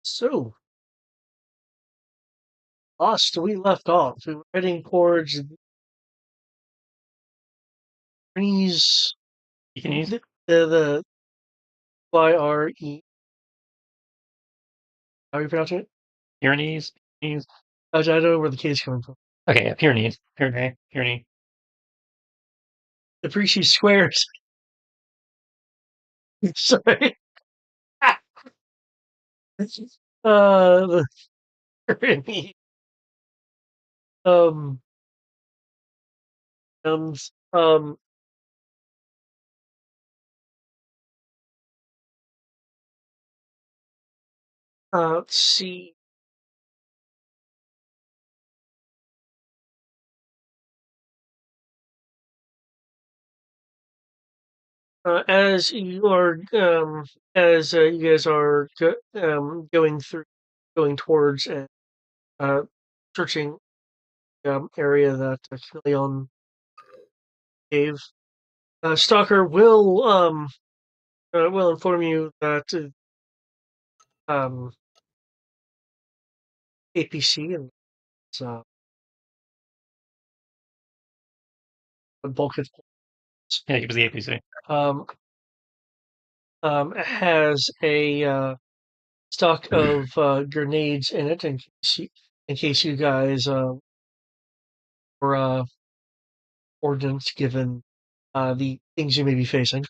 So, lost we left off. We were heading towards the Pyrenees, the YRE. How are you pronouncing it? Pyrenees? Pyrenees? I don't know where the K is coming from. Okay, yeah, Pyrenees. Pyrenees. The Pyrenees squares. Sorry. The Pyrenees. Um, and, let's see. As you are, as you guys are going towards and searching area that Leon gave, Stalker will inform you that um, APC and uh, Bulkhead Yeah, it was the APC. um, has a stock of grenades in it in case you guys were ordnance given the things you may be facing.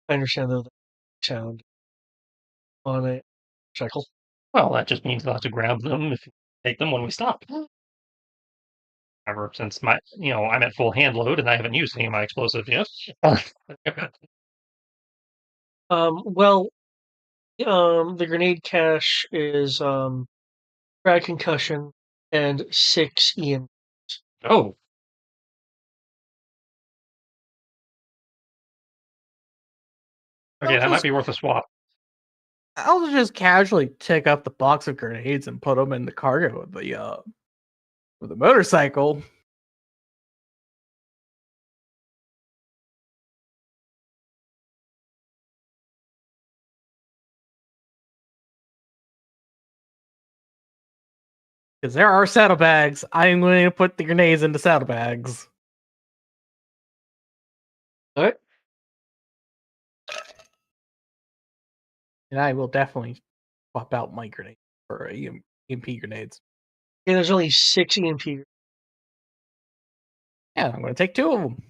I understand though the sound on a cycle. Well, that just means we'll have to grab them if you take them when we stop. However, since I'm at full hand load and I haven't used any of my explosives yet. Well, the grenade cache is frag concussion and 6 EM. Oh, okay, that might be worth a swap. I'll just casually take up the box of grenades and put them in the cargo of the motorcycle. Because there are saddlebags. I'm going to put the grenades into saddlebags. All right. And I will definitely swap out my grenade for EMP grenades. And there's only 6 EMP. Yeah, I'm going to take 2 of them.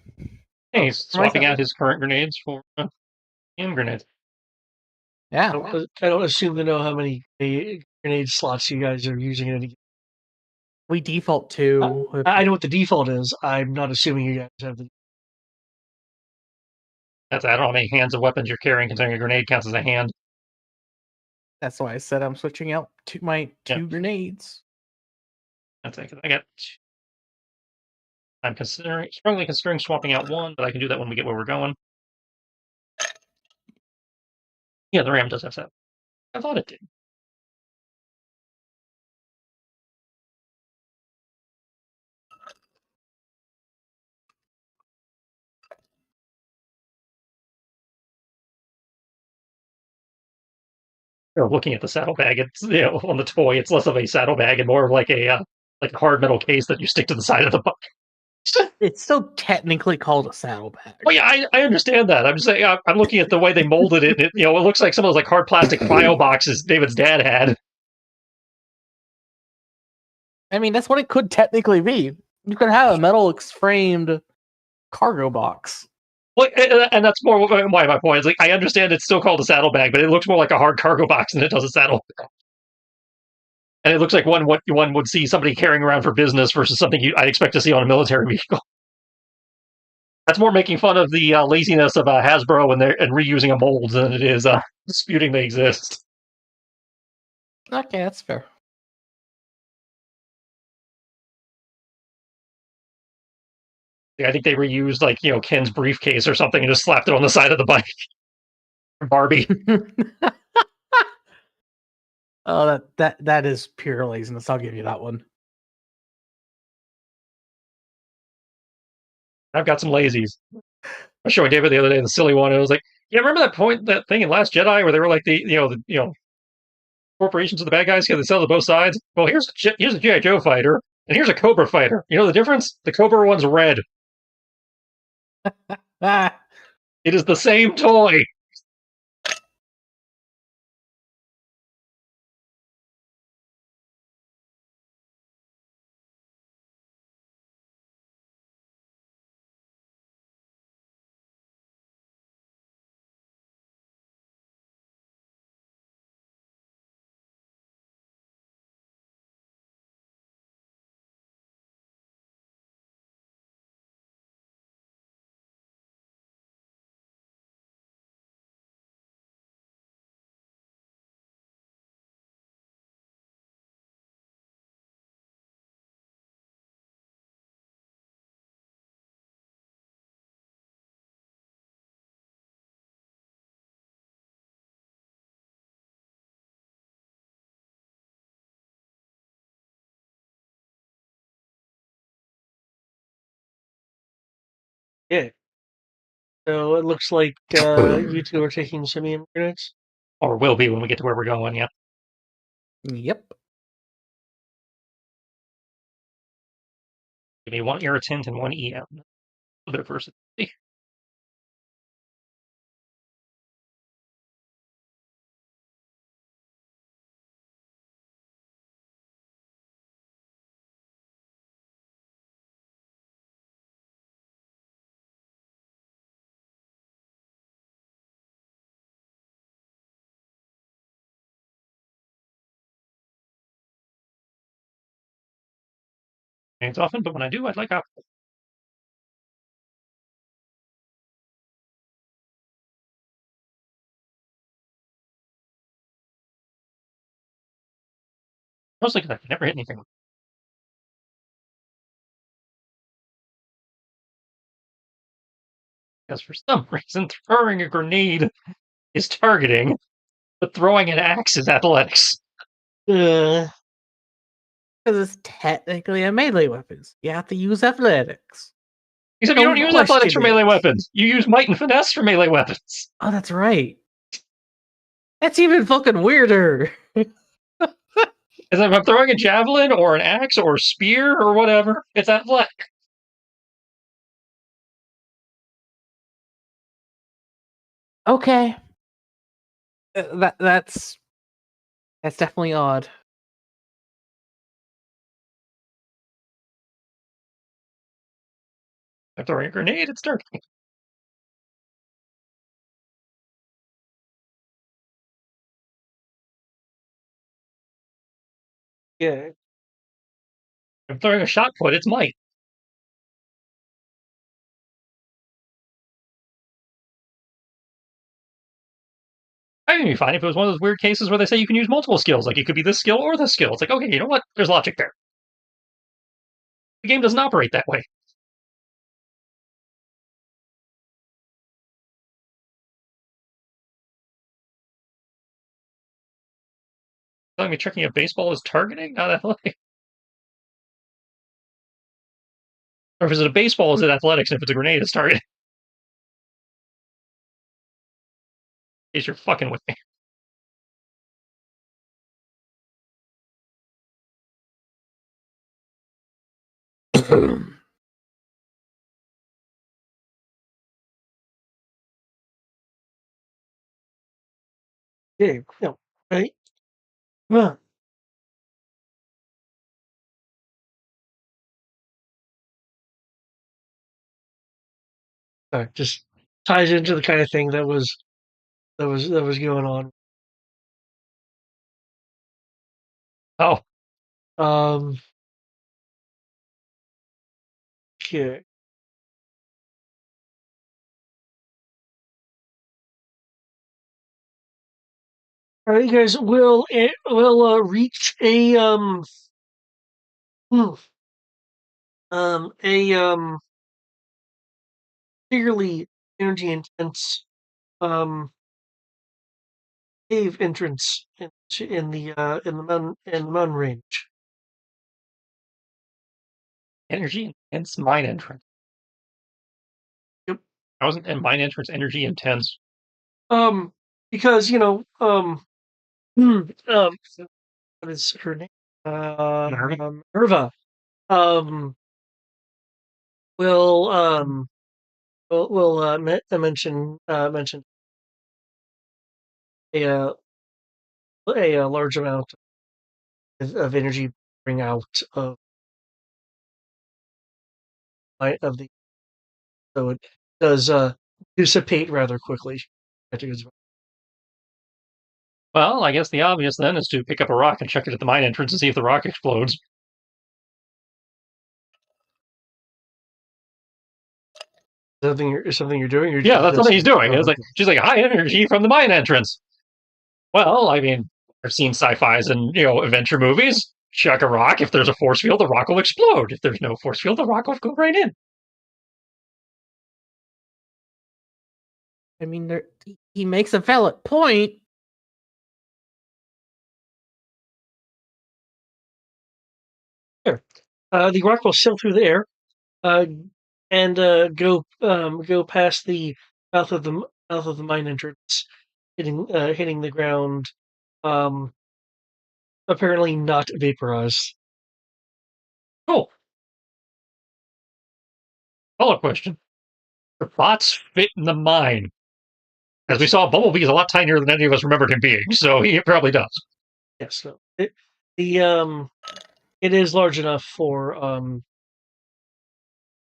Hey, he's swapping out his current grenades for EM grenades. Yeah. I don't assume to know how many grenade slots you guys are using in any. We default to. I know what the default is. I'm not assuming you guys have the. I don't know how many hands of weapons you're carrying, considering a grenade counts as a hand. That's why I said I'm switching out to my 2 grenades. That's it. I'm strongly considering swapping out 1, but I can do that when we get where we're going. Yeah, the RAM does have that. I thought it did. Looking at the saddlebag, it's on the toy, it's less of a saddlebag and more of like a hard metal case that you stick to the side of the bike. It's still technically called a saddlebag. Well, yeah, I understand that. I'm just saying, I'm looking at the way they molded it. It looks like some of those hard plastic bio boxes David's dad had. I mean, that's what it could technically be. You could have a metal framed cargo box. Well, and that's more why my point is. Like, I understand it's still called a saddlebag, but it looks more like a hard cargo box than it does a saddlebag. And it looks like what one would see somebody carrying around for business versus something I'd expect to see on a military vehicle. That's more making fun of the laziness of Hasbro and reusing a mold than it is disputing they exist. Okay, that's fair. I think they reused Ken's briefcase or something and just slapped it on the side of the bike. Barbie. Oh, that is pure laziness. I'll give you that one. I've got some lazies. I was showing David the other day the silly one. It was like, Yeah, remember that thing in Last Jedi where they were like the corporations are the bad guys because they sell to both sides. Well, here's a GI Joe fighter and here's a Cobra fighter. You know the difference? The Cobra one's red. Ah, It is the same toy. Yeah. So it looks like you two are taking simian grenades. Or will be when we get to where we're going, yeah. yep. Give me one irritant and one EM. A bit of versatility. It's often, but when I do, I'd like up. Mostly because I can never hit anything. Because for some reason, throwing a grenade is targeting, but throwing an axe is athletics. Uh, Because it's technically a melee weapon. You have to use athletics. Except you don't use athletics for question melee it. weapons. You use might and finesse for melee weapons. Oh, that's right. That's even fucking weirder. As if I'm throwing a javelin or an axe or a spear or whatever, it's athletic. Okay. That's definitely odd. I'm throwing a grenade, it's targeting. yeah. I'm throwing a shot put, it's might. I think it'd be fine if it was one of those weird cases where they say you can use multiple skills. Like it could be this skill or this skill. It's like, okay, you know what? There's logic there. The game doesn't operate that way. Telling me checking a baseball is targeting? Not athletic. Or if it's a baseball, is it athletics? And if it's a grenade, it's targeting. In case you're fucking with me. Yeah. No. Right. Huh. Just ties into the kind of thing that was going on. Oh, Um. Okay. All right, you guys will reach hmm, a particularly energy intense um cave entrance in the mountain range. energy intense mine entrance. Yep. I wasn't in mine entrance energy intense. Because what is her name? Irva. Um, will mention a large amount of energy bring out of the so it does dissipate rather quickly. Well, I guess the obvious then is to pick up a rock and chuck it at the mine entrance and see if the rock explodes. Something you're doing? Or Yeah, that's something he's doing. oh, It's like she's like high energy from the mine entrance. Well, I mean, I've seen sci-fis and adventure movies. Chuck a rock. If there's a force field, the rock will explode. If there's no force field, the rock will go right in. I mean, he makes a valid point. Sure. The rock will sail through the air, and go past the mouth of the mine entrance, hitting the ground. Um, Apparently not vaporized. Cool. Follow-up question. The bots fit in the mine. As we saw, Bumblebee is a lot tinier than any of us remembered him being, so he probably does. Yes. So it is large enough for I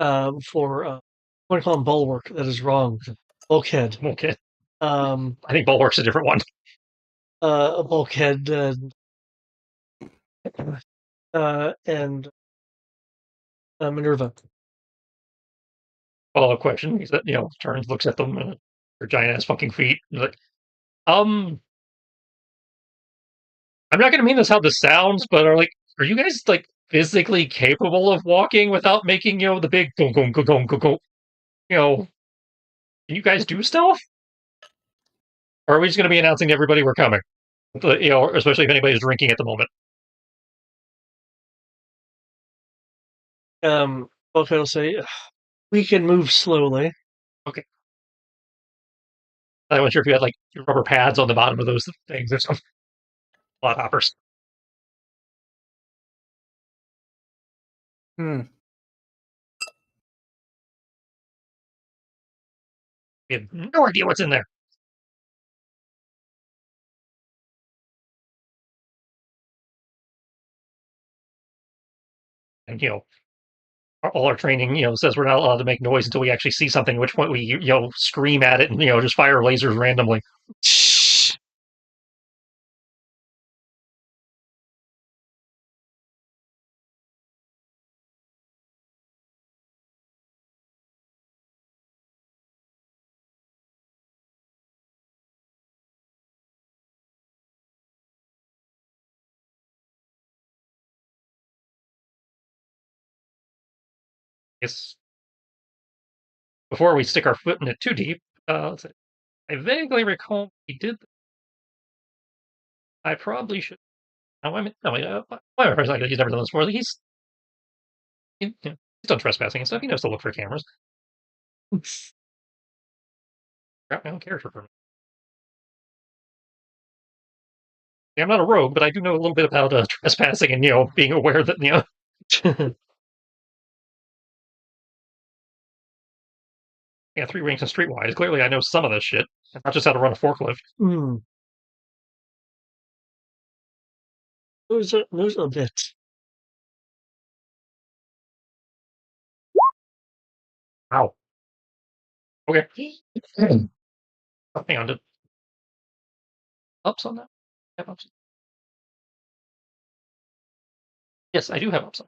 want to call him bulwark. That is wrong. Bulkhead. Okay. I think Bulwark's a different one. A bulkhead and Minerva. Follow-up question. He said, turns, looks at them, their giant ass fucking feet. He's like, I'm not gonna mean this how this sounds, but are you guys physically capable of walking without making the big go go go go go go? Can you guys do stuff? Or are we just gonna be announcing to everybody we're coming? Especially if anybody's drinking at the moment. Bulkhead will say, we can move slowly. Okay. I wasn't sure if you had rubber pads on the bottom of those things or something. Plot hoppers. Hmm. We have no idea what's in there. And all our training, says we're not allowed to make noise until we actually see something. At which point we, scream at it and just fire lasers randomly. Yes. Before we stick our foot in it too deep, I vaguely recall he did. I probably should. No, I mean, no, he's never done this before. He's done trespassing and stuff. He knows to look for cameras. Got my own character for me. Yeah, I'm not a rogue, but I do know a little bit about trespassing and being aware that yeah, 3 ranks and streetwise. Clearly, I know some of this shit. Not just how to run a forklift. There's a bit. Wow. Okay. Hang on. Did ups on that? Have ups? Yes, I do have ups on.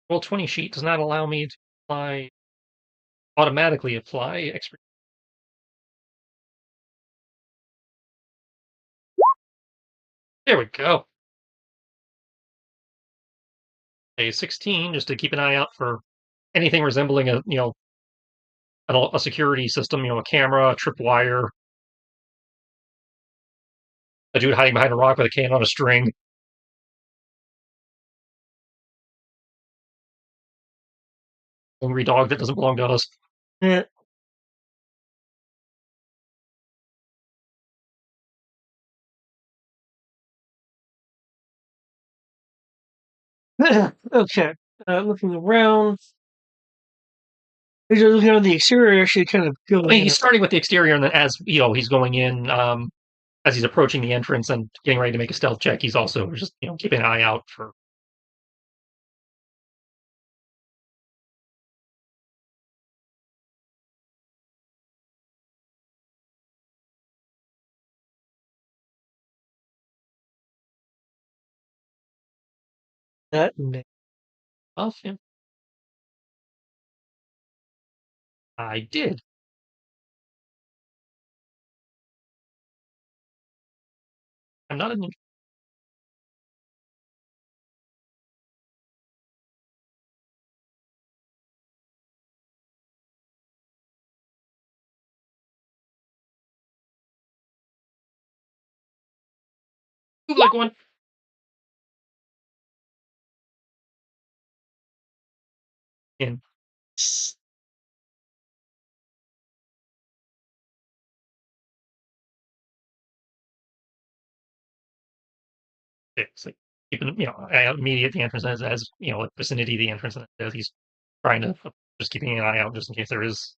Roll 20 sheet does not allow me to automatically apply expert. There we go. A 16, just to keep an eye out for anything resembling a security system, a camera, a tripwire, a dude hiding behind a rock with a can on a string. Angry dog that doesn't belong to us. Yeah. Okay. Looking around. You're looking on the exterior, actually kind of I going mean, in. he's starting with the exterior, and then as he's going in, as he's approaching the entrance and getting ready to make a stealth check, he's also just keeping an eye out for. That may Of him. I did. I'm not a ninja. Move like one. In six, like keeping eye out immediate the entrance as like vicinity of the entrance, and as he's trying to just keeping an eye out just in case there is,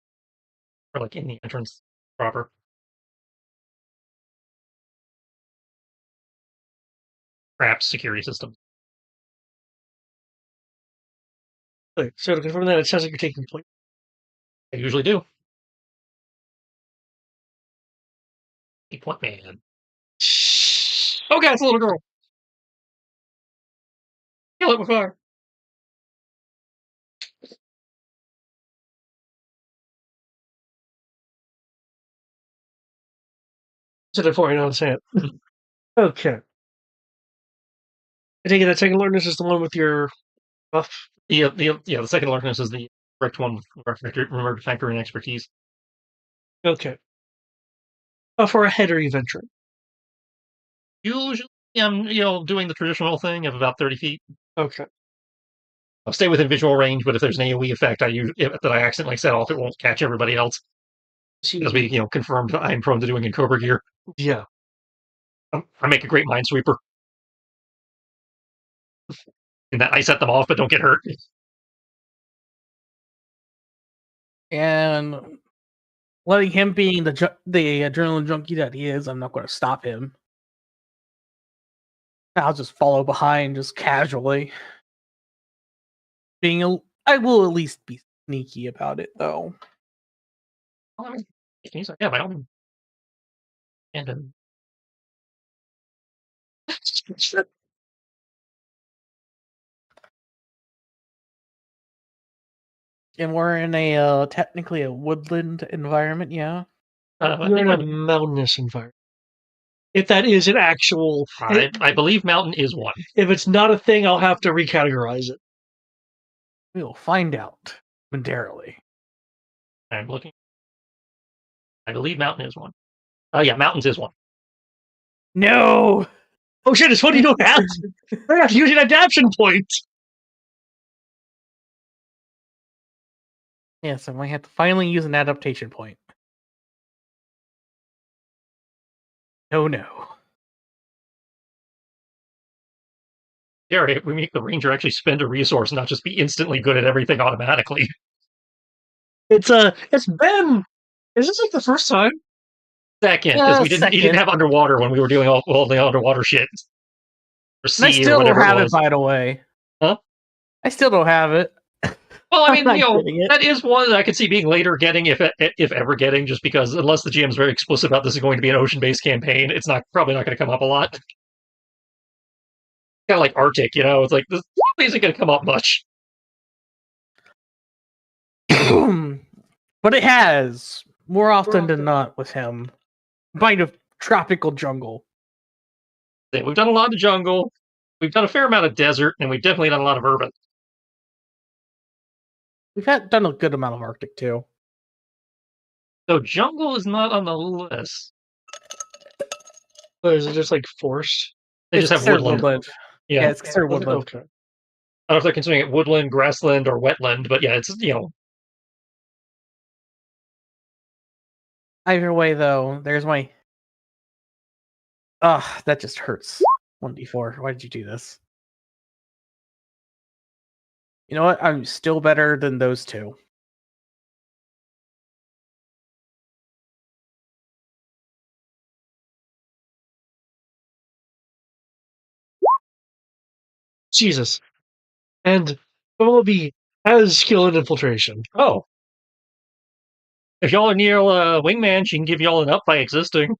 or like in the entrance proper. Perhaps security system. wait, so to confirm that, it sounds like you're taking point. I usually do. Point man. Okay, it's a little girl. Kill it with fire. Said it before, I know what I'm saying. Okay. I take it that second alertness is the one with your buff. The second alertness is the correct one with remember factor and expertise. Okay. For a header you venture. Usually I'm doing the traditional thing of about 30 feet. Okay. I'll stay within visual range, but if there's an AoE effect that I accidentally set off, it won't catch everybody else. As we confirmed, I'm prone to doing in COBRA gear. Yeah. I make a great minesweeper. In that I set them off, but don't get hurt. And letting him being the adrenaline junkie that he is, I'm not going to stop him. I'll just follow behind, just casually. I will at least be sneaky about it, though. Well, I mean, yeah, by all means. And And we're in a technically a woodland environment, yeah. You're in a mountainous environment. If that is an actual, I believe mountain is one. If it's not a thing, I'll have to recategorize it. We will find out momentarily. I'm looking. I believe mountain is one. Oh yeah, mountains is one. No. Oh shit! It's what you don't have. I have to use an adaptation point. Yes, I might have to finally use an adaptation point. Oh no. Yeah, we make the ranger actually spend a resource, not just be instantly good at everything automatically. It's Ben. Is this like the first time? Second, because he didn't have underwater when we were doing all the underwater shit. Or sea, I still or whatever don't have it was. by the way. Huh? I still don't have it. Well, I mean, that is one that I could see being later getting, if ever getting, just because unless the GM's very explicit about this is going to be an ocean-based campaign, it's probably not going to come up a lot. Kind of like Arctic, it's like this probably isn't going to come up much. But it has more often than not with him. Bite of tropical jungle. We've done a lot of jungle, we've done a fair amount of desert, and we've definitely done a lot of urban. We've done a good amount of Arctic too. So jungle is not on the list. Or is it just like forest? They just have woodland. Yeah, it's considered woodland. Okay. I don't know if they're considering it woodland, grassland, or wetland, but yeah, it's Either way, though, there's my. That just hurts. 1d4. Why did you do this? You know what? I'm still better than those two. Jesus. And Bumblebee has skill in infiltration. Oh. If y'all are near Wingman, she can give y'all an up by existing.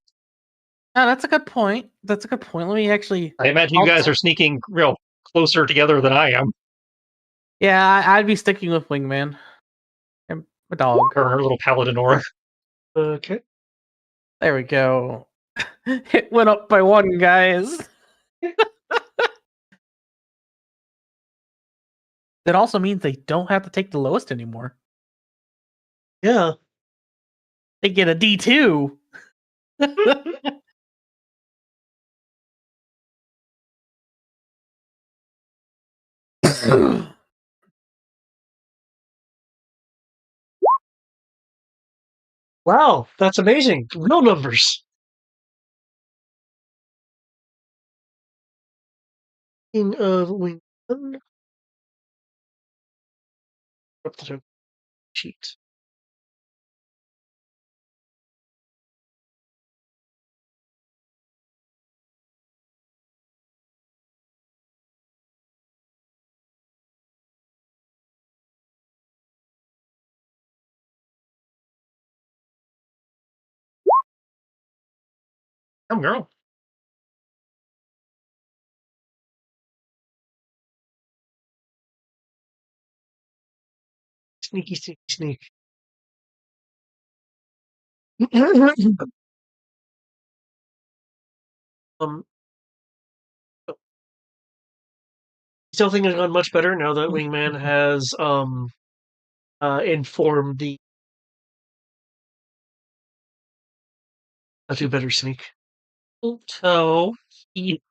Oh, that's a good point. That's a good point. Let me actually. I imagine you guys are sneaking real closer together than I am. Yeah, I'd be sticking with Wingman. I'm a dog. Or her little paladin aura. Okay. There we go. It went up by one, guys. That also means they don't have to take the lowest anymore. Yeah. They get a D2. Wow, that's amazing. Real numbers. King of Wing. Up the sheet. Come, girl. Sneaky, sneaky, sneak. um, still think it's gone much better now that Wingman has informed the. I'll do better sneak. So he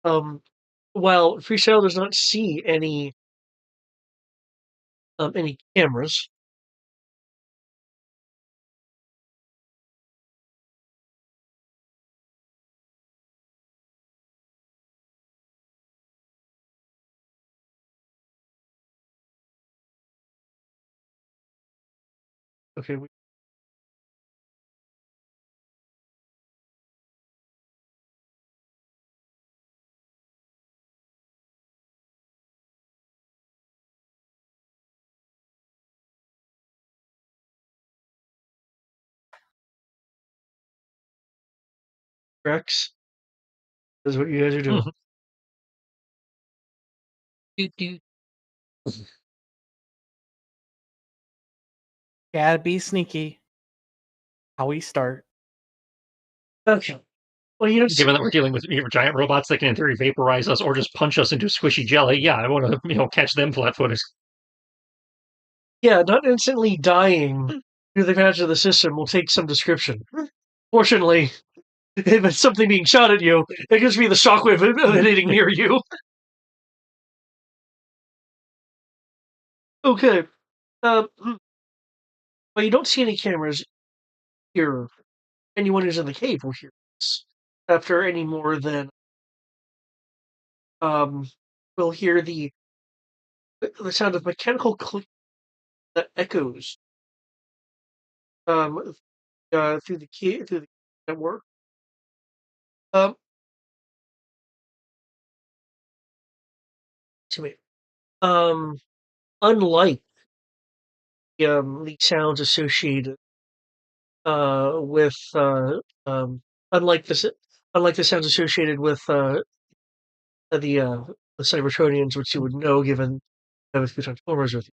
while Freestyle does not see any cameras. Okay, Rex. This is what you guys are doing. Gotta be sneaky. How we start. Okay. Well, you know, Given that we're dealing with giant robots that can, in theory, vaporize us or just punch us into squishy jelly, yeah, I want to, catch them flat-footed. yeah, not instantly dying through the patch of the system will take some description. Fortunately, if it's something being shot at you, it gives me the shockwave emanating near you. Okay. Well, you don't see any cameras here. Anyone who's in the cave will hear this. After any more than we'll hear the sound of mechanical click that echoes um through the key through the network. Um, to me, um, unlike the sounds associated with um unlike unlike the sounds associated with the uh the Cybertronians, which you would know given you have a few Transformers with you.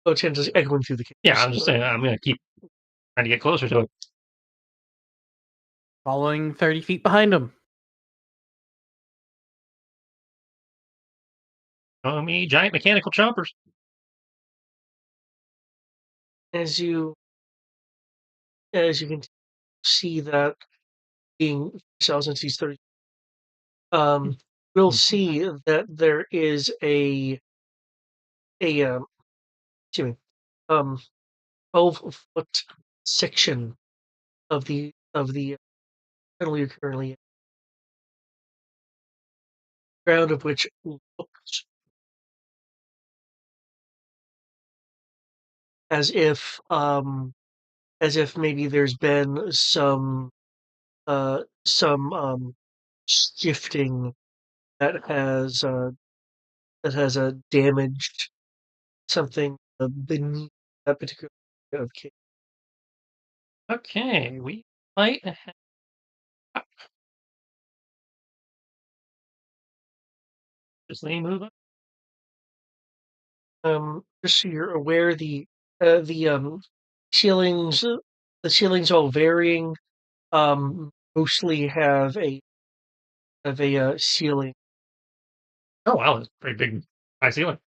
Oh, chances echoing through the Yeah, caves. I'm just saying, I'm going to keep trying to get closer to it. Following 30 feet behind him. Show me giant mechanical chompers. As you can see that being cells into these 30, we'll see that there is a excuse me, 12-foot section of the tunnel you're currently in, ground of which looks as if um as if maybe there's been some shifting that has damaged something beneath that particular area of cave. Okay, we might have just let me move up. Just so you're aware, the ceilings the ceilings all varying. Mostly have a ceiling. Oh wow, that's a pretty big high ceiling.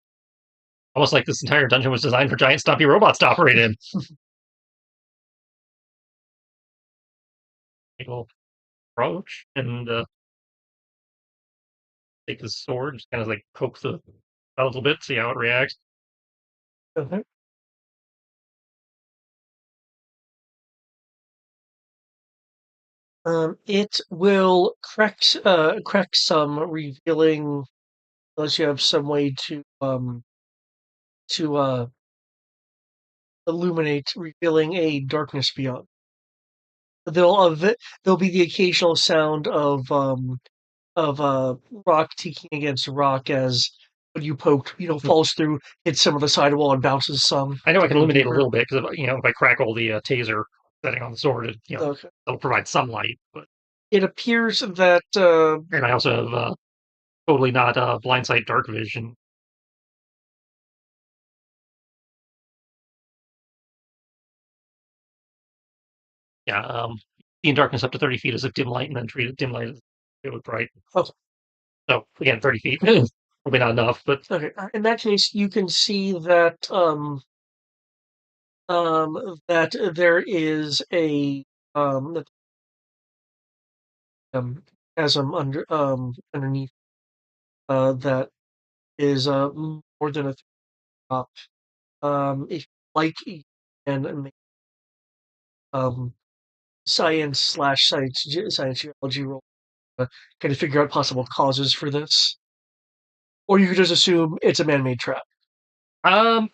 Almost like this entire dungeon was designed for giant stumpy robots to operate in. We'll approach and take his sword, just kind of like poke the a little bit, see how it reacts. Okay. It will crack some, revealing unless you have some way to illuminate, revealing a darkness beyond. There'll be the occasional sound of rock ticking against rock as when you poke, falls through, hits some of the sidewall and bounces some, I know I can digging illuminate a deeper. little bit because if I crackle the taser setting on the sword, Okay. it'll provide some light. But It appears that and I also have totally not blind sight dark vision. Yeah, in darkness up to 30 feet is a dim light, and then treat dim light as it was bright. oh, So again, 30 feet probably not enough, but okay. In that case, you can see that there is a um um chasm underneath that is more than a top. If you like, you can make um science geology roll to kind of figure out possible causes for this, or you could just assume it's a man-made trap. I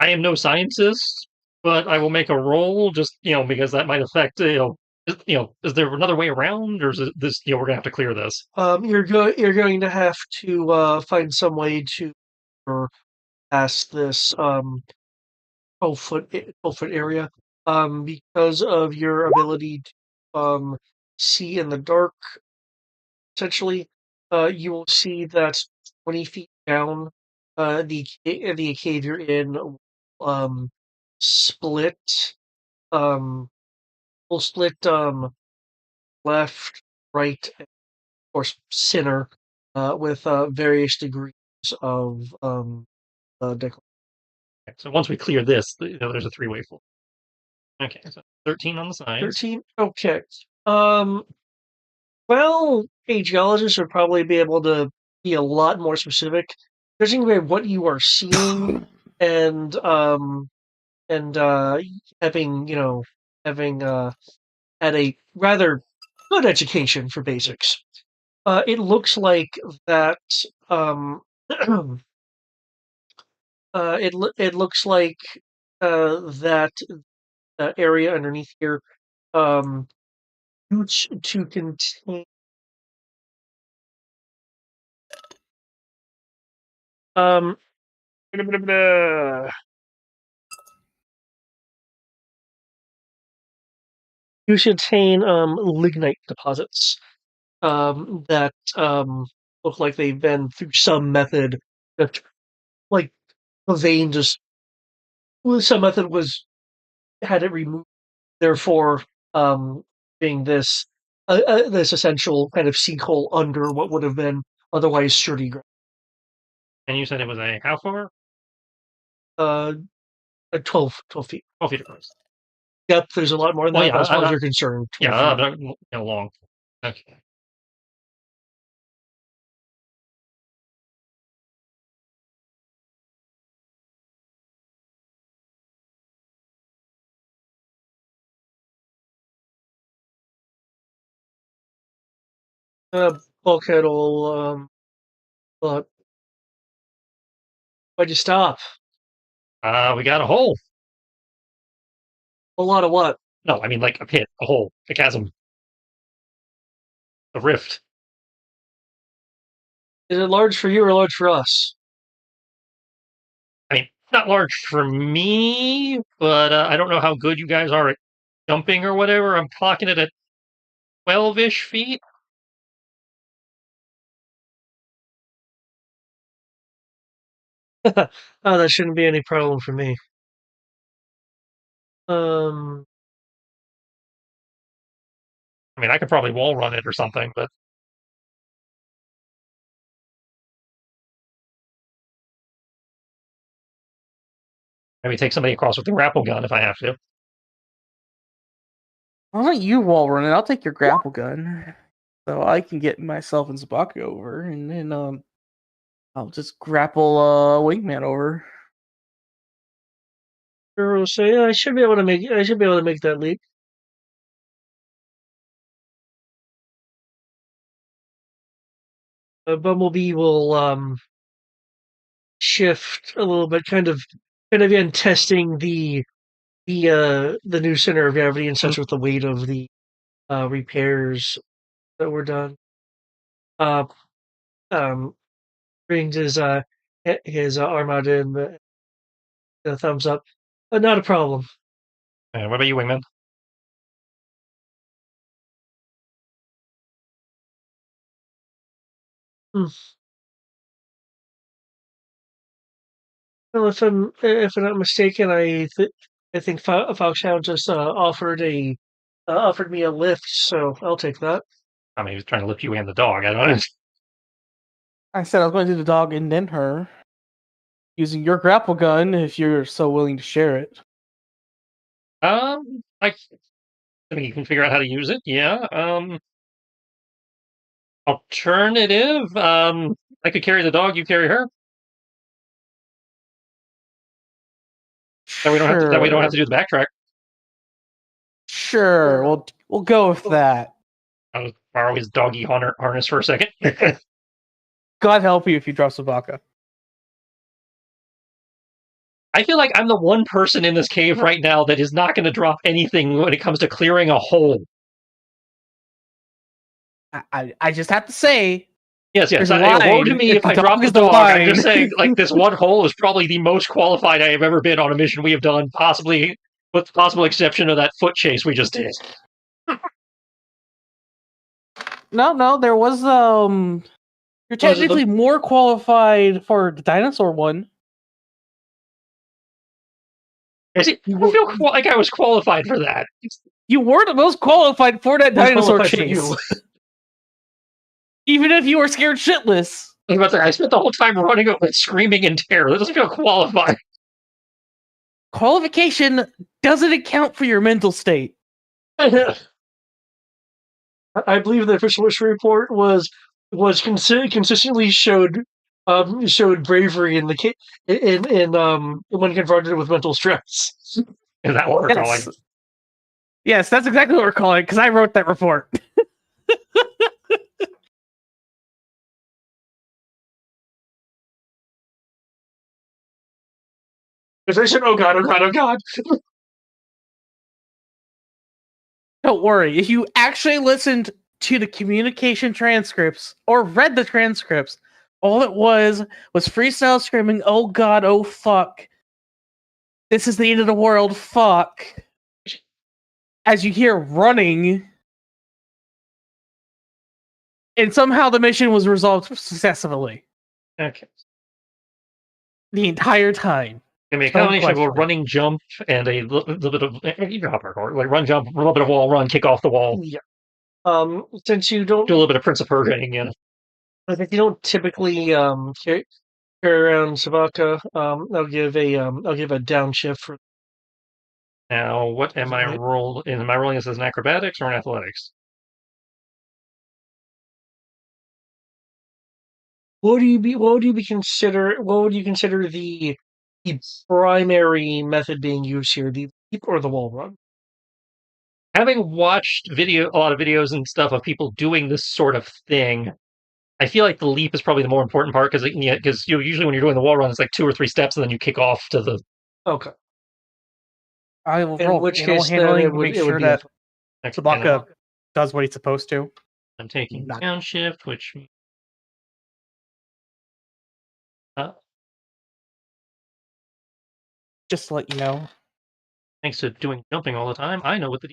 am no scientist, but I will make a roll just because that might affect is there another way around, or is it this we're gonna have to clear this? You're going to have to find some way to pass this 12-foot area because of your ability to see in the dark. Essentially, you will see that 20 feet down, the cave you're in um split um will split left, right, and of course center with various degrees of decline. Okay, so once we clear this, there's a three-way floor. Okay, so 13 on the sides. 13. Okay. Um. Well, a geologist would probably be able to be a lot more specific, judging by what you are seeing and having had a rather good education for basics. It looks like that um it looks like that area underneath here um huge to contain um you should contain lignite deposits that look like they've been through some method that, like, the vein just some method was had it removed, therefore being this essential kind of sinkhole under what would have been otherwise sturdy ground. And you said it was a how far? Uh, 12 feet. 12 feet across. Yep, there's a lot more than Oh that, yeah, but as far as you're concerned, 12 yeah, feet. long. Okay. Bulkhead will, but why'd you stop? We got a hole. A lot of what? No, I mean like a pit, a hole, a chasm, a rift. Is it large for you or large for us? I mean, not large for me, but I don't know how good you guys are at jumping or whatever. I'm clocking it at 12-ish feet. Oh, that shouldn't be any problem for me. I mean, I could probably wall run it or something, but maybe take somebody across with the grapple gun if I have to. Why don't you wall run it? I'll take your grapple gun, so I can get myself and Zabaka over, and then I'll just grapple Wingman over. Girl, so yeah, I should be able to make that leap. Bumblebee will shift a little bit, kind of again testing the new center of gravity and such with the weight of the repairs that were done. Uh, um, brings his arm out in the thumbs up. Not a problem. And what about you, Wingman? Hmm. Well, if I'm not mistaken, I think Foxhound just offered me a lift, so I'll take that. I mean, he was trying to lift you and the dog. I don't know. I said I was going to do the dog and then her, using your grapple gun if you're so willing to share it. I mean, you can figure out how to use it. Yeah. Alternative. I could carry the dog. You carry her. That we don't have to. That we don't have to do the backtrack. Sure, we'll go with that. I'll borrow his doggy harness for a second. God help you if you drop Zabaka. I feel like I'm the one person in this cave right now that is not going to drop anything when it comes to clearing a hole. I just have to say. Yes. Woe to me if I drop the dog. I'm just saying, like, this one hole is probably the most qualified I have ever been on a mission we have done, possibly with the possible exception of that foot chase we just did. No, there was you're technically more qualified for the dinosaur one. I feel like I was qualified for that. You were the most qualified for that dinosaur chase. Even if you were scared shitless. I spent the whole time running up and screaming in terror. That doesn't feel qualified. Qualification doesn't account for your mental state. I believe the official mission report was consistently showed bravery in the when confronted with mental stress. Is that what we're calling? Yes, that's exactly what we're calling it, because I wrote that report. Because I said, oh god. Don't worry. If you actually listened to the communication transcripts or read the transcripts, all it was freestyle screaming, oh god, oh fuck. This is the end of the world, fuck. As you hear running. And somehow the mission was resolved successfully. Okay. The entire time. Give me a combination of a running jump and a little bit of like run jump, a little bit of wall run, kick off the wall. Yeah. Since you don't do a little bit of Prince of Persia, yeah. I think you don't typically carry around Zabaka. I'll give a downshift for. Now, what am I rolling? Am I rolling this as an acrobatics or an athletics? What would you consider the primary method being used here, the leap or the wall run? Having watched a lot of videos and stuff of people doing this sort of thing, I feel like the leap is probably the more important part because usually when you're doing the wall run, it's like 2 or 3 steps, and then you kick off to the Okay. I will In roll which animal case, then handling to make it would sure be that next. Sabaka does what he's supposed to. I'm taking Not- downshift, which Just to let you know. thanks to doing jumping all the time, I know what the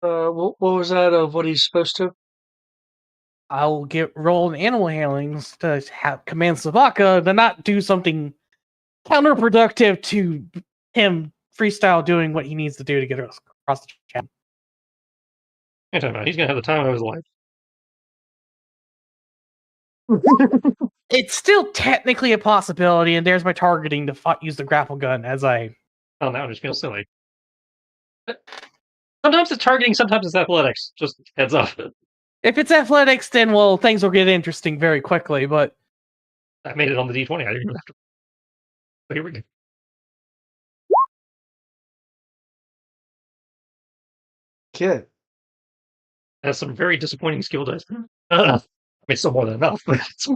what was that of what he's supposed to? I'll roll an animal handlings to command Sabaka to not do something counterproductive to him freestyle doing what he needs to do to get across the channel. He's gonna have the time of his life. It's still technically a possibility, and there's my targeting to use the grapple gun as I. Oh, now it just feels silly. Sometimes it's targeting, sometimes it's athletics. Just heads up. If it's athletics, then well, things will get interesting very quickly. But I made it on the D20. I didn't even have to. But here we go. Okay. Has some very disappointing skill dice. I mean, still more than enough, but it's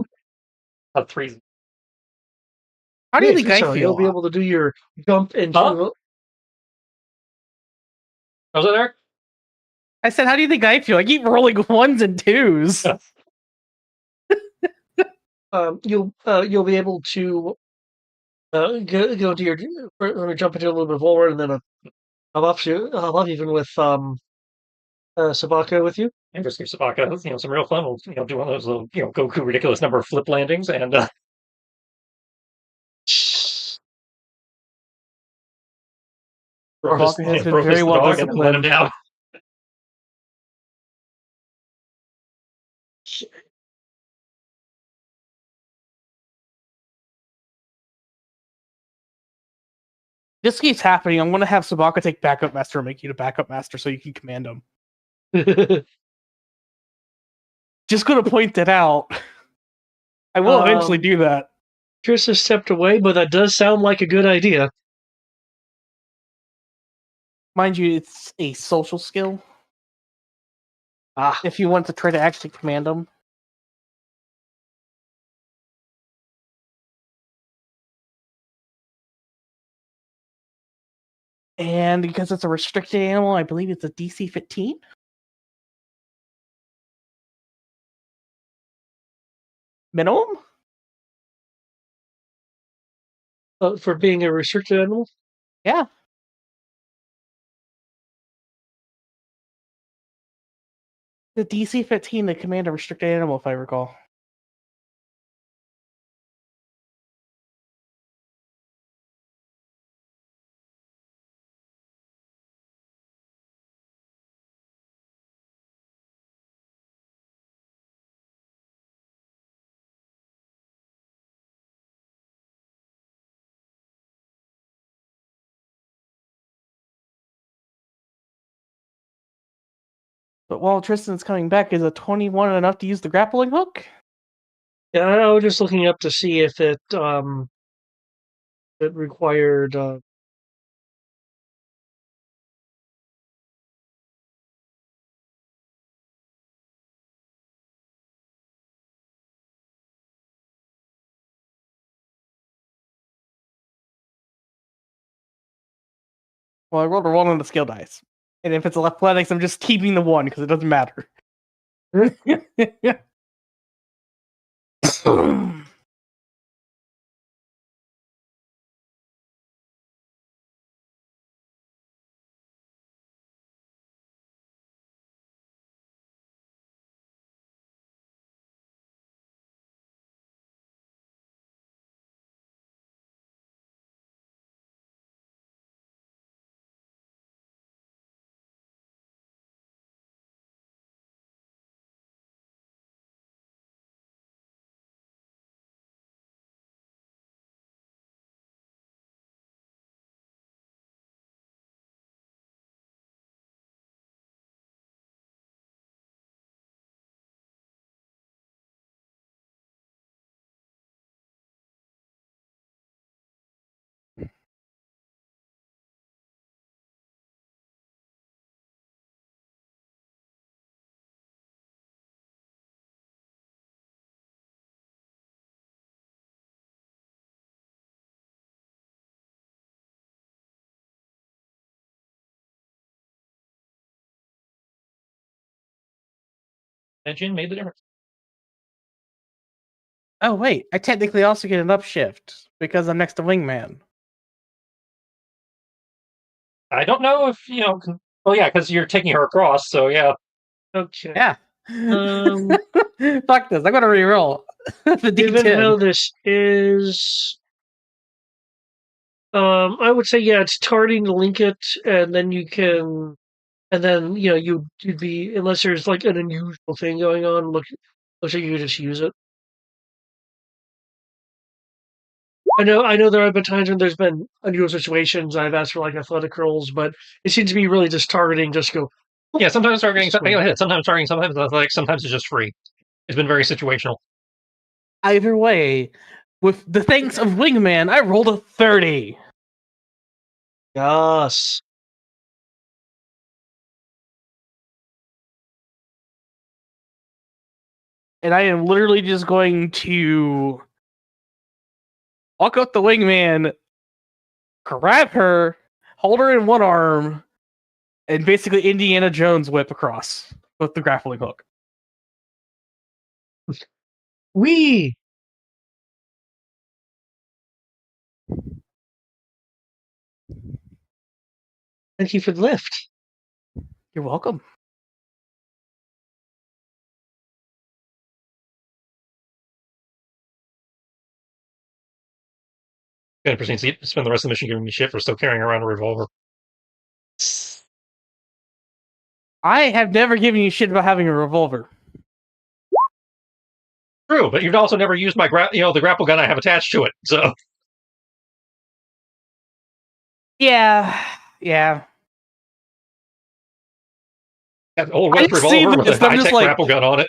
not 3. how do you think I so you'll feel? be able to do your jump into. How's that, Eric? I said, how do you think I feel? I keep rolling 1s and 2s. You'll be able to go into your. Let me jump into a little bit forward, and then I'll off even with Sabaka with you. And just give Sabaka, some real fun. We'll do one of those little, Goku ridiculous number of flip landings, and Sabaka has been very well dog and then let him disciplined. down. This keeps happening. I'm going to have Sabaka take backup master and make you the backup master so you can command him. Just going to point that out. I will eventually do that. Chris has stepped away, but that does sound like a good idea. Mind you, it's a social skill. Ah. If you want to try to actually command him. And because it's a restricted animal, I believe it's a DC 15. Minimum? For being a restricted animal? Yeah. The DC 15 to command a restricted animal, if I recall. But while Tristan's coming back, is a 21 enough to use the grappling hook? Yeah, I was just looking up to see if it required. Well, I rolled a 1 on the skill dice. And if it's athletics, I'm just keeping the 1 because it doesn't matter. Engine made the difference. Oh wait, I technically also get an upshift because I'm next to Wingman. I don't know if Oh yeah, because you're taking her across. So yeah. Okay. Yeah. Fuck this. I'm gonna reroll the Given how D10. this is, I would say yeah, it's targeting to link it, and then you can, and then you'd be, unless there's like an unusual thing going on. Looks like you could just use it. I know there have been times when there's been unusual situations. I've asked for like athletic rolls, but it seems to be really just targeting. Just go. Yeah, sometimes targeting, Swing. sometimes targeting, sometimes athletic, sometimes it's just free. It's been very situational. Either way, with the thanks of Wingman, I rolled a 30. Yes. And I am literally just going to walk up the Wingman, grab her, hold her in one arm, and basically Indiana Jones whip across with the grappling hook. Wee. Thank you for the lift. You're welcome. Gonna proceed to spend the rest of the mission giving me shit for still carrying around a revolver. I have never given you shit about having a revolver. True, but you've also never used my the grapple gun I have attached to it. So Yeah. that old I West just see revolver with this, a I'm just high-tech like- grapple gun on it.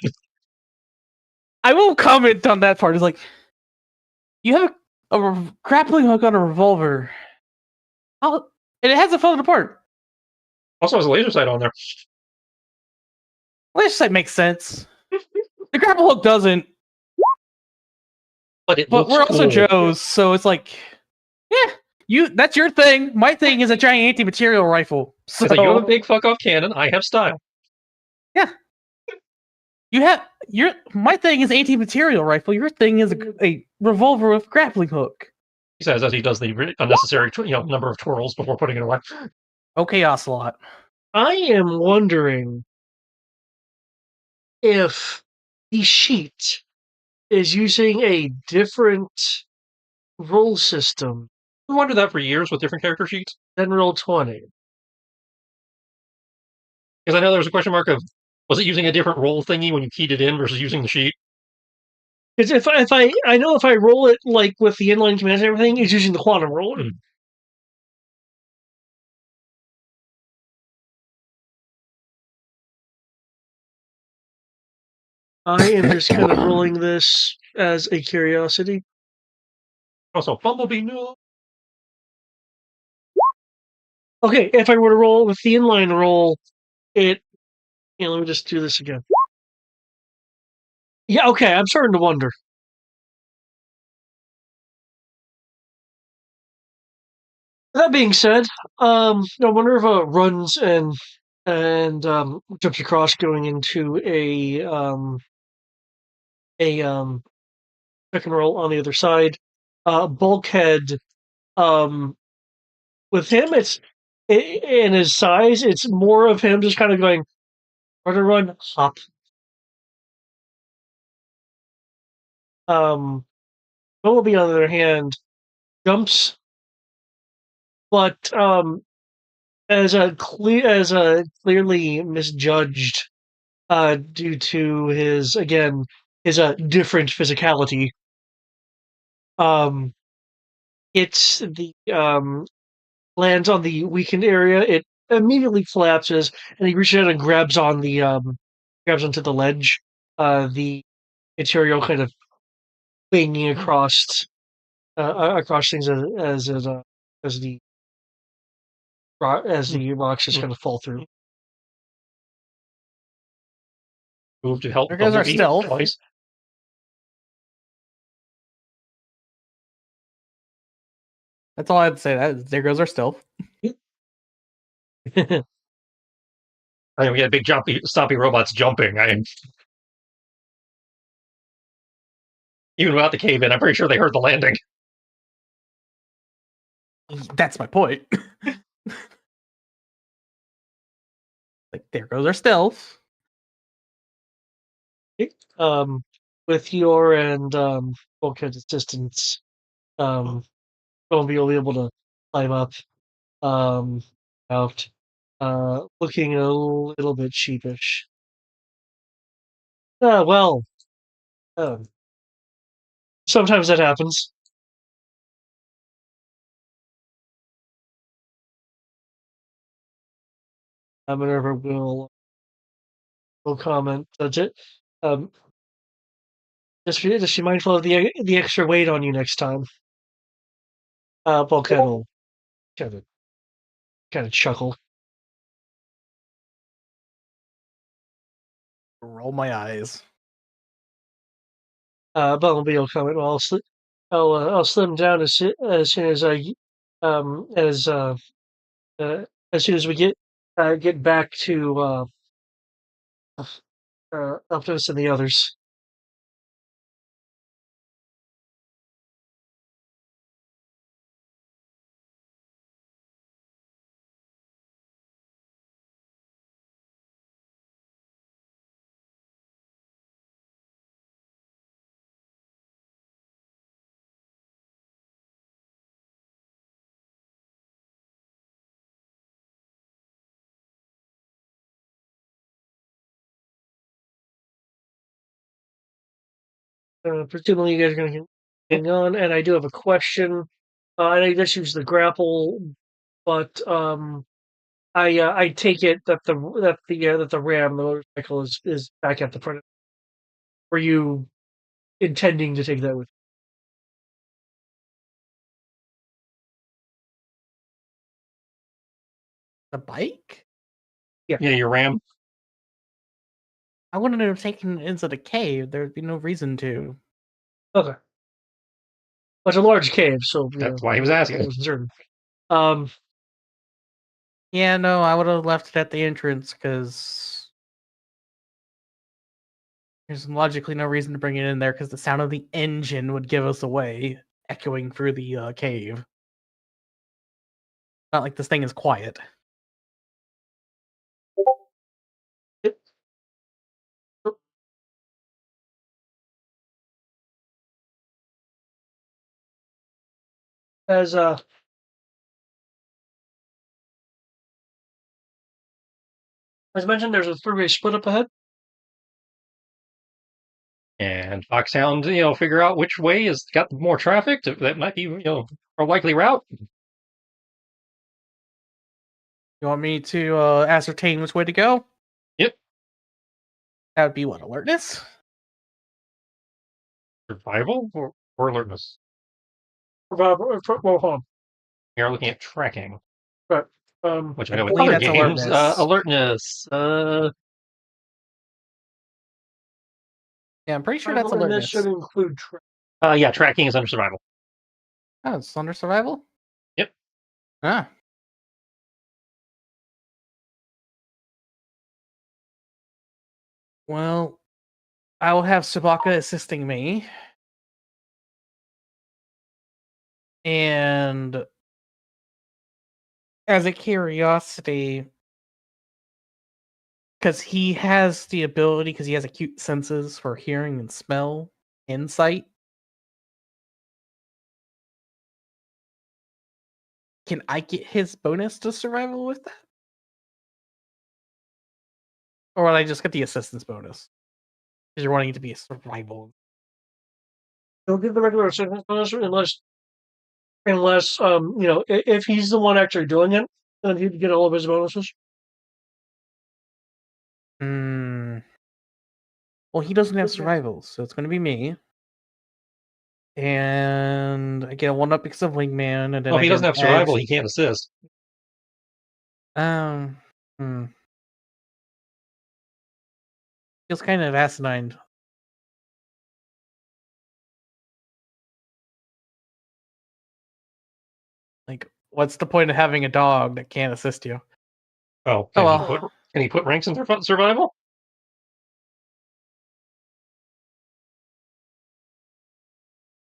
I will comment on that part. It's like, you have a grappling hook on a revolver. And it hasn't fallen apart. Also has a laser sight on there. Laser sight makes sense. The grapple hook doesn't. But We're also Joes, so it's like, yeah, that's your thing. My thing is a giant anti-material rifle. So you have a big fuck off cannon. I have style. Yeah. My thing is anti-material rifle. Your thing is a revolver with grappling hook. He says as he does the unnecessary number of twirls before putting it away. Okay, Ocelot. I am wondering if the sheet is using a different roll system I wondered that for years with different character sheets. than Roll20. Because I know there was a question mark of, was it using a different roll thingy when you keyed it in versus using the sheet? Because if I know if I roll it like with the inline commands and everything, it's using the quantum roller. I am just kind of rolling this as a curiosity. Also, Bumblebee, no. Okay, if I were to roll with the inline roll, let me just do this again. Yeah, okay, I'm starting to wonder. That being said, Minerva runs and jumps across, going into a pick and roll on the other side. Bulkhead, with him, in his size, it's more of him just kind of going, run, hop. Bumblebee, on the other hand, jumps, but as a clearly misjudged due to his different physicality. It's the lands on the weakened area. It immediately collapses, and he reaches out and grabs onto the ledge. The material kind of banging across things as the rocks just kind of fall through. Move to help. There goes our Bumblebee stealth. twice. That's all I had to say. There goes our stealth. I mean, we had big jumpy, stompy robots jumping. Even without the cave in, I'm pretty sure they heard the landing. That's my point. Like, there goes our stealth. With your and Bulkhead's assistance, you'll be able to climb up, out, looking a little bit sheepish. Well, um, sometimes that happens. Minerva will comment. Is she mindful of the extra weight on you next time? Bulkhead will kind of chuckle. Roll my eyes. Bumblebee will comment. Well, I'll slim down as soon as I um as uh, as soon as we get back to Optimus and the others. Presumably, you guys are going to hang on, and I do have a question. And I just use the grapple, but I take it that the ram, the motorcycle, is back at the front. Were you intending to take that with The bike? Yeah, your ram. I wouldn't have taken it into the cave. There'd be no reason to. you? Okay. Well, it's a large cave, so That's why he was asking. I wasn't certain. Um, Yeah, no, I would have left it at the entrance because there's logically no reason to bring it in there because the sound of the engine would give us away, echoing through the cave. Not like this thing is quiet. as mentioned, there's a three-way split up ahead. And Foxhound, figure out which way has got more traffic. That might be, a likely route. You want me to ascertain which way to go? Yep. That would be what, alertness? Survival or alertness? Well, hold on. We are looking at tracking, But which I I know with believe other that's games, alertness. alertness. Yeah, I'm pretty sure that's and this alertness. should include Yeah, tracking is under survival. Oh, it's under survival? Yep. Ah. Well, I will have Sabaka assisting me. And as a curiosity, because he has the ability, because he has acute senses for hearing and smell, insight. Can I get his bonus to survival with that? Or will I just get the assistance bonus? Because you're wanting it to be a survival. He'll give the regular assistance bonus unless if he's the one actually doing it, then he'd get all of his bonuses. Hmm. Well, he doesn't have survival, so it's going to be me. And I get a 1-up because of Wingman, and then Well, if he I get doesn't have survival, he can't assist. Feels kind of asinine. Like, what's the point of having a dog that can't assist you? Oh, can he put ranks in survival?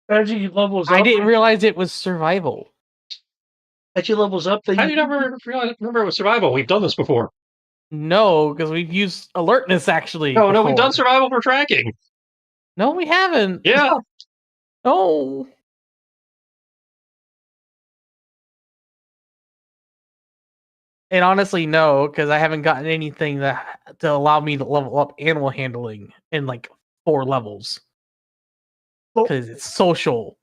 Energy levels I up. didn't realize it was survival. Energy levels up. That How do you never remember it was survival? We've done this before. No, because we've used alertness actually. No, we've done before. survival for tracking. No, we haven't. Yeah. No. And honestly, no, because I haven't gotten anything that to allow me to level up animal handling in like 4 levels. Well, Because it's social.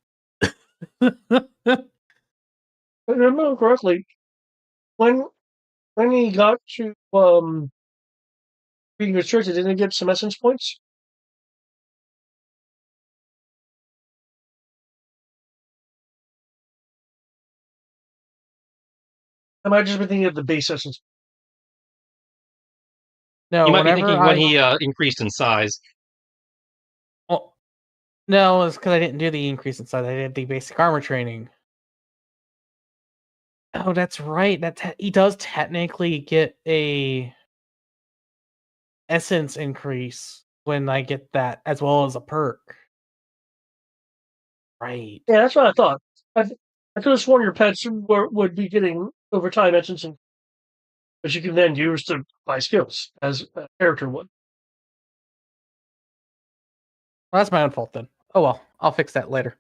if I remember correctly, when he got to being restricted, didn't he get some essence points? I might just be thinking of the base essence. No, You might be whenever thinking when he increased in size. well, no, it's because I didn't do the increase in size. I did the basic armor training. Oh, that's right. He does technically get a essence increase when I get that, as well as a perk. Right. Yeah, that's what I thought. I could have sworn your pets would be getting over time essence, which you can then use to buy skills as a character would. Well, that's my own fault then. Oh well, I'll fix that later.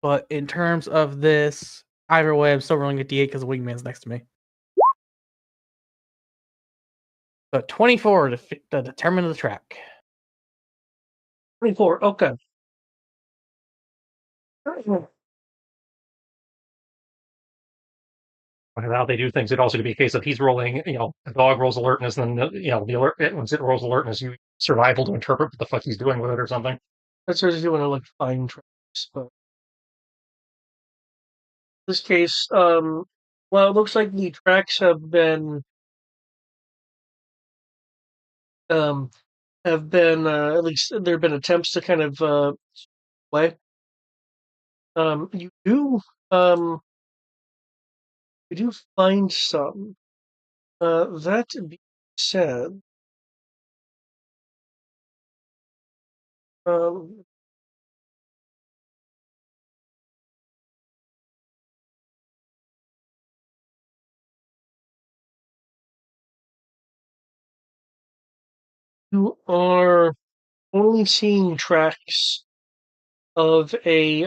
But in terms of this, either way, I'm still rolling a D8 because the wingman's next to me. So 24 to determine the track. 24. Okay. How they do things, it also could be a case of he's rolling, the dog rolls alertness, and then, the alert, once it rolls alertness, you survival to interpret what the fuck he's doing with it or something. That's what I do when I like find tracks. But in this case, well, it looks like the tracks um, have been at least there have been attempts to kind of play. You do um, you do find some. That being said, um, you are only seeing tracks of a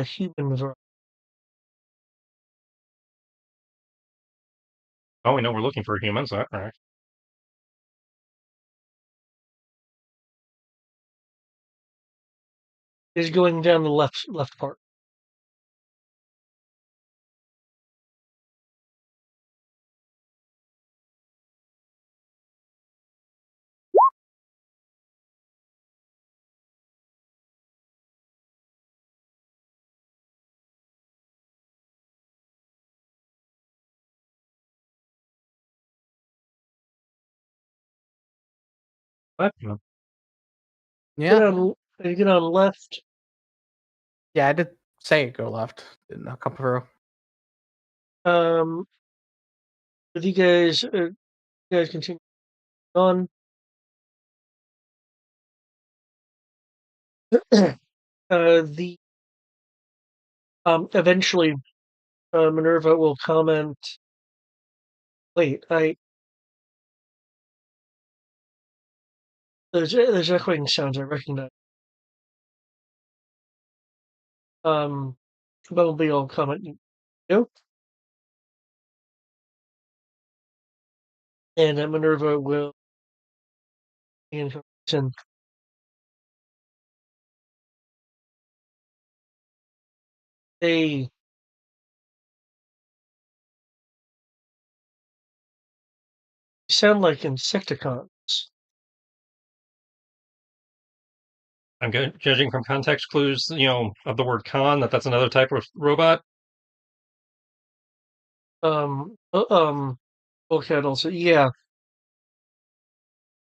human variety. Oh, we know we're looking for humans. All right. Is going down the left part. What? Yeah. You get on left. Yeah, I did say go left. Did not come through. Um, with you guys continue on. The eventually Minerva will comment. Wait, there's echoing sounds I recognize. Bumblebee will comment. Nope. And Minerva will in conclusion, they sound like Insecticons. I'm judging from context clues, of the word con, that's another type of robot. Um, uh, um, Bulkhead also, yeah,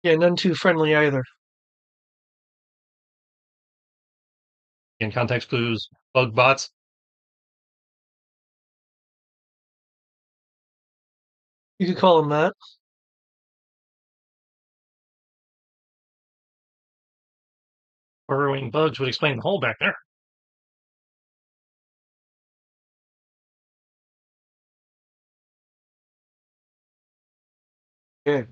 none too friendly either. In context clues, bug bots. You could call them that. burrowing bugs would explain the hole back there. Yeah.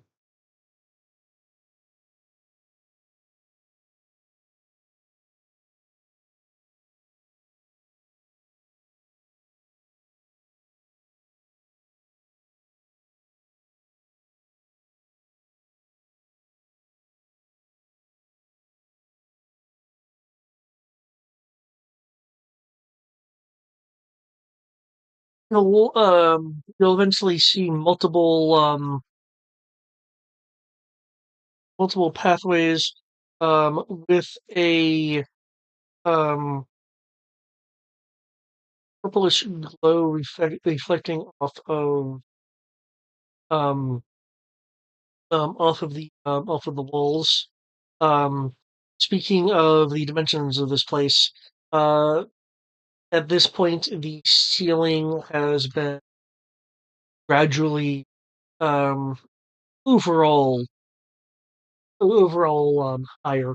You'll eventually see multiple pathways with a um, purplish glow reflecting um, off of the walls. Um, Speaking of the dimensions of this place, at this point the ceiling has been gradually um, overall higher.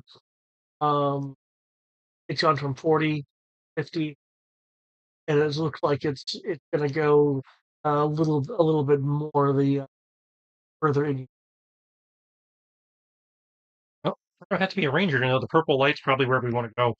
Um, it's gone from 40, 50, and it looks like it's gonna go a little bit more further in. Oh, I don't have to be a ranger to know the purple light's probably where we want to go.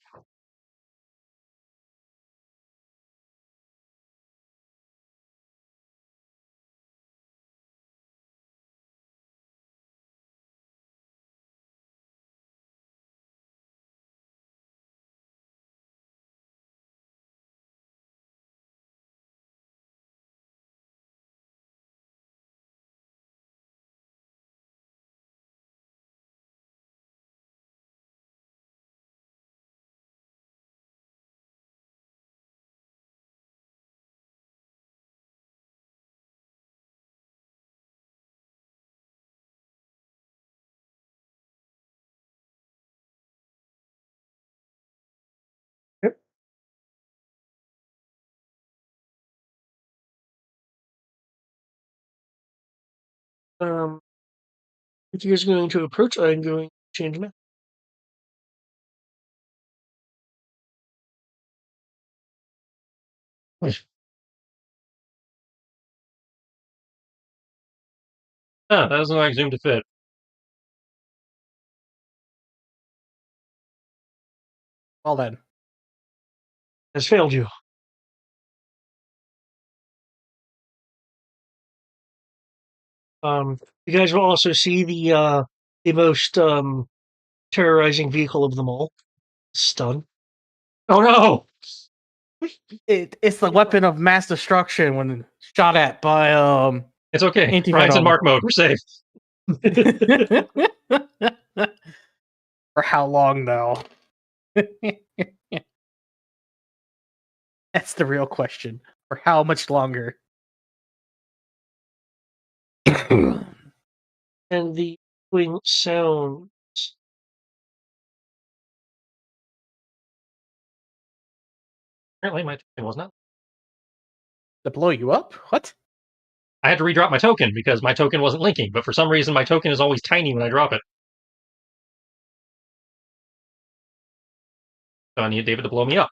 Yep. Um, if you guys are going to approach, I'm going to change map. Ah, that doesn't like zoom to fit. Well then. Has failed you. You guys will also see the most terrorizing vehicle of them all, stun. Oh no! It's the weapon of mass destruction when shot at by It's okay. Ryan's in anti-venom. mark mode. We're safe. For how long though? That's the real question. For how much longer? And the wing sound. Apparently my token was not. To blow you up? What? I had to redrop my token because my token wasn't linking, but for some reason my token is always tiny when I drop it. So I need David to blow me up.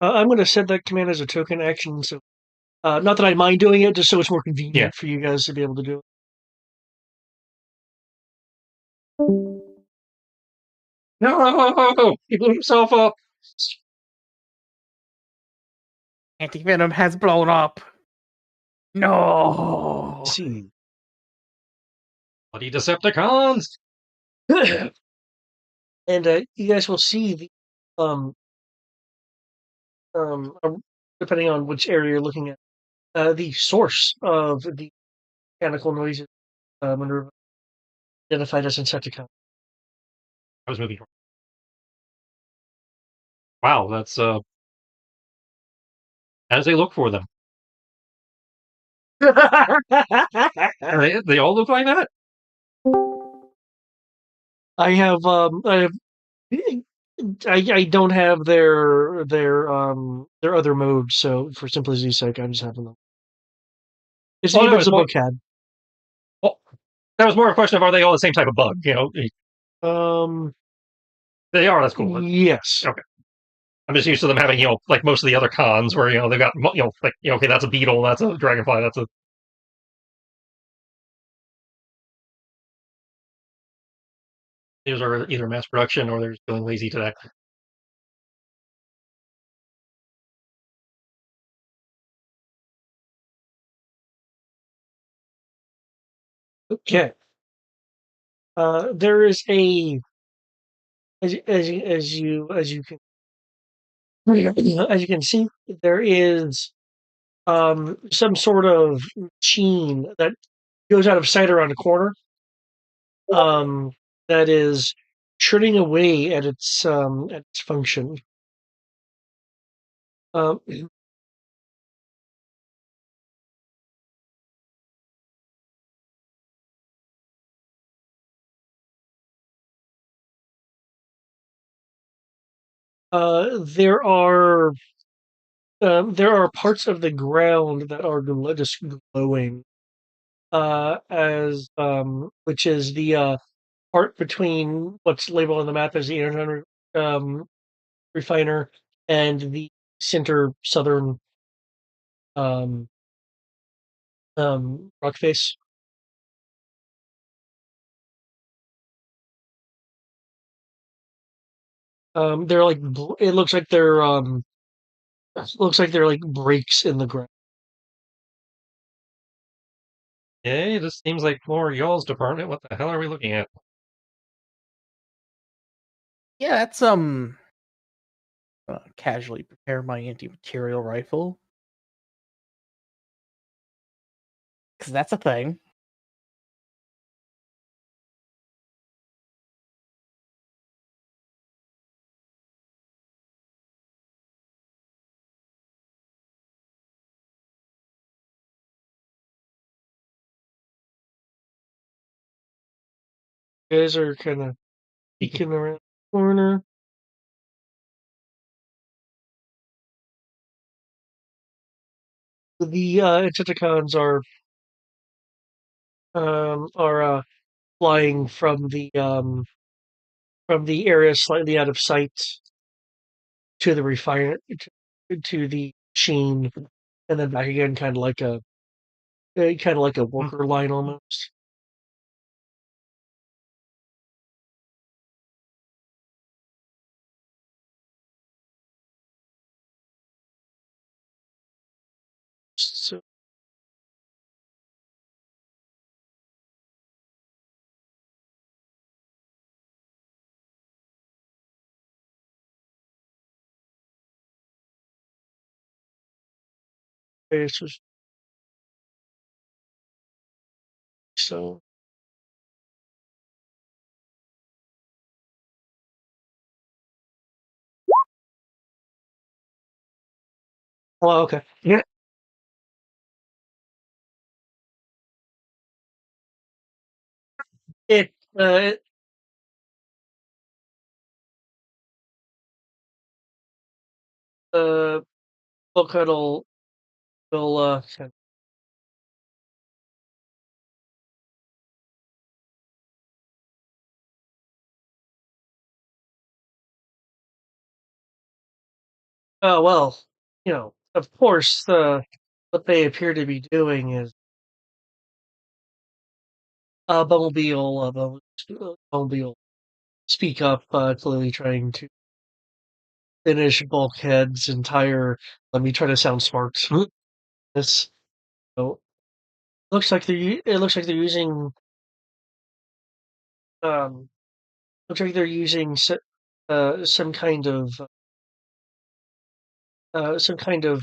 I'm going to set that command as a token action. So, not that I mind doing it, just so it's more convenient Yeah. for you guys to be able to do it. No! He blew himself up! Anti-venom has blown up. No. See. Bloody Decepticons! And you guys will see the um depending on which area you're looking at, the source of the mechanical noises when identified as Insecticon. I was moving. Wow, that's as they look for them. They all look like that? I have I don't have their other modes, so for simplicity's sake, I'm just having them. It's the Oh, no, image it's the more, book had. well, that was more a question of are they all the same type of bug, you know? Um, They are. That's cool. Yes. Okay. I'm just used to them having, like most of the other cons where, they've got, like, okay, that's a beetle, that's a dragonfly, that's a. These are either mass production or they're just feeling lazy today. Okay. There is a as you can as you can see, there is some sort of machine that goes out of sight around a corner. Um, that is churning away at its function. Um, there are there are parts of the ground that are just glowing, as which is the part between what's labeled on the map as the Internet um, refiner and the center southern um, rock face. They're like it looks like they're like breaks in the ground. Hey, this seems like more y'all's department. What the hell are we looking at? Yeah, that's casually prepare my anti-material rifle because that's a thing. You guys are kind of peeking around the corner. The Insecticons are flying from the area slightly out of sight to the refiner to the machine, and then back again, kind of like a worker line almost. So it's just so. Oh, okay. Yeah. It uh uh Volcano will oh well, of course, what they appear to be doing is Bumblebee speak up, clearly trying to finish Bulkhead's entire. Let me try to sound smart. This so it looks like they're using um looks like they're using some kind of some kind of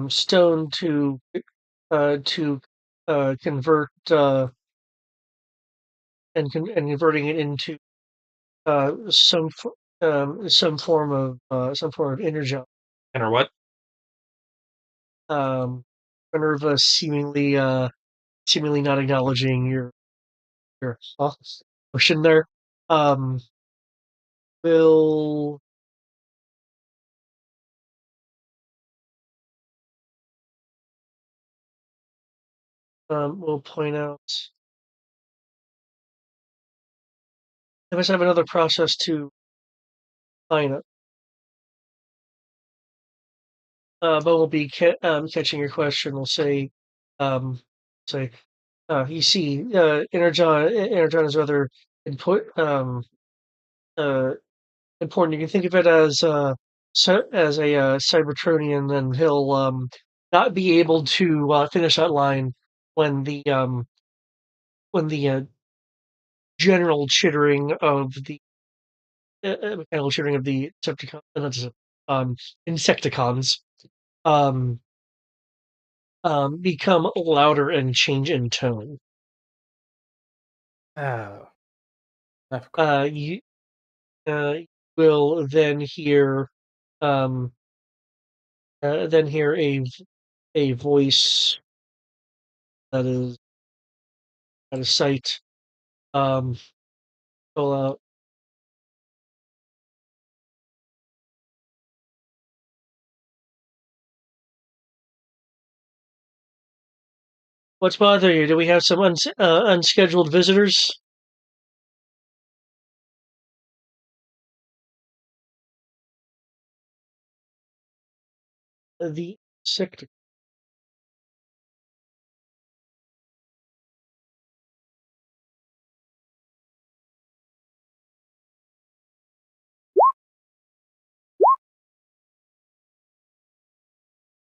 stone to convert and converting it into some form of energy. And or what? Minerva seemingly not acknowledging your motion there. Um, will will point out. I must have another process to China. But we'll be catching your question. We'll say, say, you see, Energon is rather uh, important. You can think of it as as a Cybertronian, then he'll not be able to finish that line when the general chittering of the mechanical chittering of the Insecticons um, become louder and change in tone. Oh, of course. You will um, then hear a voice that is out of sight. Call out, "What's bothering you? Do we have some unscheduled visitors?" The insect.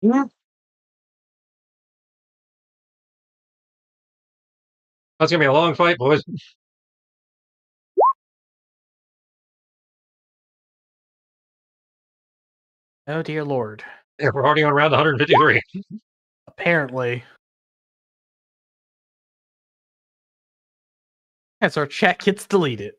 Yeah. That's gonna be a long fight, boys. Oh dear lord. Yeah, we're already on round 153. Apparently. As our chat gets deleted.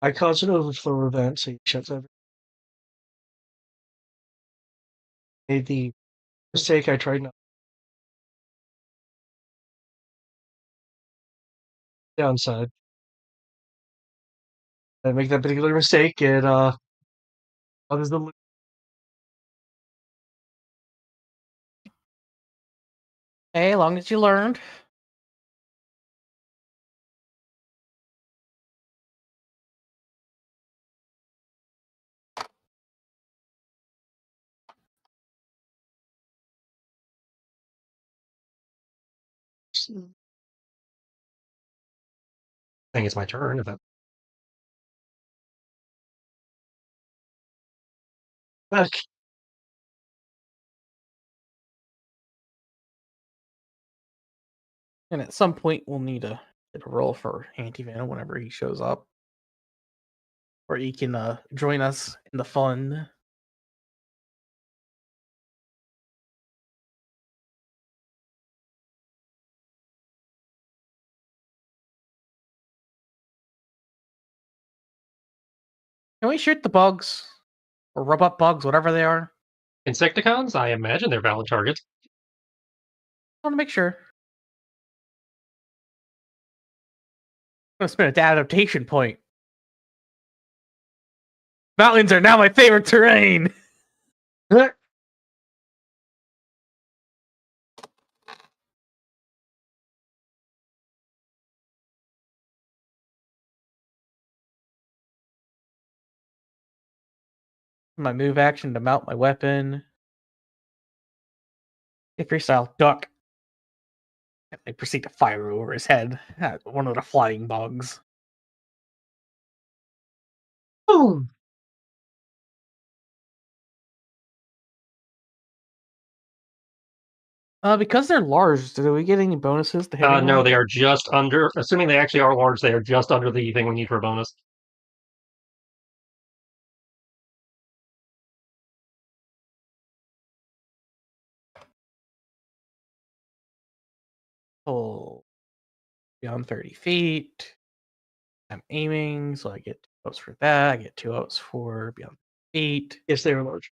I caused an overflow event, so you shut everything. Made the mistake. I tried not downside. I make that particular mistake, it causes the Hey, as long as you learned. I think it's my turn. If that... Fuck. And at some point, we'll need to get a roll for Anti-Venom whenever he shows up. Or he can join us in the fun. Can we shoot the bugs? Or rub up bugs, whatever they are? Insecticons? I imagine they're valid targets. I want to make sure. I'm going to spend an adaptation point. Mountains are now my favorite terrain! My move action to mount my weapon. If freestyle, duck. And I proceed to fire over his head at one of the flying bugs. Boom. Because they're large, do we get any bonuses to hitting No, them? they are just under. Assuming they actually are large, they are just under the thing we need for a bonus. Oh, beyond 30 feet. I'm aiming, so I get 2 ups for that. I get 2 ups for beyond 8. Yes, they are large.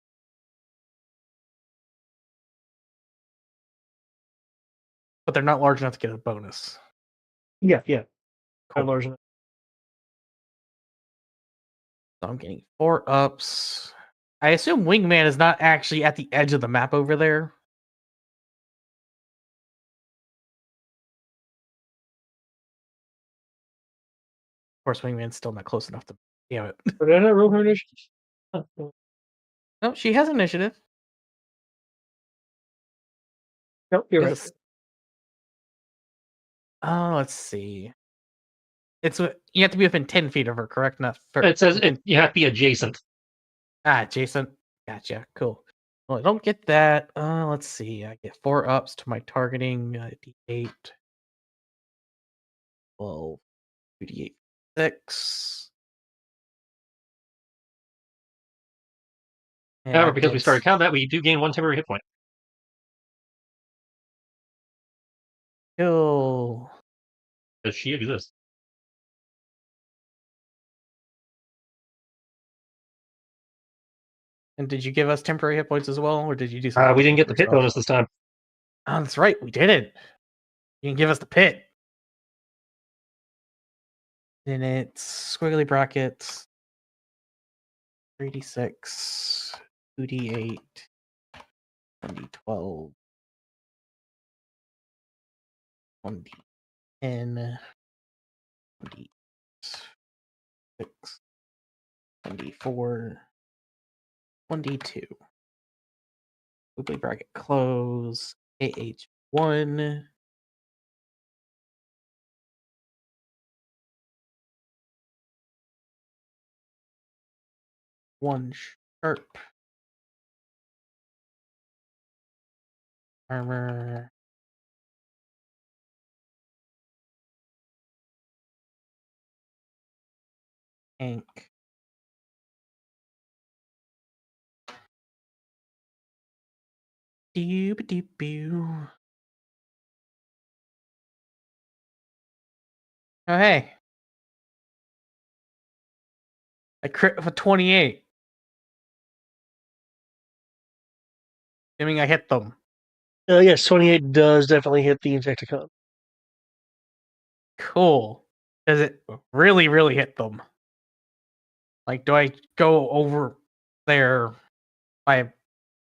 But they're not large enough to get a bonus. Yeah. Cool. Not large enough. So I'm getting 4 ups. I assume Wingman is not actually at the edge of the map over there. Of course, Wingman's still not close enough to. Damn it. But I not roll her initiative. No, she has initiative. No, you're right. It's- Oh, let's see. You have to be within 10 feet of her, correct? Not It says you have to be adjacent. Jason. Gotcha. Cool. Well, I don't get that. Let's see. I get 4 ups to my targeting. D8. 12. 2d8. 6. And However, that because we gets started combat, we do gain 1 temporary hit point. kill. Does she exist? And did you give us temporary hit points as well, or did you do something? We didn't get the different pit for yourself? bonus this time. Oh, that's right. We did it. You can give us the pit. Then it's squiggly brackets. 3d6, 2d8, 1d12, 1d10, 1d6, 1d4, 1d2. Squiggly bracket close. AH1. One sharp. Armor. Tank. Doop-a-doop-boo. Oh, hey. I crit with a 28. Assuming I hit them. Yes, 28 does definitely hit the Insecticon. Cool. Does it really, really hit them? Like, do I go over there by,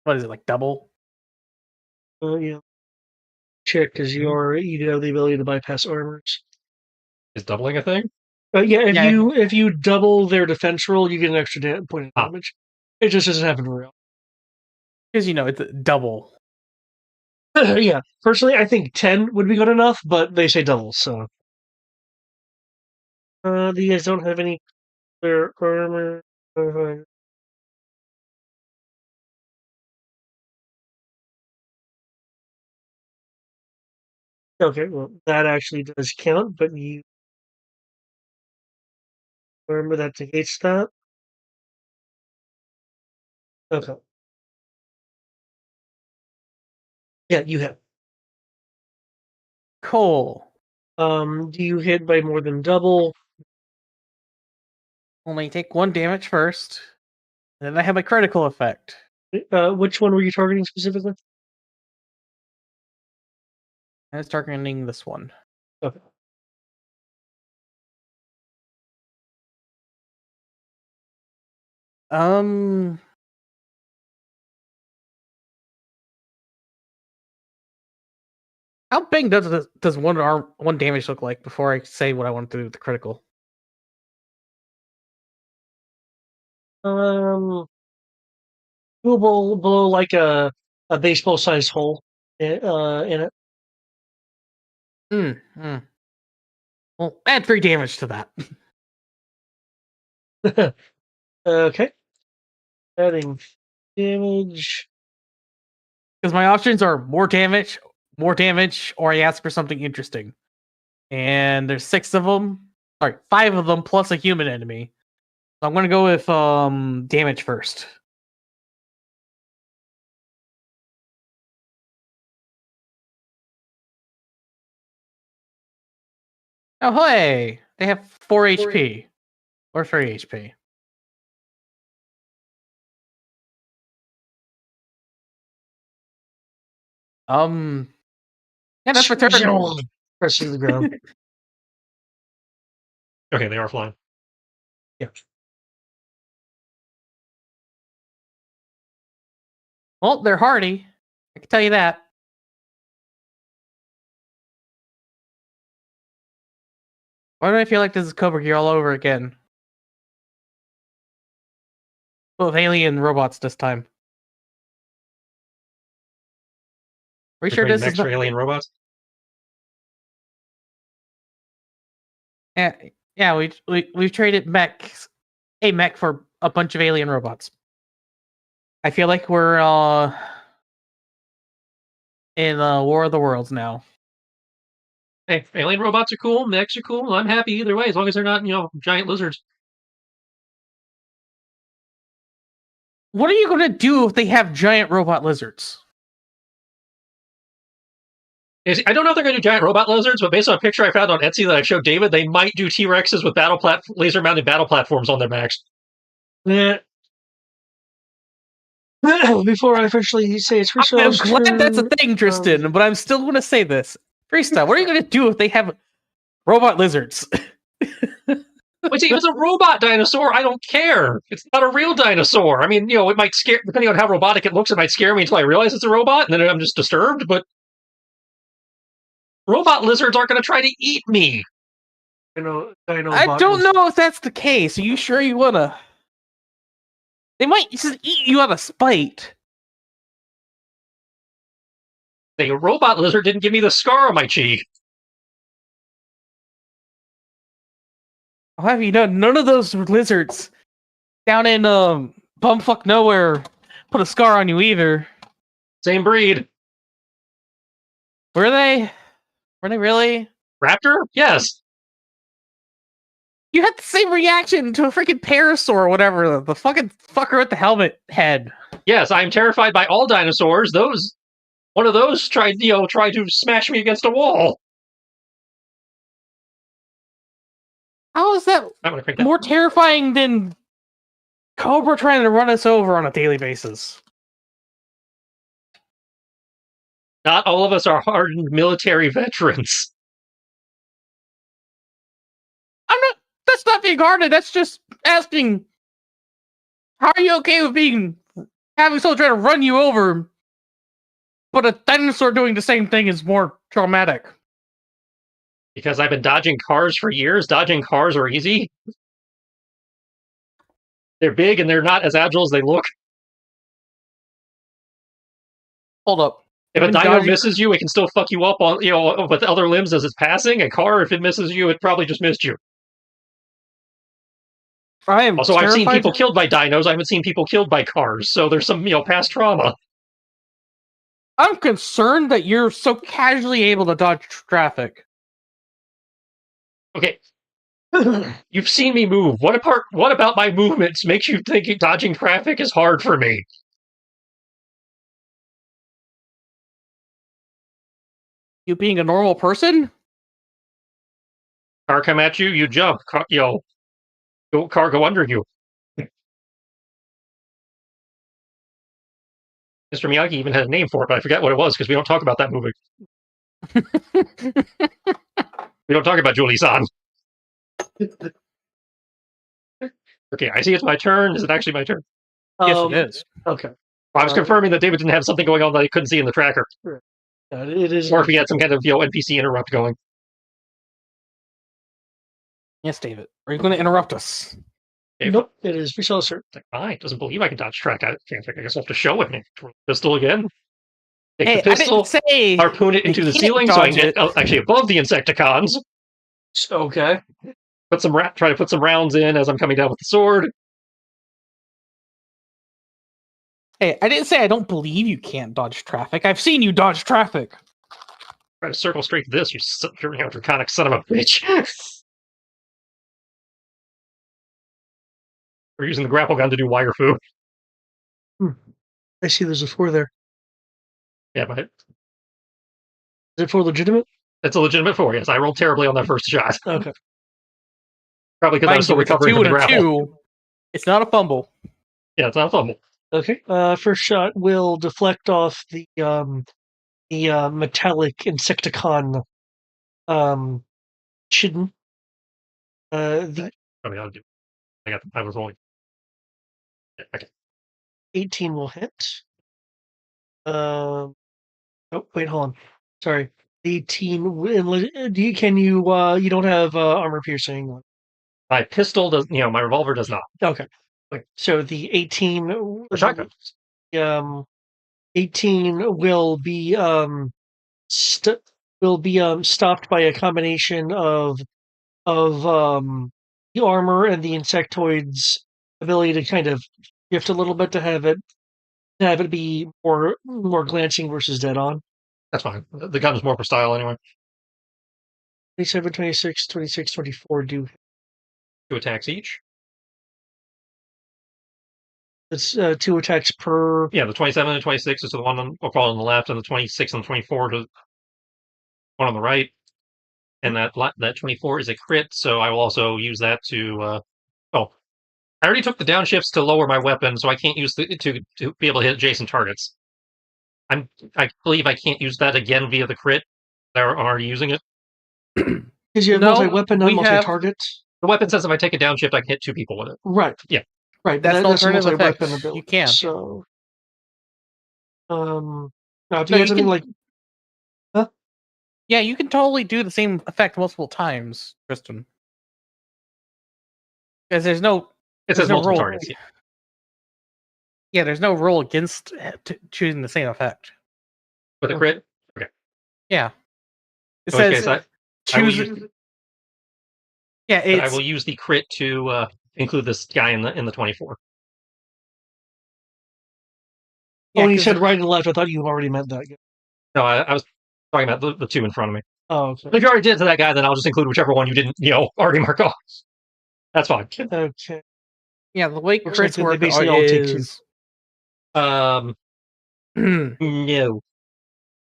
what is it, like double? Yeah. check because you have the ability to bypass armors. Is doubling a thing? Yeah, Yeah. if you double their defense roll, you get an extra point of damage. It just doesn't happen in real. Because it's a double. Yeah, personally, I think 10 would be good enough, but they say double, so. You guys don't have any clear armor. Okay, well, that actually does count, but you remember that negates that. Okay. Yeah, you hit. Cool. Do you hit by more than double? Only take 1 damage first. And then I have my critical effect. Which one were you targeting specifically? I was targeting this one. Okay. How big does one damage look like before I say what I want to do with the critical? Below like a baseball-sized hole in it. Well, add 3 damage to that. Okay. Adding damage. Because my options are more damage, or I ask for something interesting. And there's 6 of them. Sorry, 5 of them plus a human enemy. So I'm gonna go with damage first. Oh hey! They have 4 HP. Or 3 HP. Yeah, that's my turn. Pressing the ground. Okay, they are flying. Yeah. Well, they're hardy. I can tell you that. Why do I feel like this is Cobra Gear all over again? Well, with alien robots this time. Are you sure this is mechs not... for alien robots? Yeah, we've traded a mech for a bunch of alien robots. I feel like we're in War of the Worlds now. Hey, alien robots are cool, mechs are cool. I'm happy either way, as long as they're not, giant lizards. What are you going to do if they have giant robot lizards? I don't know if they're going to do giant robot lizards, but based on a picture I found on Etsy that I showed David, they might do T-Rexes with laser-mounted battle platforms on their backs. Yeah. Before I officially say it's I'm glad that's a thing, Tristan, but I'm still going to say this. Freestyle, what are you going to do if they have robot lizards? Wait, see, if it's a robot dinosaur, I don't care. It's not a real dinosaur. I mean, it might scare, depending on how robotic it looks, it might scare me until I realize it's a robot, and then I'm just disturbed, but robot lizards aren't going to try to eat me. I don't know if that's the case. Are you sure you want to? They might just eat you out of spite. The robot lizard didn't give me the scar on my cheek. How have you done? None of those lizards down in bumfuck nowhere put a scar on you either. Same breed. Were they? Were they really? Raptor? Yes. You had the same reaction to a freaking parasaur or whatever. The fucking fucker with the helmet head. Yes, I'm terrified by all dinosaurs. One of those tried to smash me against a wall. How is that more terrifying than Cobra trying to run us over on a daily basis? Not all of us are hardened military veterans. That's not being hardened. That's just asking. How are you okay with having someone try to run you over, but a dinosaur doing the same thing is more traumatic? Because I've been dodging cars for years. Dodging cars are easy. They're big and they're not as agile as they look. Hold up. If a You've been dino dodging- misses you, it can still fuck you up on with other limbs as it's passing. A car, if it misses you, it probably just missed you. I am Also, I've seen terrified- people killed by dinos. I haven't seen people killed by cars. So there's some past trauma. I'm concerned that you're so casually able to dodge traffic. Okay. You've seen me move. What about my movements makes you think dodging traffic is hard for me? You being a normal person? Car come at you, you jump. Car go under you. Mr. Miyagi even had a name for it, but I forget what it was because we don't talk about that movie. We don't talk about Julie-san. Okay, I see it's my turn. Is it actually my turn? Yes, it is. Okay. I was confirming that David didn't have something going on that I couldn't see in the tracker. It is. Or if he had some kind of NPC interrupt going. Yes, David. Are you going to interrupt us? Okay, Nope. It is Michelle, sir. fine. Doesn't believe I can dodge track. I guess I'll have to show it. Pistol again. Take Hey, the pistol, I didn't say harpoon it into you the can't ceiling so I dodge can get it. actually above the Insecticons. Okay. Try to put some rounds in as I'm coming down with the sword. Hey, I didn't say I don't believe you can't dodge traffic. I've seen you dodge traffic. Try to circle straight to this, you draconic son of a bitch. We're using the grapple gun to do wire fu. I see there's a 4 there. Yeah, but Is it 4 legitimate? it's a legitimate 4, yes. I rolled terribly on that first shot. Okay. Probably because I was still Mind you, it's a recovering 2 from the and a grapple. 2. It's not a fumble. Yeah, it's not a fumble. Okay. First shot will deflect off the metallic Insecticon shouldn't. The Probably ought to do. I was rolling. Yeah, okay. 18 will hit. Oh wait, hold on. Sorry. 18. You don't have armor piercing. My pistol does. My revolver does not. Okay. So the 18. A shotgun. 18 will be stopped by a combination of the armor and the insectoid's ability to kind of shift a little bit to have it be more glancing versus dead on. That's fine. The gun's more for style anyway. 27, 26, 26, 24 do. 2 attacks each. It's 2 attacks per. Yeah, the 27 and 26 is the one on the left, and the 26 and the 24 to one on the right. And that 24 is a crit, so I will also use that to. I already took the downshifts to lower my weapon, so I can't use to be able to hit adjacent targets. I believe I can't use that again via the crit. I'm already using it. Because you have No, multi-weapon and we have- multi-target. The weapon says if I take a downshift, I can hit 2 people with it. Right. Yeah. Right. That's an a alternative effect. multi-weapon ability. You can. So, now if No, you had you something can- like Yeah, you can totally do the same effect multiple times, Tristan. Because there's no. It says no multiple roll. targets. Yeah. Yeah, there's no rule against choosing the same effect. With a crit? Yeah. It In which says case, I will choose. use, Yeah, I it's will use the crit to include this guy in the 24. yeah, when you 'cause said right and left, I thought you already meant that. No, I was talking about the 2 in front of me. Oh, okay. But if you already did it to that guy, then I'll just include whichever one you didn't, already mark off. That's fine. Okay. yeah, the way Looks like crits they work basically all take 2. is No.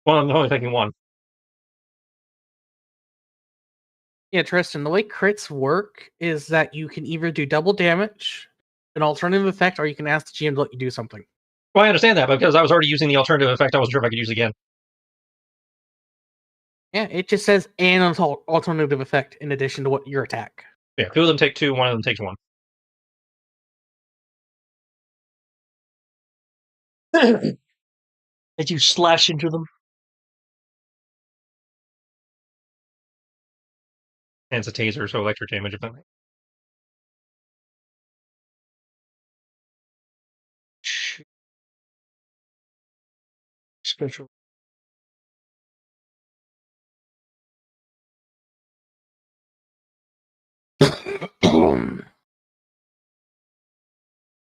Well, I'm only thinking 1. yeah, Tristan. The way crits work is that you can either do double damage, an alternative effect, or you can ask the GM to let you do something. Well, I understand that, but because I was already using the alternative effect, I wasn't sure if I could use it again. Yeah, it just says an alternative effect in addition to what your attack. Yeah, 2 of them take 2, 1 of them takes 1. As you slash into them. And it's a taser, so electric damage. If that makes Special.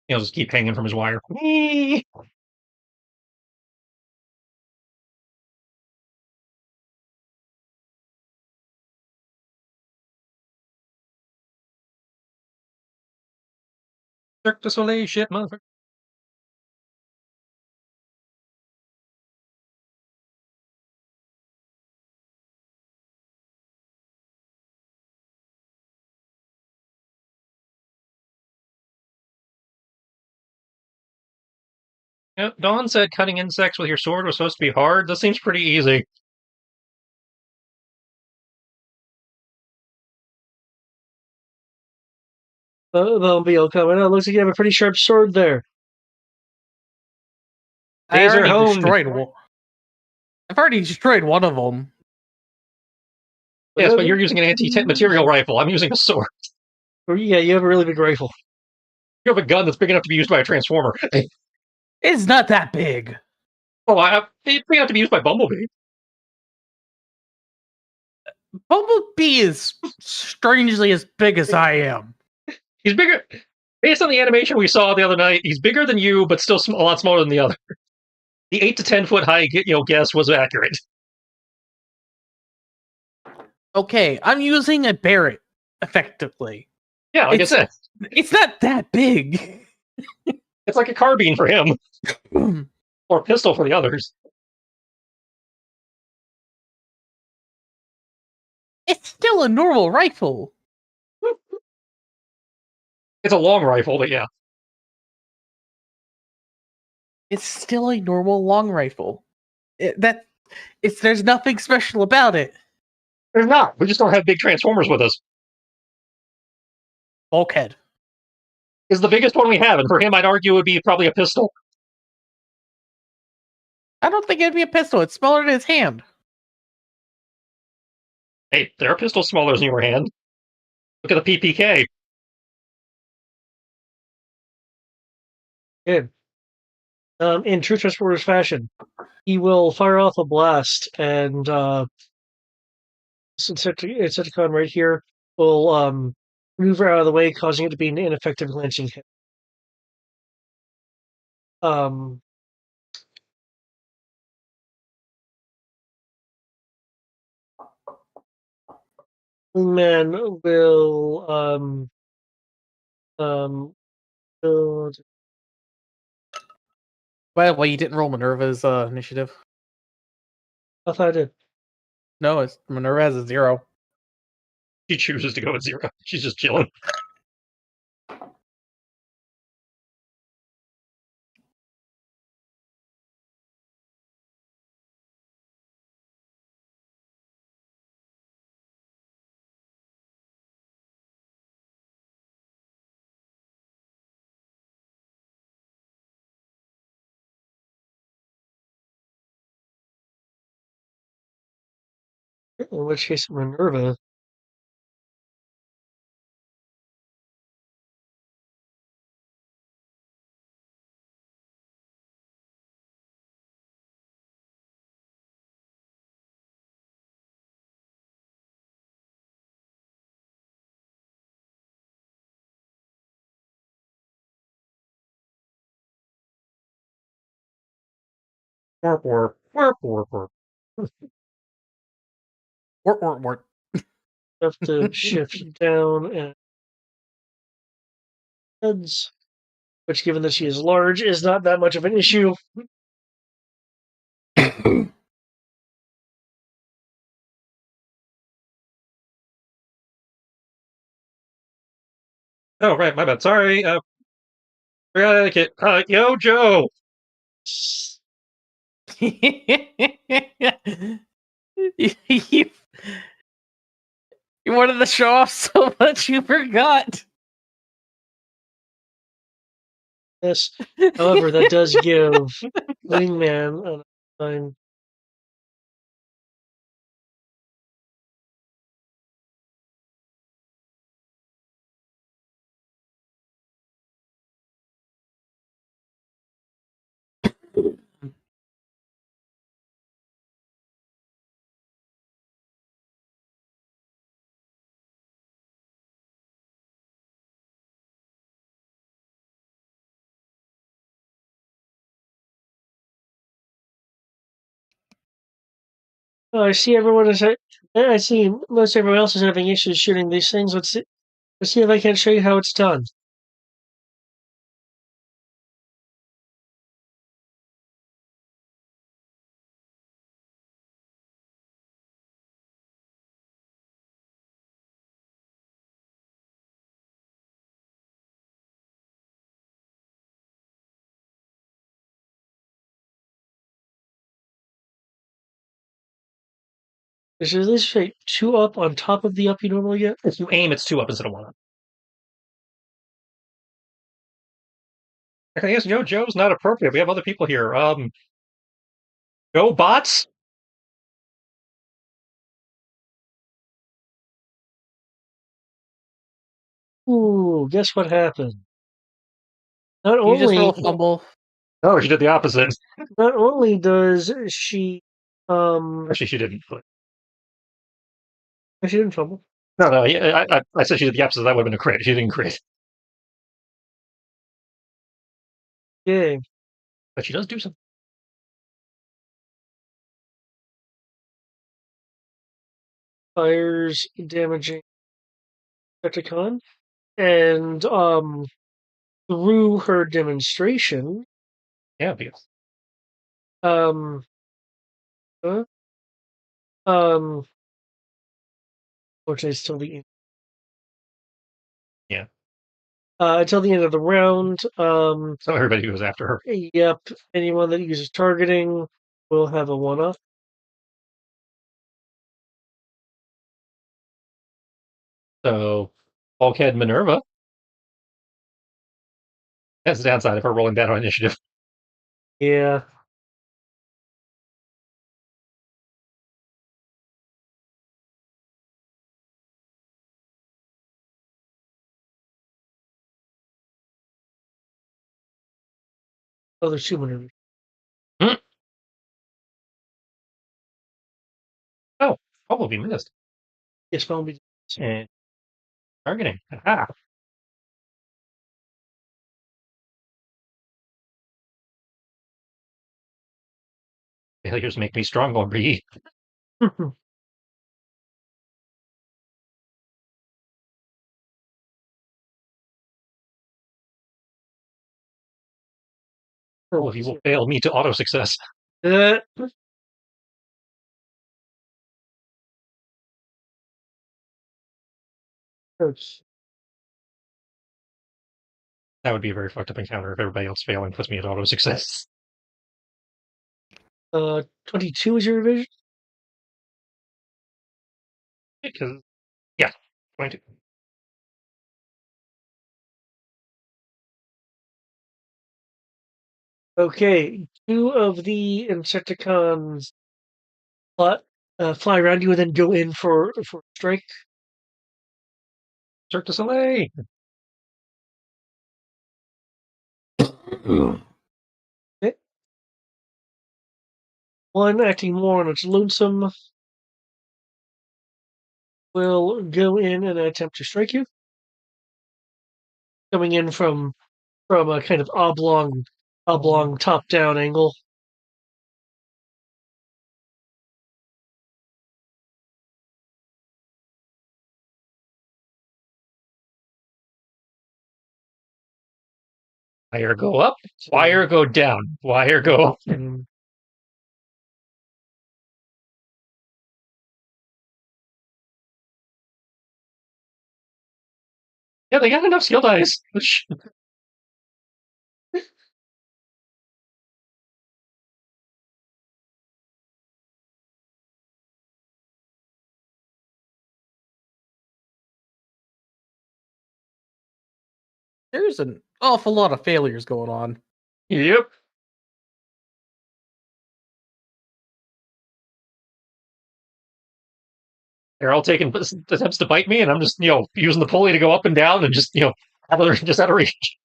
He'll just keep hanging from his wire. Cirque du Soleil shit, motherfucker. Yep, Dawn said cutting insects with your sword was supposed to be hard. This seems pretty easy. That'll be all coming out. Looks like you have a pretty sharp sword there. I Laser already honed. destroyed one. I've already destroyed one of them. Yes, but you're using an anti-material rifle. I'm using a sword. Yeah, you have a really big rifle. You have a gun that's big enough to be used by a transformer. It's not that big. Oh, it's big enough to be used by Bumblebee. Bumblebee is strangely as big as I am. He's bigger. Based on the animation we saw the other night, he's bigger than you, but still a lot smaller than the other. The 8 to 10 foot high, guess was accurate. Okay, I'm using a Barrett, effectively. Yeah, like I said, it's not that big. it's like a carbine for him, or a pistol for the others. It's still a normal rifle. It's a long rifle, but yeah. It's still a normal long rifle. There's nothing special about it. There's not. We just don't have big transformers with us. Bulkhead Is the biggest one we have, and for him, I'd argue it would be probably a pistol. I don't think it'd be a pistol. It's smaller than his hand. Hey, there are pistols smaller than your hand. Look at the PPK. Good. In true Transformers fashion, he will fire off a blast, and Insecticon right here will maneuver out of the way, causing it to be an ineffective glancing hit. Man will build. By the way, you didn't roll Minerva's initiative. I thought I did. No, Minerva has a 0. She chooses to go at 0. She's just chilling. In which case, Minerva. Warp, warp, warp, warp, warp. Wort. Have to shift down and heads, which, given that she is large, is not that much of an issue. Oh, right, my bad. Sorry. Yo, Joe. you, you wanted to show off so much you forgot. Yes. However, that does give Wingman a time. I see everyone is. I see most everyone else is having issues shooting these things. Let's see if I can show you how it's done. Is this shape two up on top of the up you normally get? If you aim, it's 2 up instead of 1 up. I guess Joe's not appropriate. We have other people here. Go bots. Ooh, guess what happened? Not You just roll only fumble. Oh, she did the opposite. not only does she Actually, she didn't. she didn't fumble. No. Yeah, I said she did the opposite. That would have been a crit. She didn't crit, Yay. but she does do something. Fires damaging Decepticon. And through her demonstration, Yeah, because um um which is still the yeah. until the end of the round. So everybody goes after her. Yep, anyone that uses targeting will have a 1-up. So Bulkhead Minerva. That's the downside of her rolling bad on initiative. Yeah. Oh, there's 2 maneuvers. Oh, probably missed. Yes, Bumblebee. And targeting. Aha. Failures make me strong, Lombre. Oh, he will fail me to auto success. Uh, Ouch. That would be a very fucked up encounter if everybody else failing puts me at auto success. 22 is your revision? Because, yeah, 22. Okay, 2 of the Insecticons fly around you and then go in for strike. Cirque du Soleil. Okay. One acting more on its lonesome will go in and attempt to strike you. Coming in from a kind of oblong top down angle. Wire go up, wire go down, wire go up. Yeah, they got enough skill dice. There's an awful lot of failures going on. Yep. They're all taking attempts to bite me, and I'm just, using the pulley to go up and down and just, just out of reach.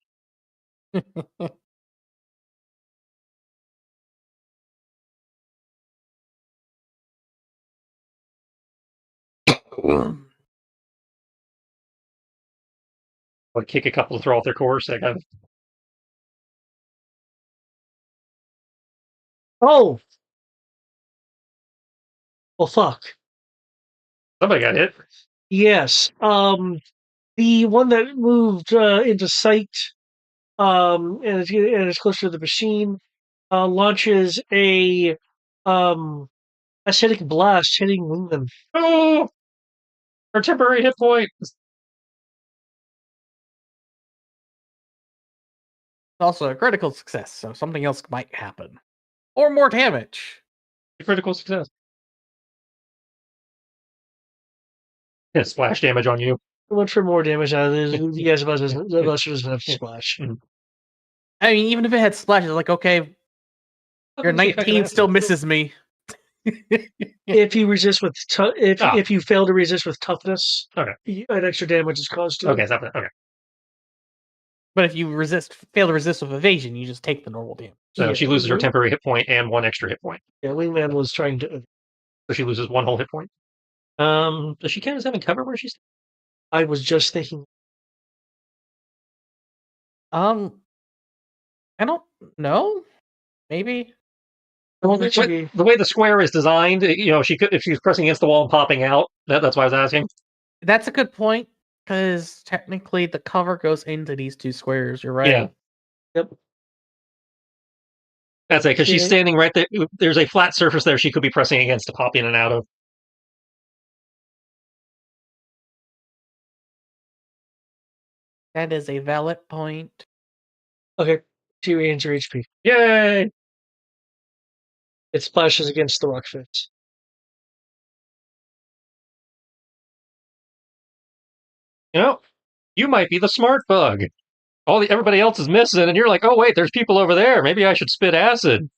Or kick a couple throughout their course. That kind of. Oh, well, fuck. Somebody got hit. Yes. The one that moved into sight, and it's closer to the machine, launches a acidic blast hitting Wingman. Oh, our temporary hit point. Also a critical success, so something else might happen. Or more damage. Critical success. Yeah, splash damage on you. I went for more damage out of this. You guys about doesn't have splash. I mean, even if it had splash, it's like, okay, your 19 still misses me. If you resist with Ah. if you fail to resist with toughness, Okay. an extra damage is caused to Okay, it. okay. But if you fail to resist with evasion, you just take the normal damage. So Yeah, she loses her temporary hit point and one extra hit point. Yeah, Wingman was trying to. So she loses one whole hit point. Does she count as having cover where she's? I was just thinking. I don't know. Maybe. Well, the way the square is designed, she could, if she's pressing against the wall and popping out. That's why I was asking. That's a good point, because technically the cover goes into these two squares. You're right. Yeah. Yep. That's it, because she's standing right there. There's a flat surface there she could be pressing against to pop in and out of. That is a valid point. Okay, she regains her HP. Yay! It splashes against the rock face. You might be the smart bug. Everybody else is missing, and you're like, oh wait, there's people over there. Maybe I should spit acid.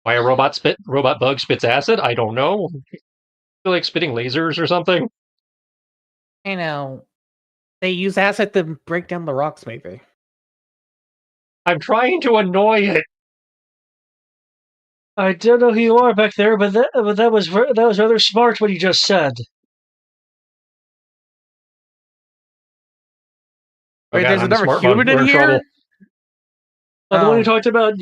Why a robot bug spits acid? I don't know. Feel like spitting lasers or something. You know, they use acid to break down the rocks, maybe. I'm trying to annoy it. I don't know who you are back there, but that was rather smart what you just said. Wait, there's another human in here? The one who talked about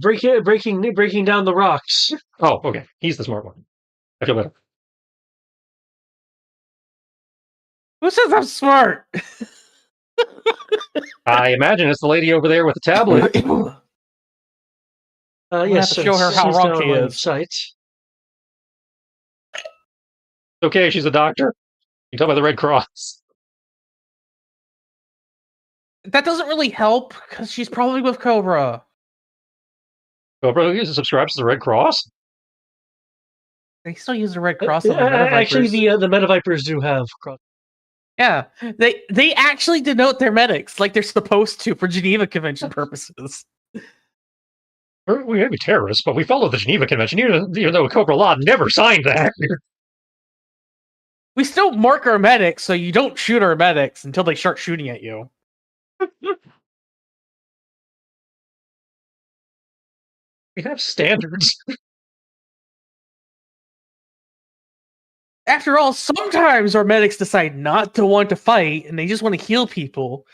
breaking down the rocks. Oh, okay. He's the smart one. I feel better. Who says I'm smart? I imagine it's the lady over there with the tablet. Yes, have to show her how wrong she is. Sight. Okay, she's a doctor. You can tell by the Red Cross. That doesn't really help, because she's probably with COBRA. COBRA subscribes to the Red Cross? They still use the Red Cross on the Metavipers. Actually, the Metavipers do have cross. Yeah, they actually denote their medics like they're supposed to for Geneva Convention purposes. We may be terrorists, but we follow the Geneva Convention, even though COBRA law never signed that. We still mark our medics, so you don't shoot our medics until they start shooting at you. We have standards. After all, sometimes our medics decide not to want to fight, and they just want to heal people.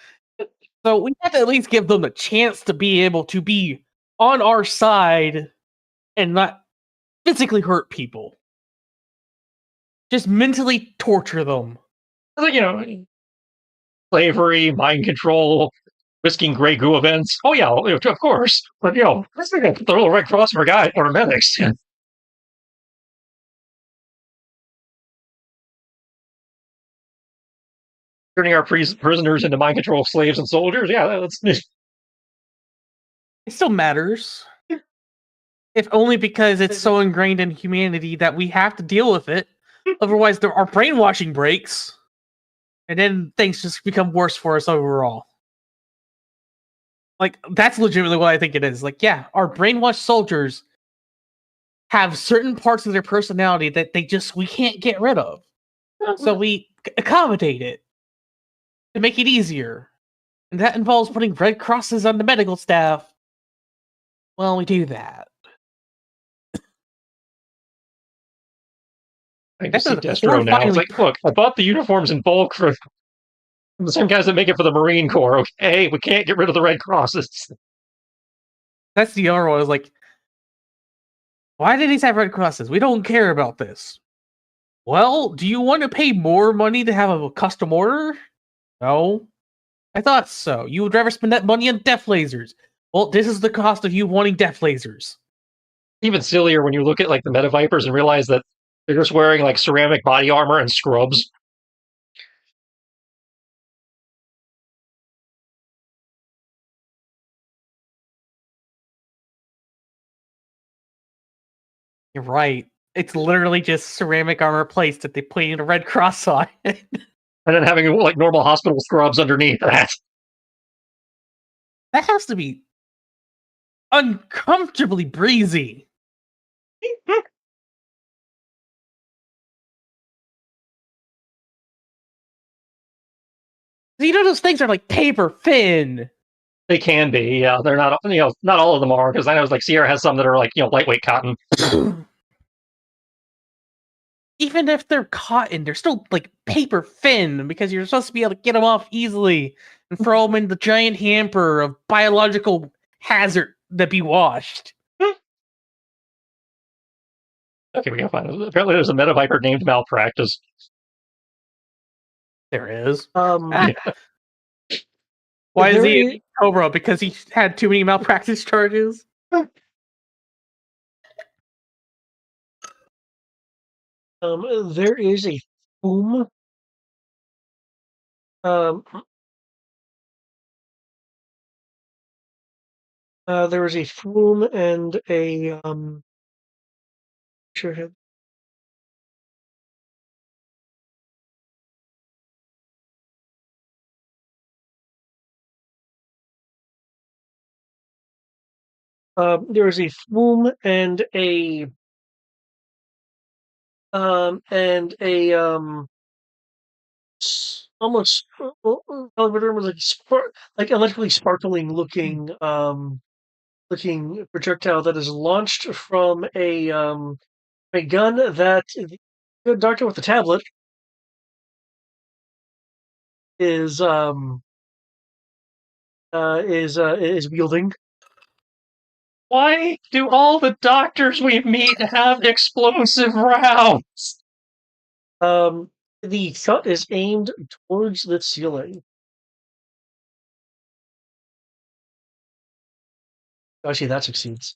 So we have to at least give them a chance to be able to be on our side and not physically hurt people. Just mentally torture them. Slavery, mind control, risking gray goo events. Oh yeah, of course. But let's the little Red Cross for medics. Turning our prisoners into mind control slaves and soldiers. Yeah, that's. It still matters. If only because it's so ingrained in humanity that we have to deal with it. Otherwise, our brainwashing breaks. And then things just become worse for us overall. Like, that's legitimately what I think it is. Like, yeah, our brainwashed soldiers have certain parts of their personality that we can't get rid of. So we accommodate it to make it easier. And that involves putting red crosses on the medical staff. Well, we do that. I just see We're Destro now. It's finally- like, look, I bought the uniforms in bulk from the same guys that make it for the Marine Corps. Okay, we can't get rid of the Red Crosses. That's the other one. I was like, why did these have Red Crosses? We don't care about this. Well, do you want to pay more money to have a custom order? No. I thought so. You would rather spend that money on death lasers. Well, this is the cost of you wanting death lasers. Even sillier when you look at like the Meta Vipers and realize that they're just wearing like ceramic body armor and scrubs. You're right. It's literally just ceramic armor plates that they painted a red cross on. And then having like normal hospital scrubs underneath that. That has to be uncomfortably breezy. You know those things are like paper thin. They can be, yeah. They're not, not all of them are, because I know like Sierra has some that are like, lightweight cotton. Even if they're cotton, they're still like paper thin because you're supposed to be able to get them off easily and throw them in the giant hamper of biological hazard that be washed. Okay, we gotta find it. Apparently there's a Meta Viper named Malpractice. There is. Yeah. Why is There he is- in COBRA? Because he had too many malpractice charges? There is a boom. There was a flume and a sure. There was a flume and a almost elevator was like electrically sparkling looking projectile that is launched from a gun that the good doctor with the tablet is wielding. Why do all the doctors we meet have explosive rounds? The shot is aimed towards the ceiling. Actually, that succeeds.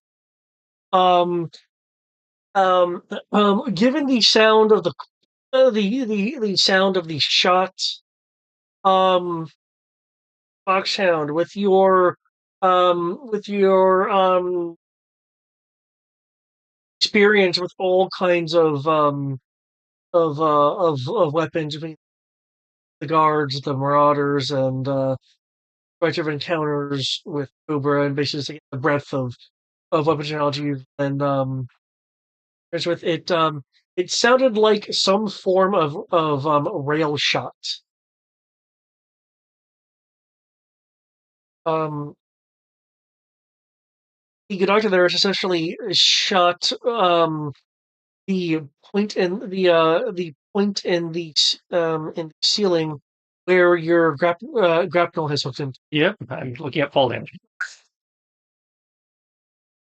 Given the sound of the sound of the shot, Foxhound, with your experience with all kinds of weapons, I mean, the guards, the marauders, and bunch of encounters with COBRA, and basically the breadth of weapon technology, and there's with it. It sounded like some form of rail shot. Um, the conductor there is essentially shot the point the point in the ceiling where your grapnel has hooked in. Yep, I'm looking at fall damage.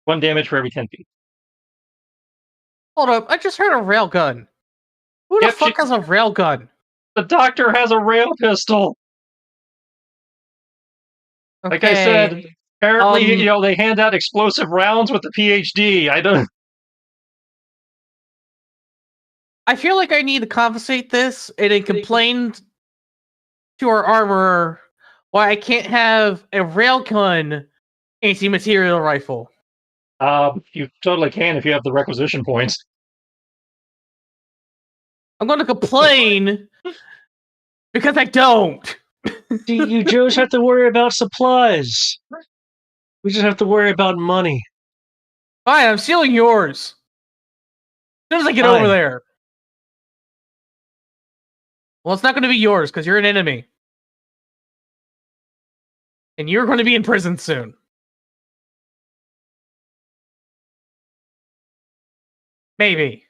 1 damage for every 10 feet. Hold up, I just heard a railgun. Who the Yep, fuck has a railgun? The doctor has a rail pistol. Okay. Like I said, apparently, Um, they hand out explosive rounds with the PhD. I don't. I feel like I need to compensate this and then complain to our armorer why I can't have a railgun anti-material rifle. You totally can if you have the requisition points. I'm going to complain because I don't. See, you Joes have to worry about supplies. We just have to worry about money. Fine, I'm stealing yours. As soon as I get over Fine. there. Well, it's not going to be yours because you're an enemy. And you're going to be in prison soon. Maybe.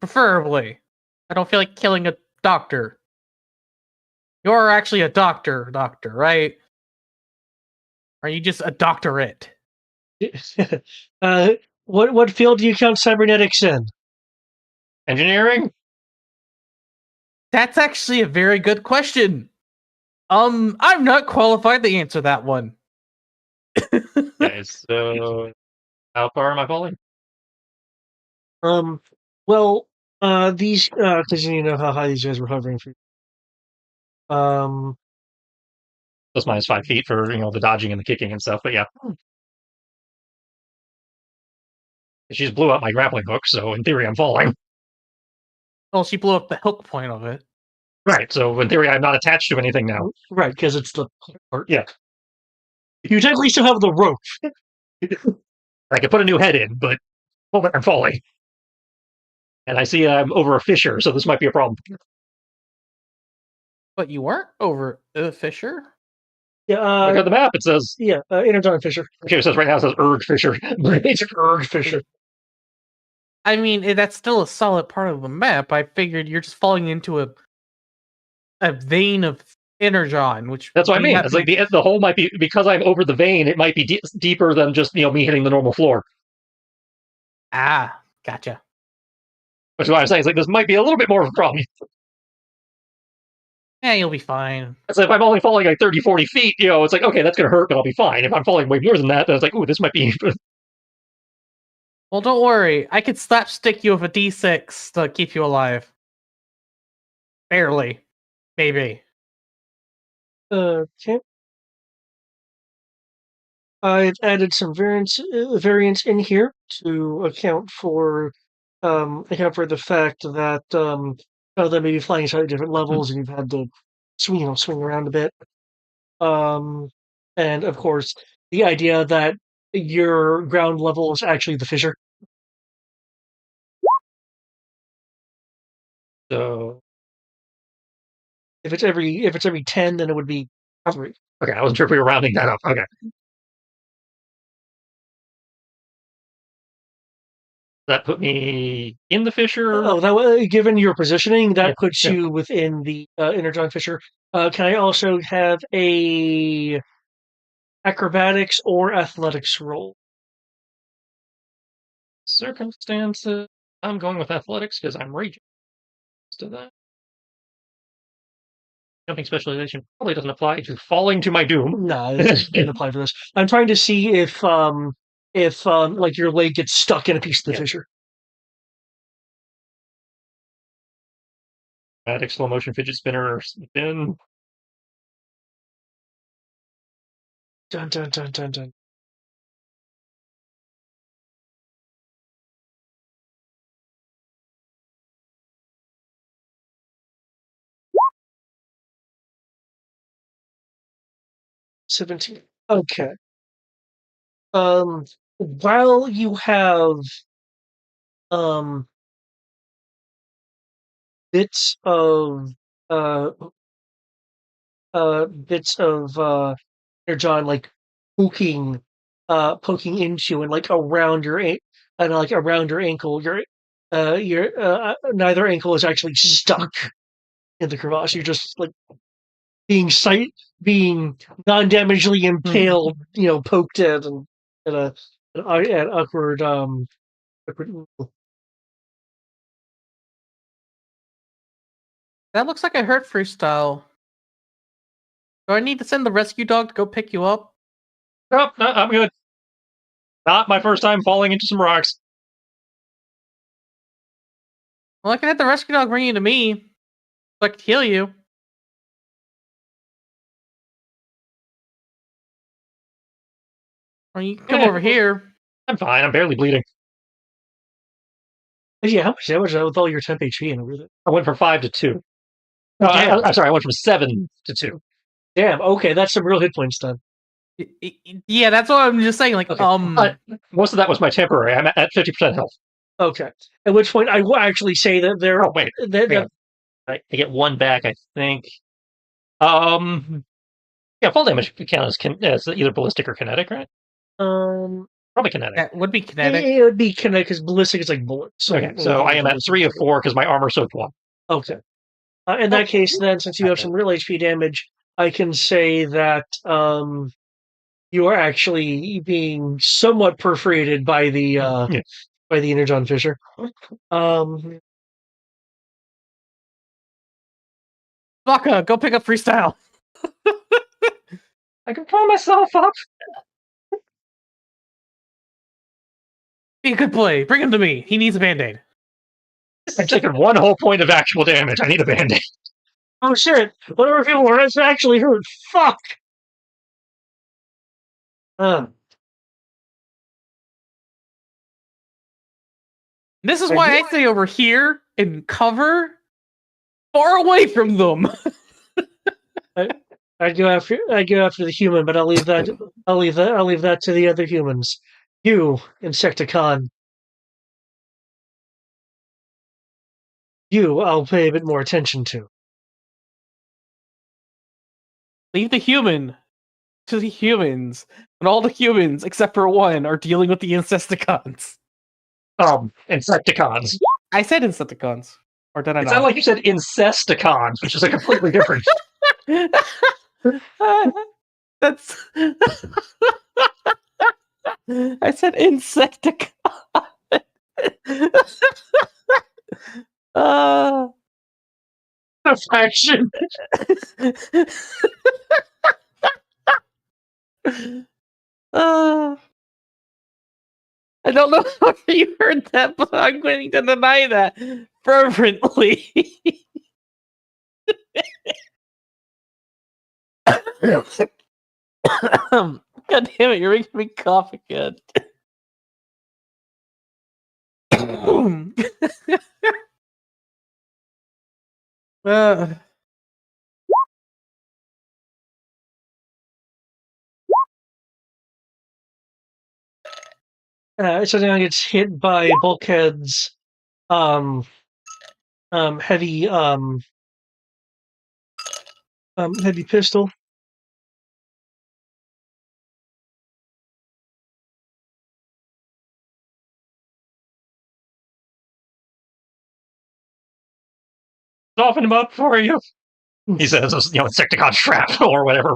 Preferably. I don't feel like killing a doctor. You're actually a doctor, right? Or are you just a doctorate? What field do you count cybernetics in? Engineering? That's actually a very good question. I'm not qualified to answer that one. Okay, so how far am I falling? Well, these, because you know how high these guys were hovering for. Plus minus 5 feet for the dodging and the kicking and stuff. But yeah, she just blew up my grappling hook, so in theory I'm falling. Well, she blew up the hook point of it. Right. So in theory I'm not attached to anything now. Right, because it's the part. Yeah. You technically still have the rope. I could put a new head in, but I'm falling. And I see I'm over a fissure, so this might be a problem. But you weren't over a fissure? Yeah, Look at the map, it says. Yeah, Energon Fisher. Okay, it says right now it says Erg Fisher. It's Erg Fisher. I mean, that's still a solid part of the map. I figured you're just falling into a vein of Energon, which That's what I mean. It's like the hole might be, because I'm over the vein, it might be deeper than just me hitting the normal floor. Ah, gotcha. Which is why I'm saying, it's like this might be a little bit more of a problem. Yeah, you'll be fine. It's like if I'm only falling like 30, 40 feet, it's like, okay, that's going to hurt, but I'll be fine. If I'm falling way more than that, then it's like, ooh, this might be... Well, don't worry. I could slapstick you with a D6 to keep you alive. Barely. Maybe. Okay. I've added some variants in here to account for the fact that they may be flying at different levels, and you've had to swing around a bit. And of course, the idea that your ground level is actually the fissure. So if it's every 10, then it would be 3. Okay, I wasn't sure if we were rounding that up. Okay. That put me in the fissure. Oh, that given your positioning, that puts you within the Energon Fissure. Can I also have a acrobatics or athletics roll? Circumstances. I'm going with athletics because I'm raging. To that. Jumping specialization probably doesn't apply to falling to my doom. No, it doesn't apply for this. I'm trying to see if like your leg gets stuck in a piece of the fissure. Attic slow motion fidget spinner spin. Dun dun dun dun dun. $17. Okay. While you have bits of John, like poking into and like around your around your ankle, your neither ankle is actually stuck in the crevasse. You're just like being non-damagingly impaled, poked at and at an awkward That looks like a hurt freestyle. Do I need to send the rescue dog to go pick you up? Nope, no, I'm good. Not my first time falling into some rocks. Well, I can have the rescue dog bring you to me, so I can heal you. Or you can come over here. I'm fine. I'm barely bleeding. Yeah, how much damage with all your temp HP and everything? I went from 5 to 2. I'm sorry, I went from 7 to 2. Damn. Okay, that's some real hit points then. Yeah, that's what I'm just saying. Like, okay. Most of that was my temporary. I'm at 50% health. Okay. At which point, I will actually say that there. Oh wait, I get 1 back, I think. Yeah, fall damage can count as either ballistic or kinetic, right? Probably kinetic. That would be kinetic. It would be kinetic because ballistic is like bullets. Okay, so I am at 3 of 4 because my armor soaked 1. Okay. In that case, then, since you have some real HP damage, I can say that you are actually being somewhat perforated by the by the Energon Fissure. Baka, go pick up freestyle. I can pull myself up. Be a good play. Bring him to me. He needs a band-aid. I've taken 1 whole point of actual damage. I need a band-aid. Oh shit! Whatever people were actually hurt. Fuck. This is why I stay over here and cover far away from them. I go after the human, but I'll leave that to the other humans. You, Insecticon. You, I'll pay a bit more attention to. Leave the human to the humans, and all the humans except for one are dealing with the Insecticons. Insecticons. I said Insecticons, or did I It not? sounded like you said Incesticons, which is a completely different. That's. I said Insecticon. Affection. I don't know how you heard that, but I'm going to deny that fervently. God damn it, you're making me cough again. Something gets hit by Bulkhead's heavy heavy pistol. Soften him up for you. He says, Insecticon trap or whatever.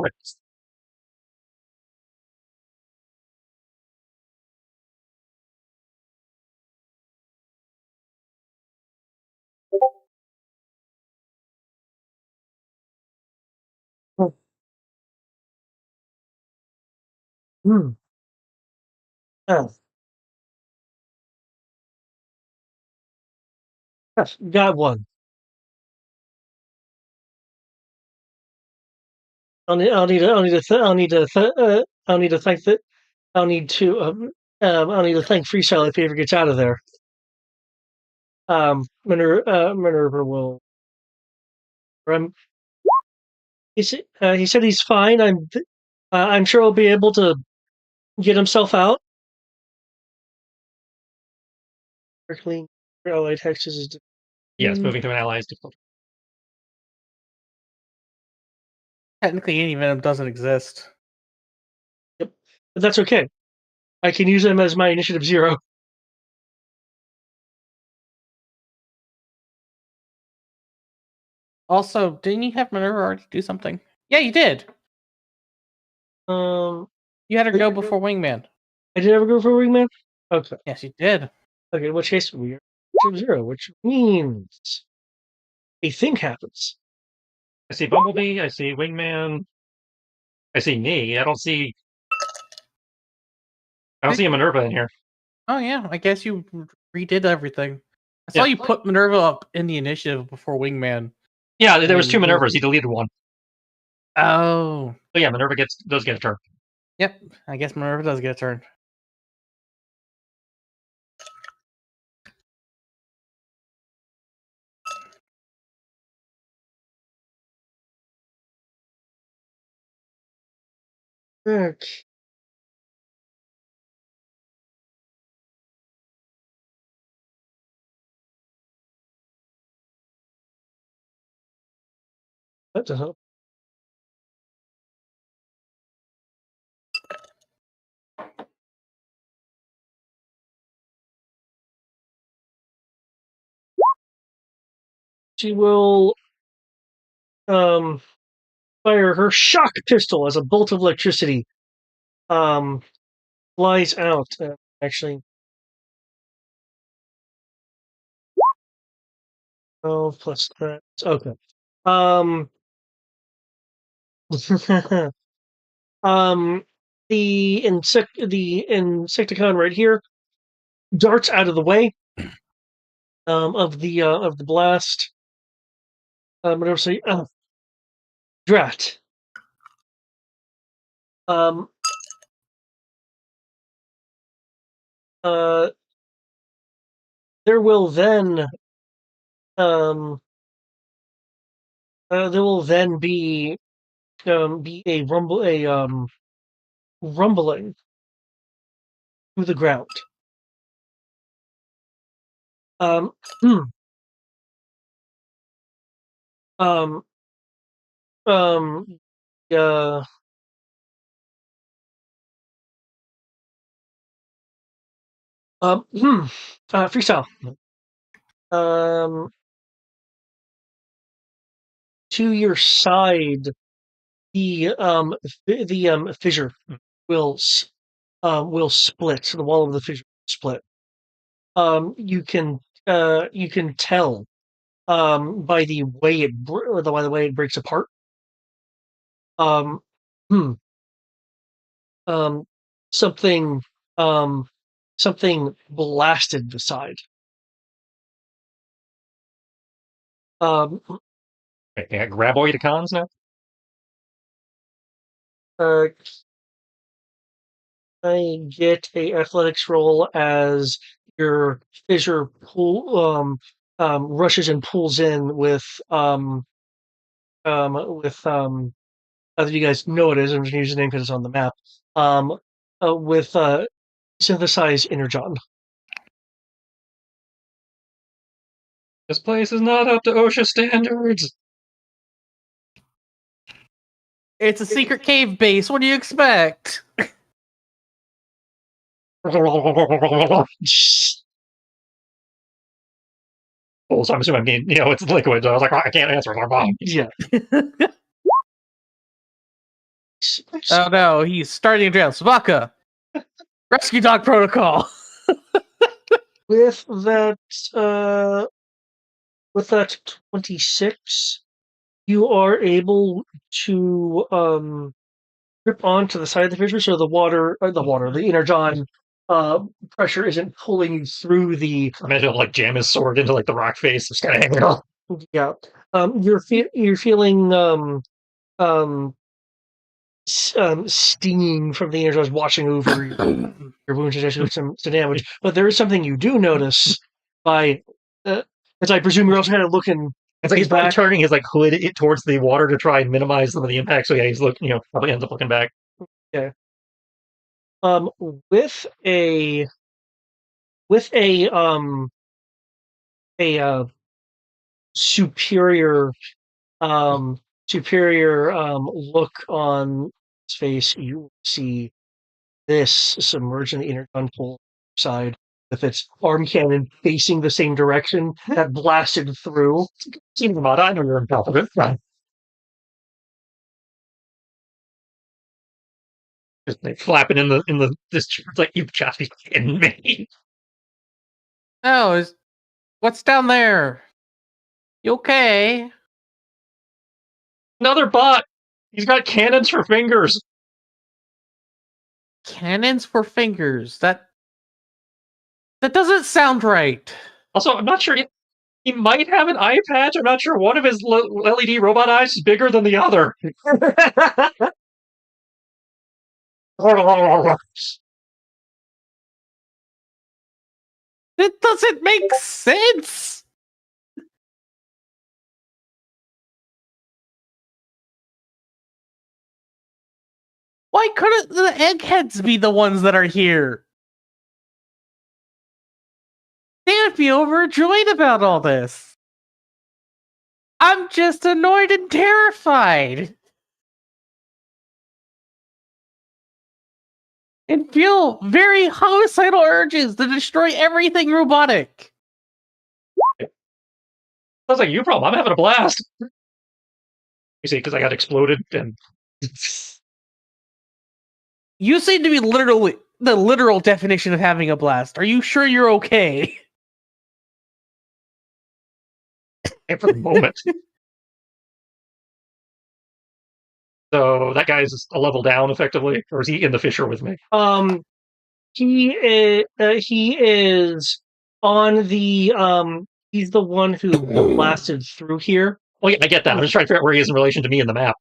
Got one. I'll need to thank Freestyle if he ever gets out of there. Minerva will. He said he's fine. I'm sure he'll be able to get himself out. Berkeley, Allied Texas is. Yes, moving to an ally is difficult. Technically, anti-venom doesn't exist. Yep, but that's okay. I can use them as my initiative 0. Also, didn't you have Minerva already do something? Yeah, you did. You had her go before Wingman. I did ever go for Wingman? Okay. Yes, you did. Okay, in which case we are 0, which means a thing happens. I see Bumblebee, I see Wingman, I see me. I don't see a Minerva in here. Oh yeah, I guess you redid everything. I saw you put Minerva up in the initiative before Wingman. Yeah, there was 2 Minervas. He deleted 1. Oh. So yeah, Minerva does get a turn. Yep, I guess Minerva does get a turn. Okay. That's a help. she will fire her shock pistol as a bolt of electricity flies out. Actually, 12 plus that. Okay. The Insecticon right here darts out of the way of the blast. Whatever say, drat. Um, uh, there will then be a rumbling through the ground. Hmm. Um, um, uh, Freestyle. Um, to your side, the fissure will split. The wall of the fissure will split. You can tell by the way it breaks apart. Um, hmm, um, something um, something blasted the side. Um, Wait, they got graboidicons now? uh, I get a athletics roll as your fissure rushes and pulls in with I don't know if you guys know what it is. I'm just gonna use the name because it's on the map. With synthesize energon. This place is not up to OSHA standards. It's a secret cave base. What do you expect? Oh, so I'm assuming, it's liquid. So I was like, I can't answer. Yeah. Oh no, he's starting to drown. Svaka! Rescue dog protocol! With that, with that 26, you are able to grip onto the side of the fissure, so the energon pressure isn't pulling you through the. Imagine he'll, jam his sword into the rock face. Just kind of hanging off. Yeah. You're feeling stinging from the energon washing over your wounds, actually with some damage. But there is something you do notice by, as I presume you're also kind of looking. It's like he's probably turning his hood towards the water to try and minimize some of the impact. So yeah, he's probably ends up looking back. Yeah. With a superior look on his face, you see this submerged in the energon pool side with its arm cannon facing the same direction that blasted through. Mata, I know you're incompetent. Right. Just flapping in the this. It's like, you've just be kidding me. Oh, what's down there? You okay? Another bot. He's got cannons for fingers. Cannons for fingers. That doesn't sound right. Also, I'm not sure. He might have an eye patch. I'm not sure. One of his LED robot eyes is bigger than the other. It doesn't make sense. Why couldn't the eggheads be the ones that are here? They would be overjoyed about all this. I'm just annoyed and terrified. And feel very homicidal urges to destroy everything robotic. Sounds like you problem. I'm having a blast. You see, because I got exploded and You seem to be literally the literal definition of having a blast. Are you sure you're okay? and for the moment. So that guy's a level down, effectively, or is he in the fissure with me? He is on the he's the one who blasted through here. Oh yeah, I get that. I'm just trying to figure out where he is in relation to me in the map.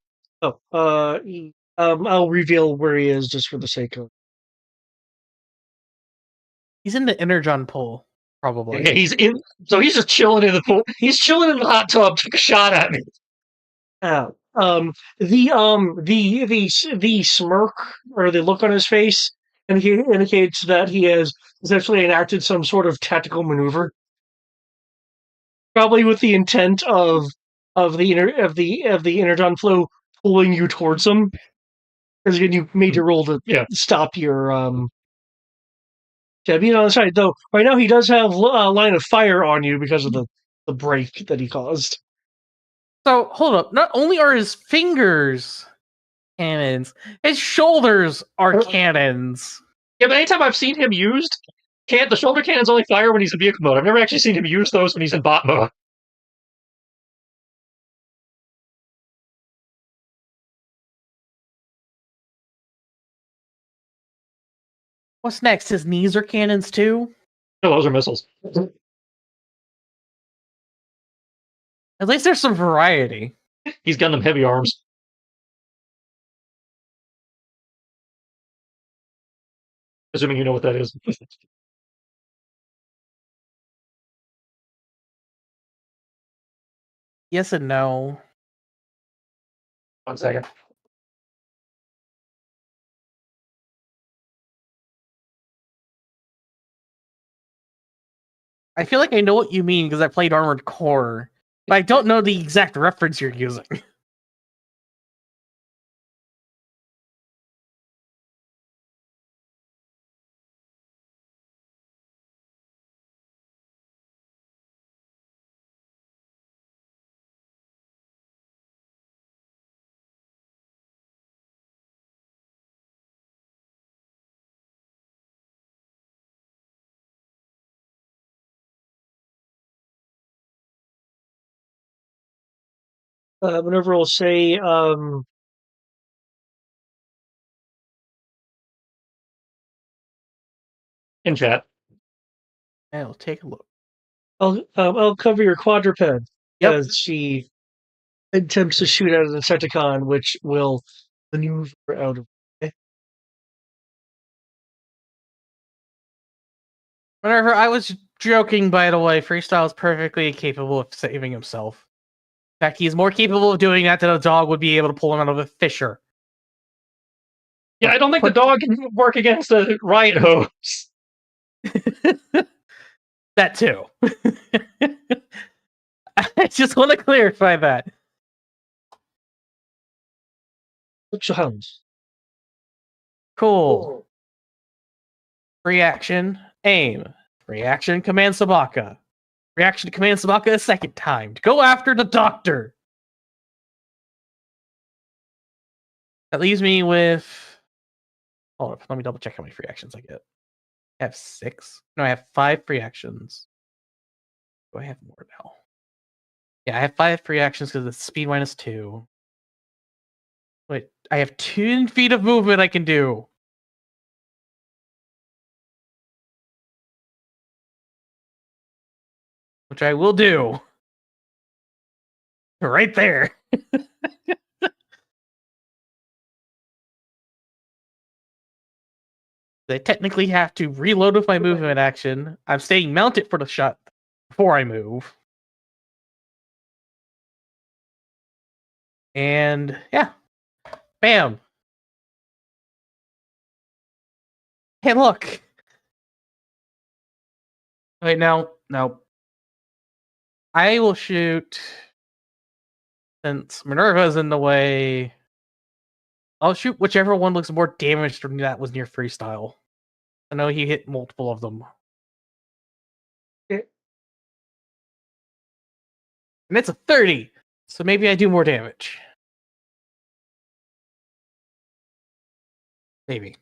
I'll reveal where he is just for the sake of. He's in the energon pool, probably. Yeah, he's in. So he's just chilling in the pool. He's chilling in the hot tub. Took a shot at me. The smirk or the look on his face indicates that he has essentially enacted some sort of tactical maneuver, probably with the intent of the energon flow pulling you towards him. Because again, you made your roll to stop your being on the side. Though right now he does have a line of fire on you because of the break that he caused. So hold up. Not only are his fingers cannons, his shoulders are cannons. Yeah, but anytime I've seen him used, the shoulder cannons only fire when he's in vehicle mode. I've never actually seen him use those when he's in bot mode. What's next? His knees are cannons too? No, those are missiles. At least there's some variety. He's got them heavy arms. Assuming you know what that is. Yes and no. 1 second. I feel like I know what you mean because I played Armored Core, but I don't know the exact reference you're using. Whenever we'll say In chat. I'll take a look. I'll cover your quadruped Yep. as she attempts to shoot at an Insecticon, which will maneuver out of the way. Whenever I was joking, by the way, Freestyle is perfectly capable of saving himself. In fact, he's more capable of doing that than a dog would be able to pull him out of a fissure. Yeah, I don't think the dog can work against a riot hose. That too. I just want to clarify that. Challenge. Cool. Reaction, aim. Reaction, command Sabaka. Reaction to command Sabaka a second time. To go after the doctor. That leaves me with... Hold on, let me double check how many free actions I get. I have 6. No, I have 5 free actions. Do I have more now? Yeah, I have 5 free actions because it's speed -2. Wait, I have 2 feet of movement I can do. Which I will do. Right there. I technically have to reload with my movement action. I'm staying mounted for the shot before I move. And yeah. Bam. Hey, look. Wait, no. I will shoot. Since Minerva's in the way, I'll shoot whichever one looks more damaged from that was near Freestyle. I know he hit multiple of them. And it's a 30. So maybe I do more damage. Maybe.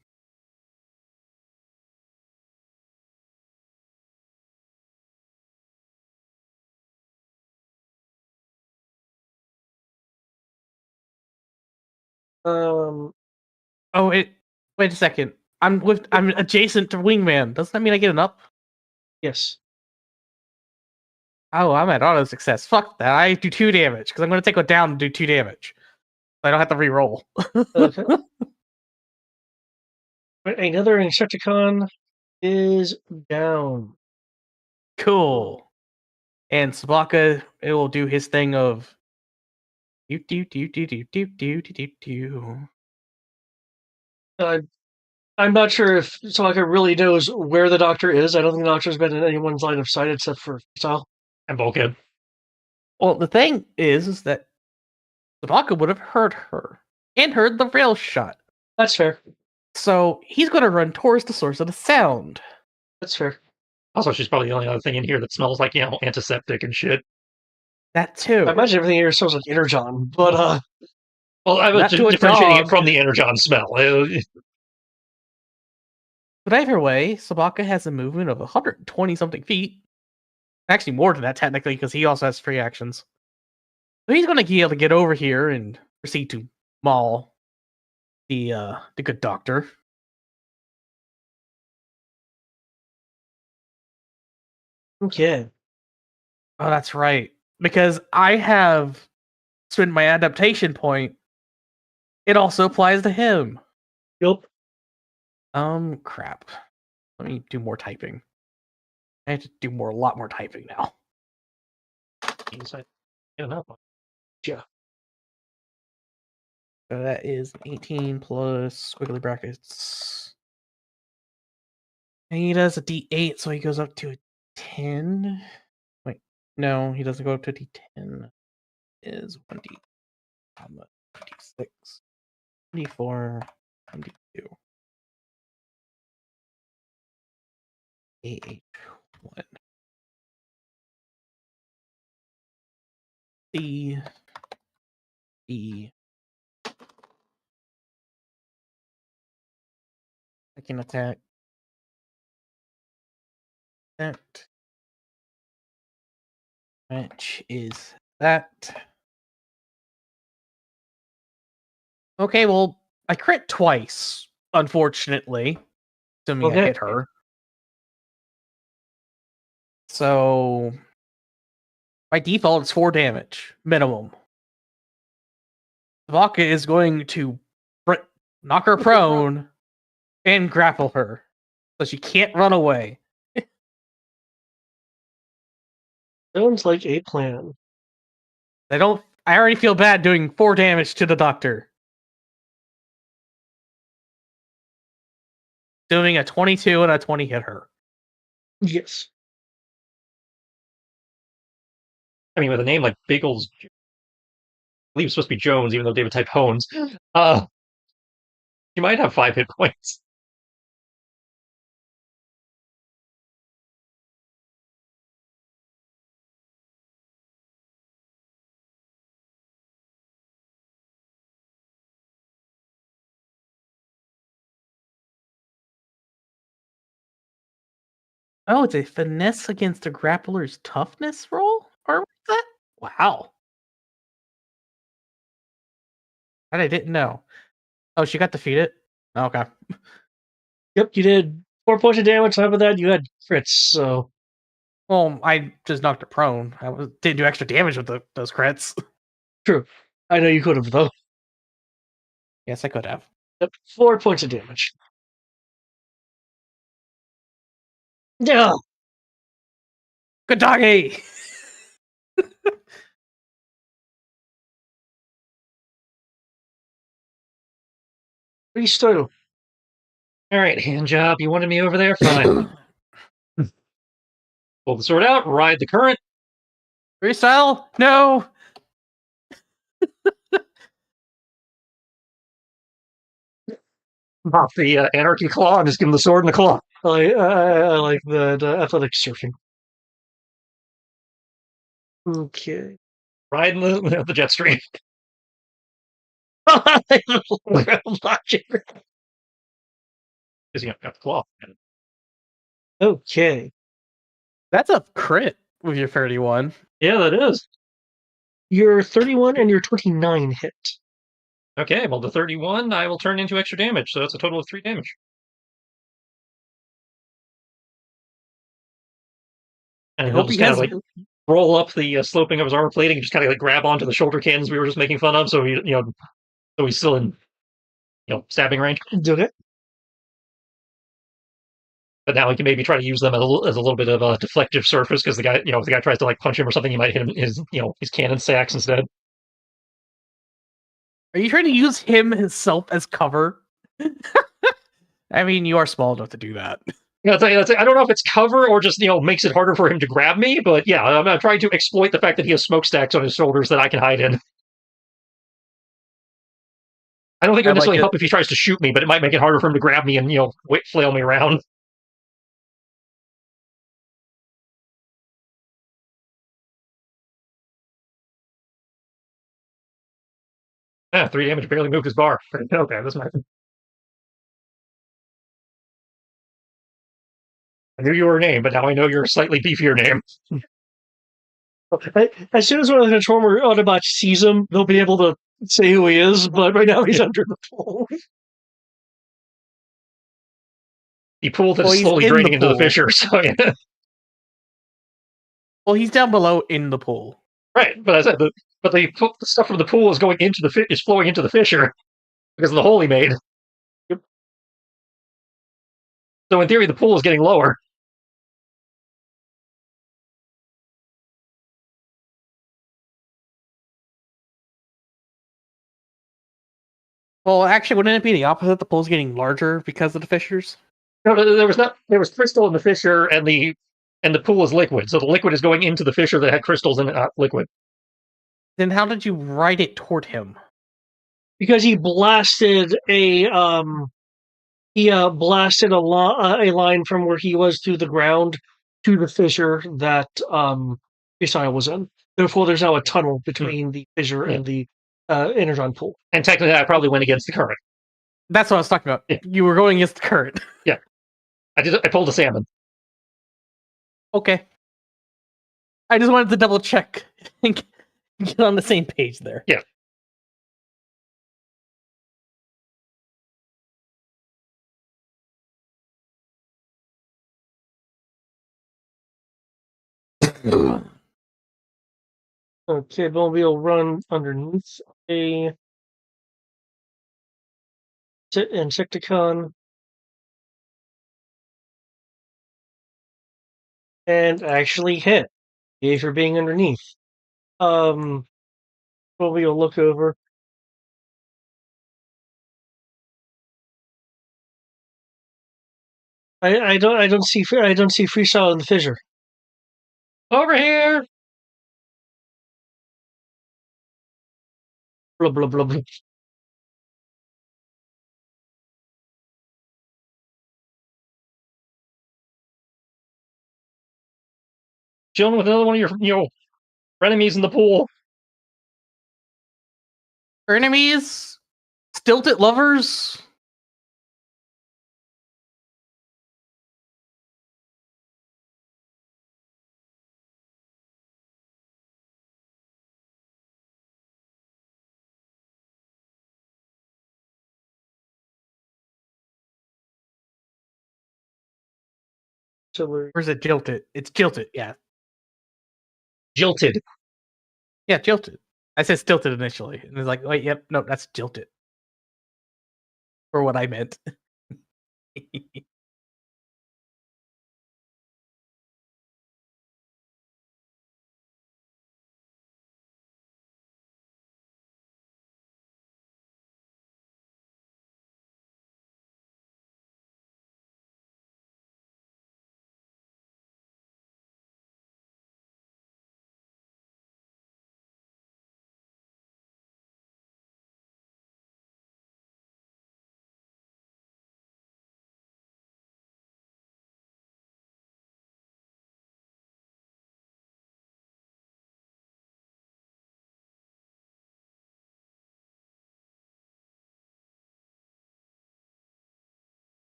Um, Oh, wait a second. I'm adjacent to Wingman. Doesn't that mean I get an up? yes. Oh, I'm at auto success. Fuck that. I do 2 damage because I'm going to take it down and do 2 damage. So I don't have to re-roll. Okay. Another Insecticon is down. Cool. And Sabaka, it will do his thing of do do do do do do do do do. I'm not sure if Sokka really knows where the Doctor is. I don't think the Doctor's been in anyone's line of sight except for Style. And Bulkhead. Well, the thing is that Sabaka would have heard her and heard the rail shot. That's fair. So he's going to run towards the source of the sound. That's fair. Also, she's probably the only other thing in here that smells like, antiseptic and shit. That too. I imagine everything here smells like Energon, but Well, I was Not to a differentiating dog. it from the Energon smell. But either way, Sabaka has a movement of 120 something feet. Actually, more than that technically, because he also has free actions. So he's going to be able to get over here and proceed to maul the good doctor. okay. Oh, that's right. Because I have spent my adaptation point. It also applies to him. Yup. Crap. Let me do more typing. I have to do a lot more typing now. Enough. Yeah. So that is 18 plus squiggly brackets. And he does a D8, so he goes up to a 10. Wait, no, he doesn't go up to a D10. Is 1D, 26, 24, 22, AH1. C, D. Second attack. That. Which is that. Okay, well, I crit twice, unfortunately. Assuming I Okay. hit her. So by default, it's 4 damage minimum. Vodka is going to knock her prone and grapple her, so she can't run away. Sounds like a plan. I already feel bad doing 4 damage to the doctor. Doing a 22 and a 20 hit her. Yes. I mean, with a name like Biggles, I believe it's supposed to be Jones, even though David typed Hones. You might have 5 hit points. Oh, it's a finesse against a grappler's toughness roll? Or was that? Wow. That I didn't know. Oh, she got defeated? Okay. Yep, you did 4 points of damage. On top of that, you had crits, so. Well, I just knocked her prone. Didn't do extra damage with those crits. True. I know you could have, though. Yes, I could have. Yep, 4 points of damage. Yeah. Good doggy! Freestyle. Alright, hand job. You wanted me over there? Fine. Pull the sword out, ride the current. Freestyle? No! Pop the anarchy claw and just give him the sword and the claw. I like the athletic surfing. Okay. riding the jet stream. Logic. Because you got the claw. Okay. That's a crit with your 31. Yeah, that is. Your 31 and your 29 hit. Okay, well, the 31 I will turn into extra damage, so that's a total of 3 damage. And I he'll hope just he kind of has. like roll up the sloping of his armor plating and just kind of like grab onto the shoulder cannons we were just making fun of, so so he's still in stabbing range. Okay. But now he can maybe try to use them as a little bit of a deflective surface because the guy, if the guy tries to like punch him or something, he might hit him his cannon sacks instead. Are you trying to use him himself as cover? I mean, you are small enough to do that. I don't know if it's cover or just makes it harder for him to grab me, but yeah, I'm trying to exploit the fact that he has smokestacks on his shoulders that I can hide in. I don't think it would necessarily help if he tries to shoot me, but it might make it harder for him to grab me and flail me around. 3 damage, barely moved his bar. Okay, this might. I knew you were a name, but now I know you're a slightly beefier name. As soon as one of the Transformer Autobots sees him, they'll be able to say who he is, but right now he's under the pool. The pool that is slowly draining into the fissure, so yeah. Well, he's down below in the pool. Right, but I said, the stuff from the pool is going into is flowing into the fissure because of the hole he made. Yep. So in theory, the pool is getting lower. Well, actually, wouldn't it be the opposite? The pool's getting larger because of the fissures? No, there was not. There was crystal in the fissure, and the pool is liquid. So the liquid is going into the fissure that had crystals in it, not liquid. Then how did you ride it toward him? Because he blasted a line from where he was through the ground to the fissure that Freestyle was in. Therefore, there's now a tunnel between the fissure and the energon pool. And technically, I probably went against the current. That's what I was talking about. Yeah. You were going against the current. Yeah, I pulled a salmon. Okay. I just wanted to double check and get on the same page there. Yeah. Okay, Bumblebee will run underneath a Insecticon and actually hit. Yay for being underneath. Bumblebee will look over. I don't see Freestyle in the fissure. Over here. Blah blah blah blah. Chilling with another one of your enemies in the pool. Enemies? Stilted lovers? Where's it jilted? It's jilted, yeah. Jilted. Yeah, jilted. I said stilted initially. And it's like, wait, yep, no, that's jilted. For what I meant.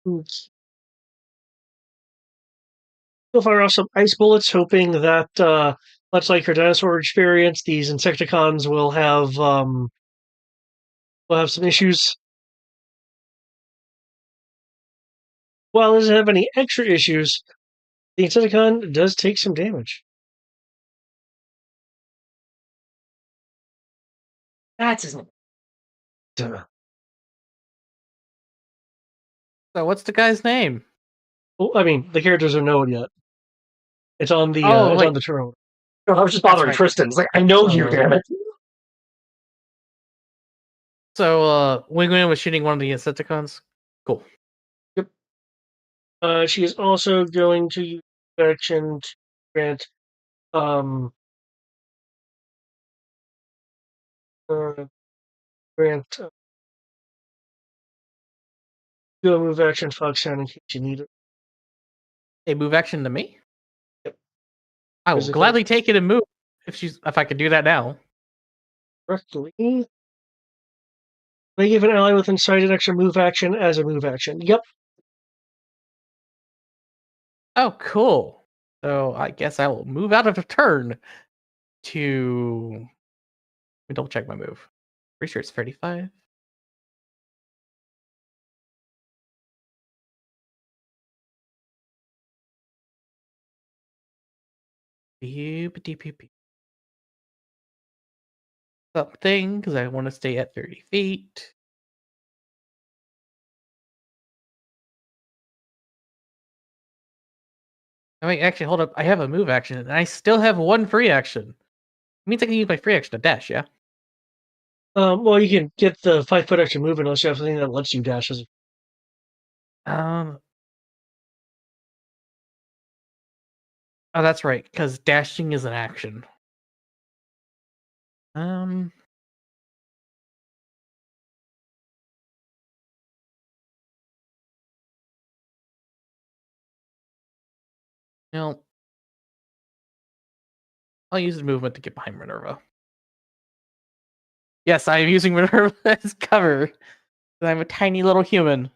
You'll fire off some ice bullets, hoping that, much like your dinosaur experience, these Insecticons will have some issues. While it doesn't have any extra issues, the Insecticon does take some damage. That's his name. So what's the guy's name? Well, I mean, the characters are known yet. It's on the Oh, it's like on the turn. No, I was just That's bothering right. Tristan. It's like, I know you, damn it. so. Wingman was shooting one of the Insecticons. Cool. She is also going to use action to grant grant do a move action Fox sound in case you need it. A move action to me. Yep. I will Physically. gladly take it and move if I could do that now. Correctly. They give an ally with inside an extra move action as a move action. Yep. Oh, cool. So I guess I will move out of a turn to. Let me double check my move. Pretty sure it's 35. Something because I want to stay at 30 feet. I mean, actually, hold up. I have a move action, and I still have one free action. It means I can use my free action to dash, yeah? Well, you can get the 5 foot extra move unless you have something that lets you dash. Oh, that's right, because dashing is an action. No. I'll use the movement to get behind Minerva. Yes, I am using Minerva as cover. I'm a tiny little human.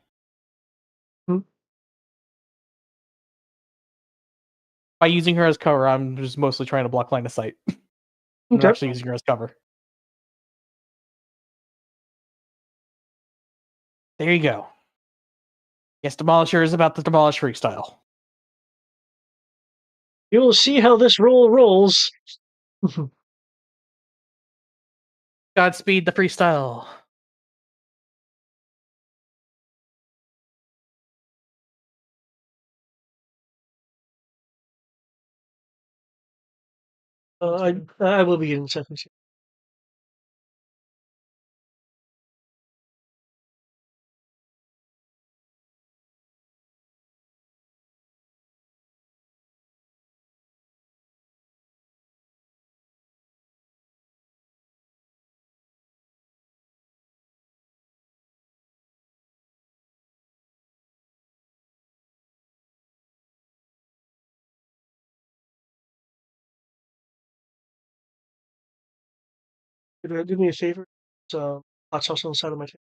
By using her as cover, I'm just mostly trying to block line of sight. I'm not actually using her as cover. There you go. Yes, Demolisher is about the Demolish freestyle. You will see how this roll rolls. Godspeed the freestyle. I will be in seconds. Do me a favor. Hot sauce on the side of my table.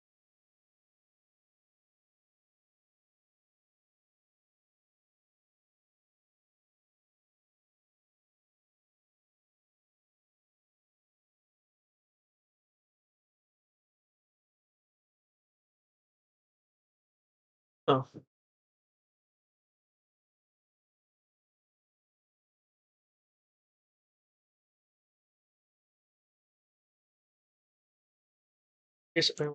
Oh. Yes, okay.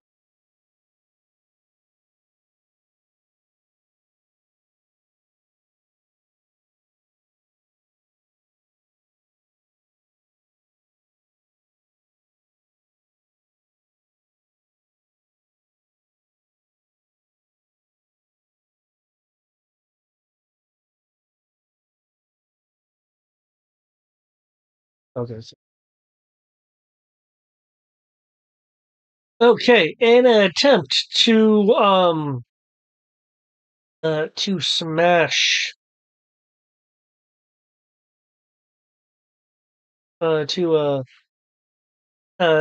Okay, in an attempt to smash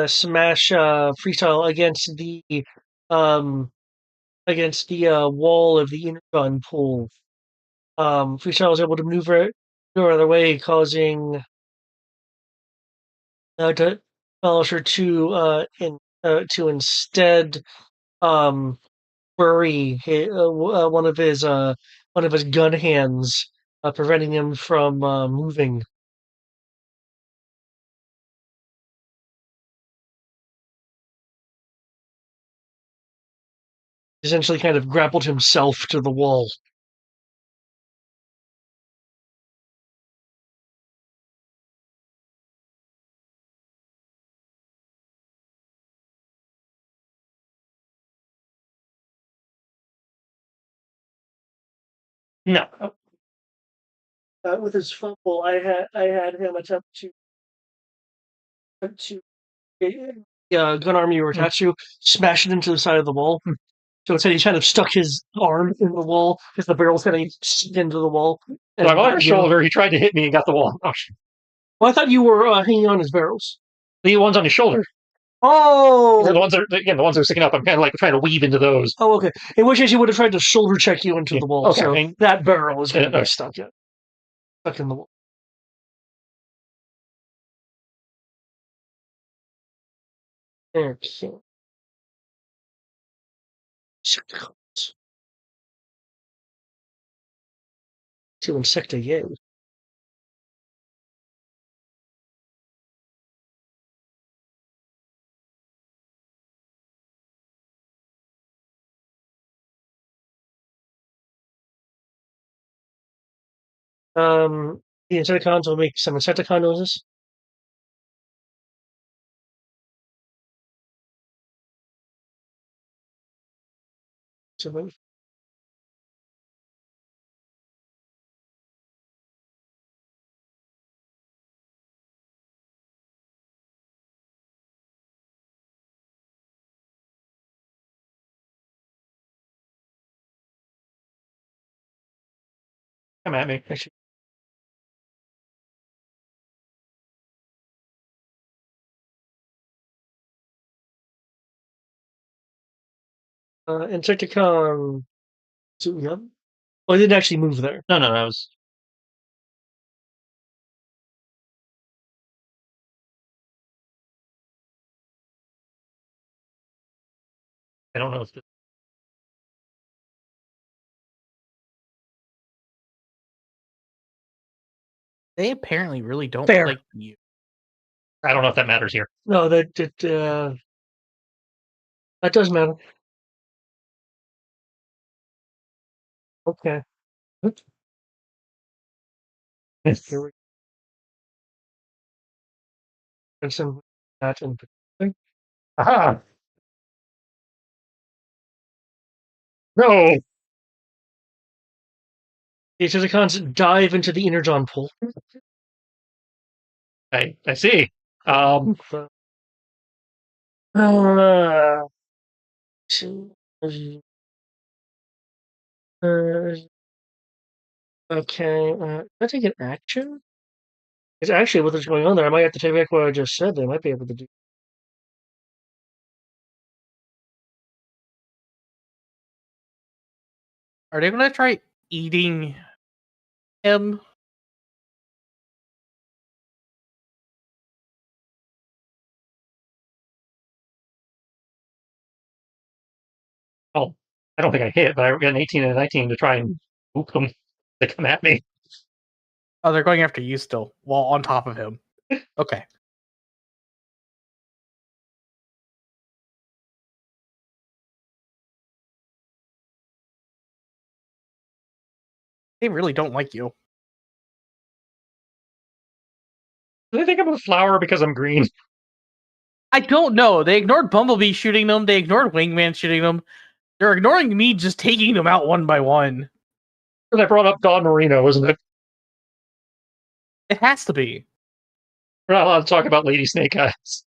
smash freestyle against the um against the wall of the energon pool. Freestyle was able to maneuver out of the way, causing to Polisher to instead um, bury one of his gun hands, preventing him from moving. Essentially, kind of grappled himself to the wall. No. With his fumble, I had him attempt to gun arm you were attached to, smash it into the side of the wall. So instead, he kind of stuck his arm in the wall because the barrel's kind of into the wall. So I'm on his shoulder. He tried to hit me and got the wall. Oh, well, I thought you were hanging on his barrels. the ones on his shoulder. Oh, the ones that the ones that are sticking up. I'm kind of like trying to weave into those. Oh, okay. In which case, he would have tried to shoulder check you into the wall. Okay. So that barrel is going to be stuck in the wall. Okay. To Insecta, yay. The Insecticons will make some Insecticon noises. Come at me. Actually, Insecticon. Yep. Well, it didn't actually move there. No, I was. I don't know if They apparently really don't Fair. like you. I don't know if that matters here. No, that does matter. Okay. Here we go. Some that in particular. Aha! No! The Insecticons dive into the energon pool. I see. Okay, can I take an action? Because actually, with what's going on there, I might have to take back what I just said. They might be able to do. Are they gonna try eating him? Oh, I don't think I hit, but I got an 18 and a 19 to try and whoop them to come at me. Oh, they're going after you still, while on top of him. Okay. They really don't like you. Do they think I'm a flower because I'm green? I don't know. They ignored Bumblebee shooting them. They ignored Wingman shooting them. They're ignoring me just taking them out one by one. Because I brought up Don Marino, isn't it? It has to be. We're not allowed to talk about Lady Snake Eyes.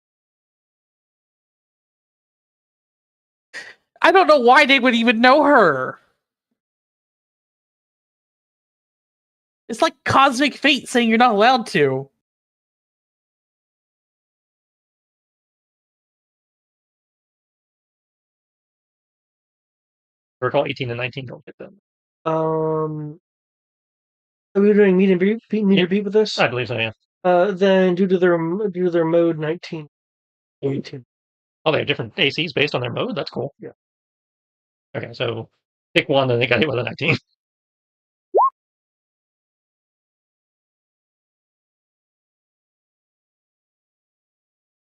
I don't know why they would even know her. It's like cosmic fate saying you're not allowed to. I recall 18 and 19 don't hit them. Are we doing meet and Yeah. beat with this? I believe so, yeah. Then due to their mode 19, 18. Oh, they have different ACs based on their mode? That's cool. Yeah. Okay, so pick one, then they got hit with a 19.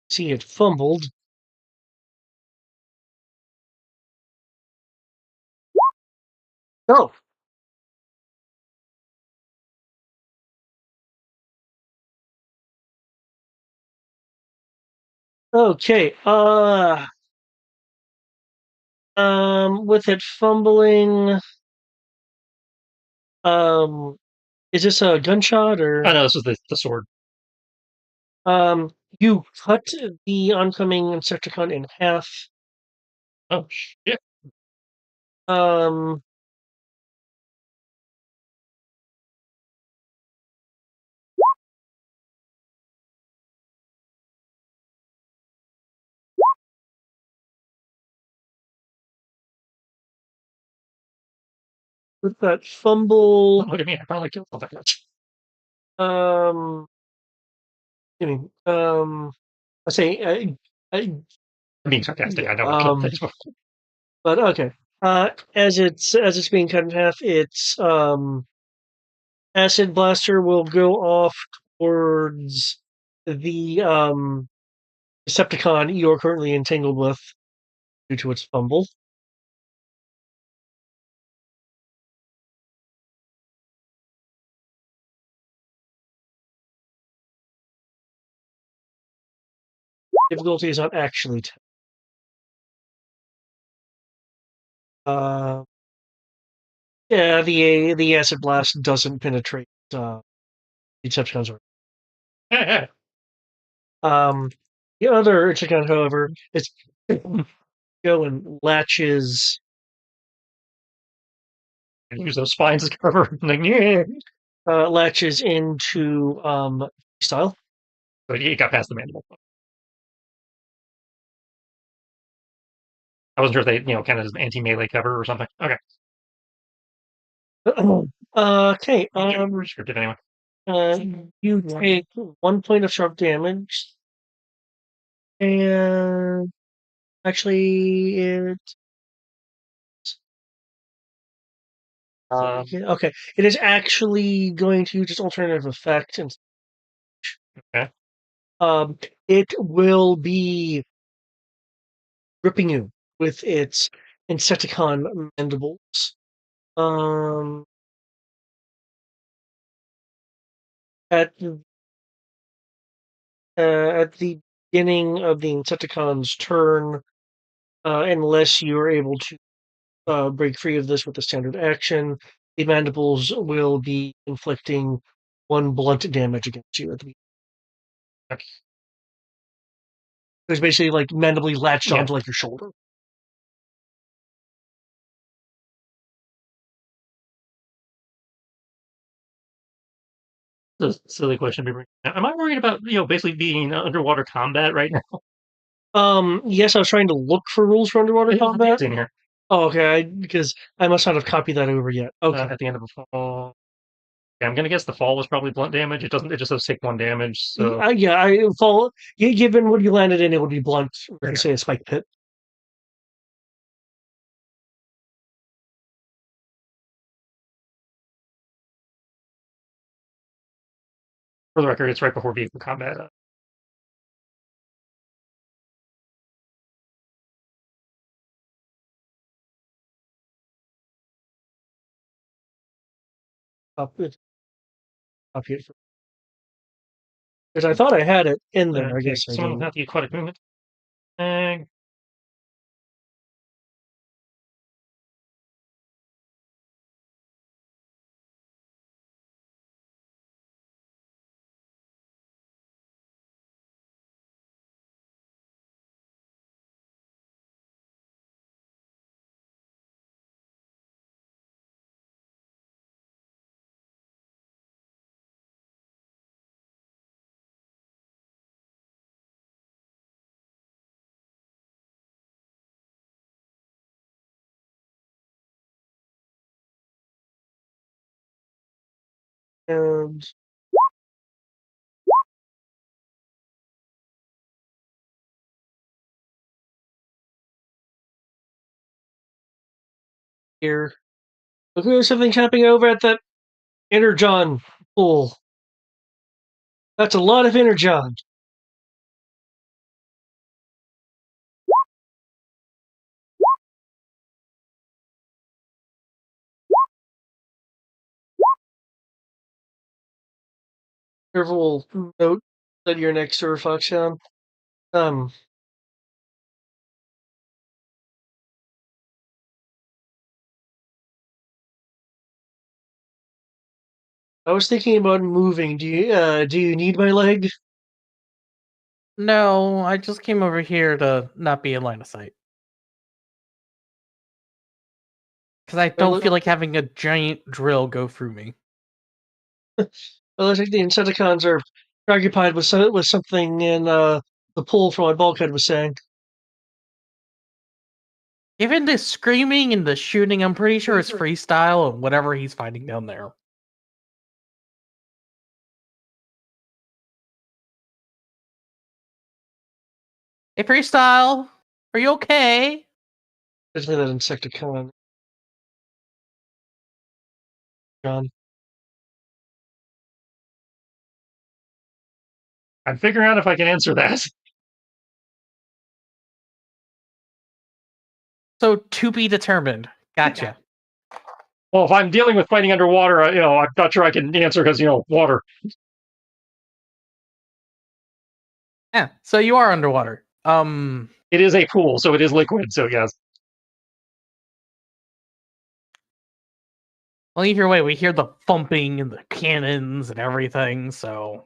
See, it fumbled. Oh. Okay. With it fumbling, is this a gunshot or? Oh, no, this was the sword. You cut the oncoming Insecticon in half. Oh, shit. Um, with that fumble, Look at me, I finally killed something. um, I mean, I say, I'm being sarcastic, yeah, I know I killed things before. but okay. As it's being cut in half, its acid blaster will go off towards the Decepticon you're currently entangled with due to its fumble. Difficulty is not actually 10. Uh, yeah, the acid blast doesn't penetrate Decepticons. Yeah, yeah. The other Decepticon, however, is go and latches Use those spines as cover. Like, yeah. latches into style. But he got past the mandible. I wasn't sure if they, kind of as anti-melee cover or something. Okay. Okay. Restricted anyway. You take 1 point of sharp damage, and actually, okay. It is actually going to use its alternative effect, and Okay. it will be gripping you with its Insecticon mandibles. Um, at at the beginning of the Insecticon's turn, unless you are able to break free of this with a standard action, the mandibles will be inflicting 1 blunt damage against you at the beginning. Okay. It's basically like mandibly latched Yeah. onto like your shoulder. That's a silly question to be bringing up. Am I worried about, basically being underwater combat right now? Yes, I was trying to look for rules for underwater combat. It's in here. Oh, okay, because I must not have copied that over yet. Okay. At the end of a fall. Yeah, I'm gonna guess the fall was probably blunt damage. It doesn't. It just says take 1 damage. So Yeah, I fall. Given what you landed in, it would be blunt. Okay. Say a spike pit. for the record, it's right before vehicle combat. Up it. Copy it. Because I thought I had it in there. I guess I someone didn't. without the aquatic movement. And here. Look, there's something happening over at that energon pool. That's a lot of energon. Careful note that you're next to her, Foxhound. I was thinking about moving. Do you need my leg? No, I just came over here to not be in line of sight. Because I don't feel like having a giant drill go through me. Well, I think the Insecticons are preoccupied with something in the pool from what Bulkhead was saying. Given the screaming and the shooting, I'm pretty sure it's freestyle and whatever he's fighting down there. Hey, freestyle, are you okay? Especially that Insecticon. John. I'm figuring out if I can answer that. So, to be determined. Gotcha. Well, if I'm dealing with fighting underwater, I'm not sure I can answer because, water. Yeah, so you are underwater. It is a pool, so it is liquid, so yes. Well, either way, we hear the thumping and the cannons and everything, so...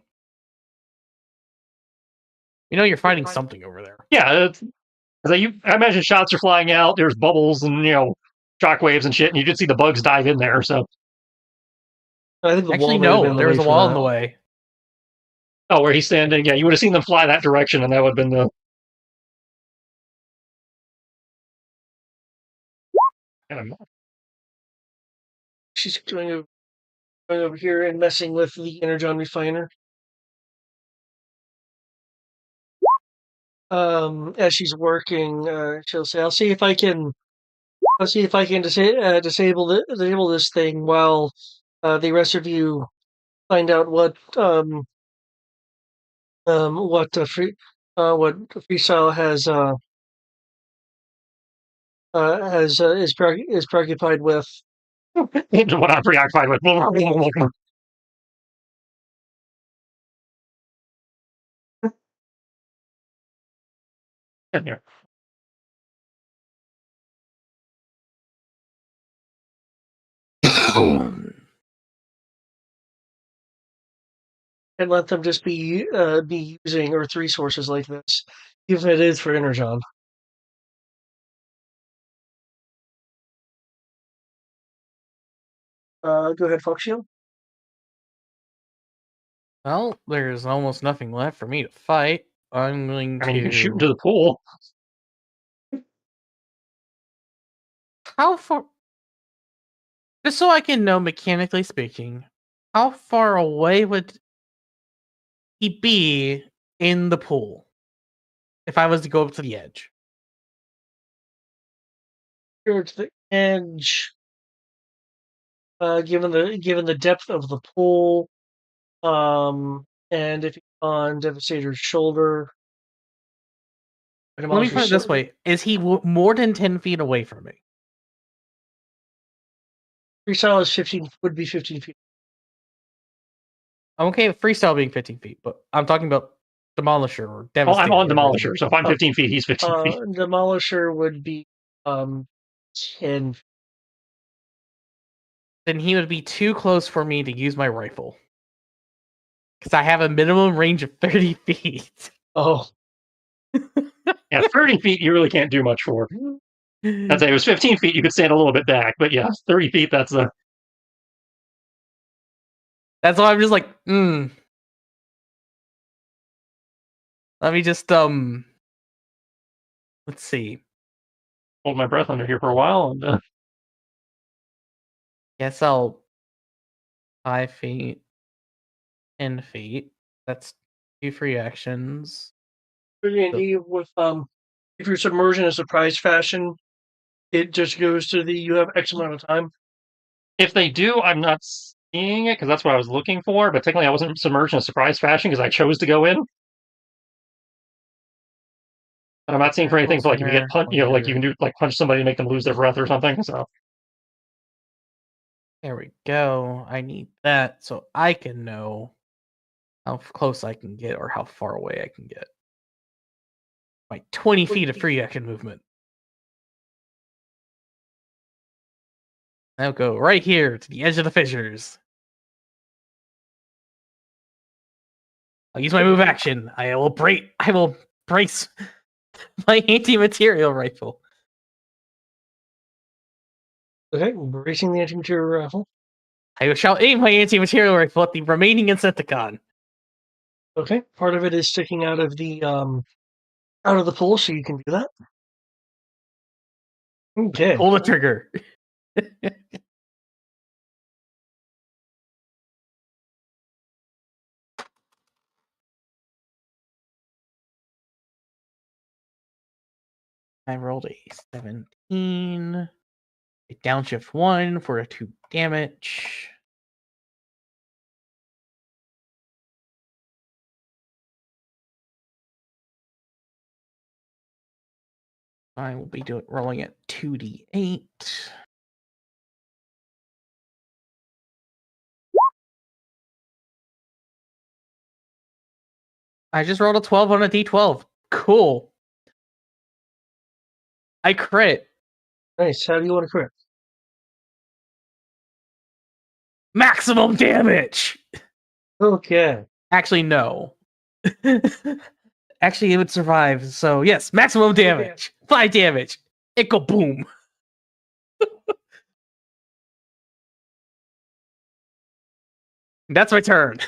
You know you're fighting something over there. Yeah, I imagine shots are flying out, there's bubbles and, shockwaves and shit, and you just see the bugs dive in there, so... I think the Actually, wall might have been no, in the there way was a for wall that. in the way. Oh, where he's standing, yeah, you would have seen them fly that direction, and that would have been the... She's going over here and messing with the energon refiner. As she's working, she'll say, "I'll see if I can disable this thing while the rest of you find out what freestyle is preoccupied with." what I'm preoccupied with. In here. And let them just be using Earth resources like this, even if it is for energon. Go ahead, Foxshield. Well, there's almost nothing left for me to fight. I'm going to... you can shoot into the pool. How far... Just so I can know, mechanically speaking, how far away would he be in the pool if I was to go up to the edge? Here to the edge. Given the depth of the pool, and if you're on Devastator's shoulder. Let me put it this way: is he more than 10 feet away from me? Freestyle is would be 15 feet. I'm okay with freestyle being 15 feet, but I'm talking about Demolisher or Devastator. Well, I'm on Demolisher, so if I'm 15 feet, he's 15 feet. Demolisher would be 10. Then he would be too close for me to use my rifle. Because I have a minimum range of 30 feet. Oh. Yeah, 30 feet you really can't do much for. I'd say it was 15 feet, you could stand a little bit back, but yeah, 30 feet, that's the... That's why I'm just like, Let me just, let's see. Hold my breath under here for a while, and... Guess I'll... 5 feet. 10 feet. That's 2 free actions. Andy, with if you're submerged in a surprise fashion, it just goes to the you have X amount of time. If they do, I'm not seeing it because that's what I was looking for. But technically, I wasn't submerged in a surprise fashion because I chose to go in. And I'm not seeing for anything for like if you get punched, like you can do like punch somebody and make them lose their breath or something. So there we go. I need that so I can know how close I can get or how far away I can get. My 20 feet of free action movement. I'll go right here to the edge of the fissures. I'll use my move action. I will brace my anti-material rifle. Okay, bracing the anti-material rifle. I shall aim my anti-material rifle at the remaining Insecticon. Okay, part of it is sticking out of the pool, so you can do that. Okay. Pull the trigger. I rolled a 17. A downshift 1 for a 2 damage. I will be rolling at 2d8. I just rolled a 12 on a d12. Cool. I crit. Nice. How do you want to crit? Maximum damage! Okay. Actually, no. Actually, it would survive. So, yes, maximum damage. 5 damage. It go boom. That's my turn.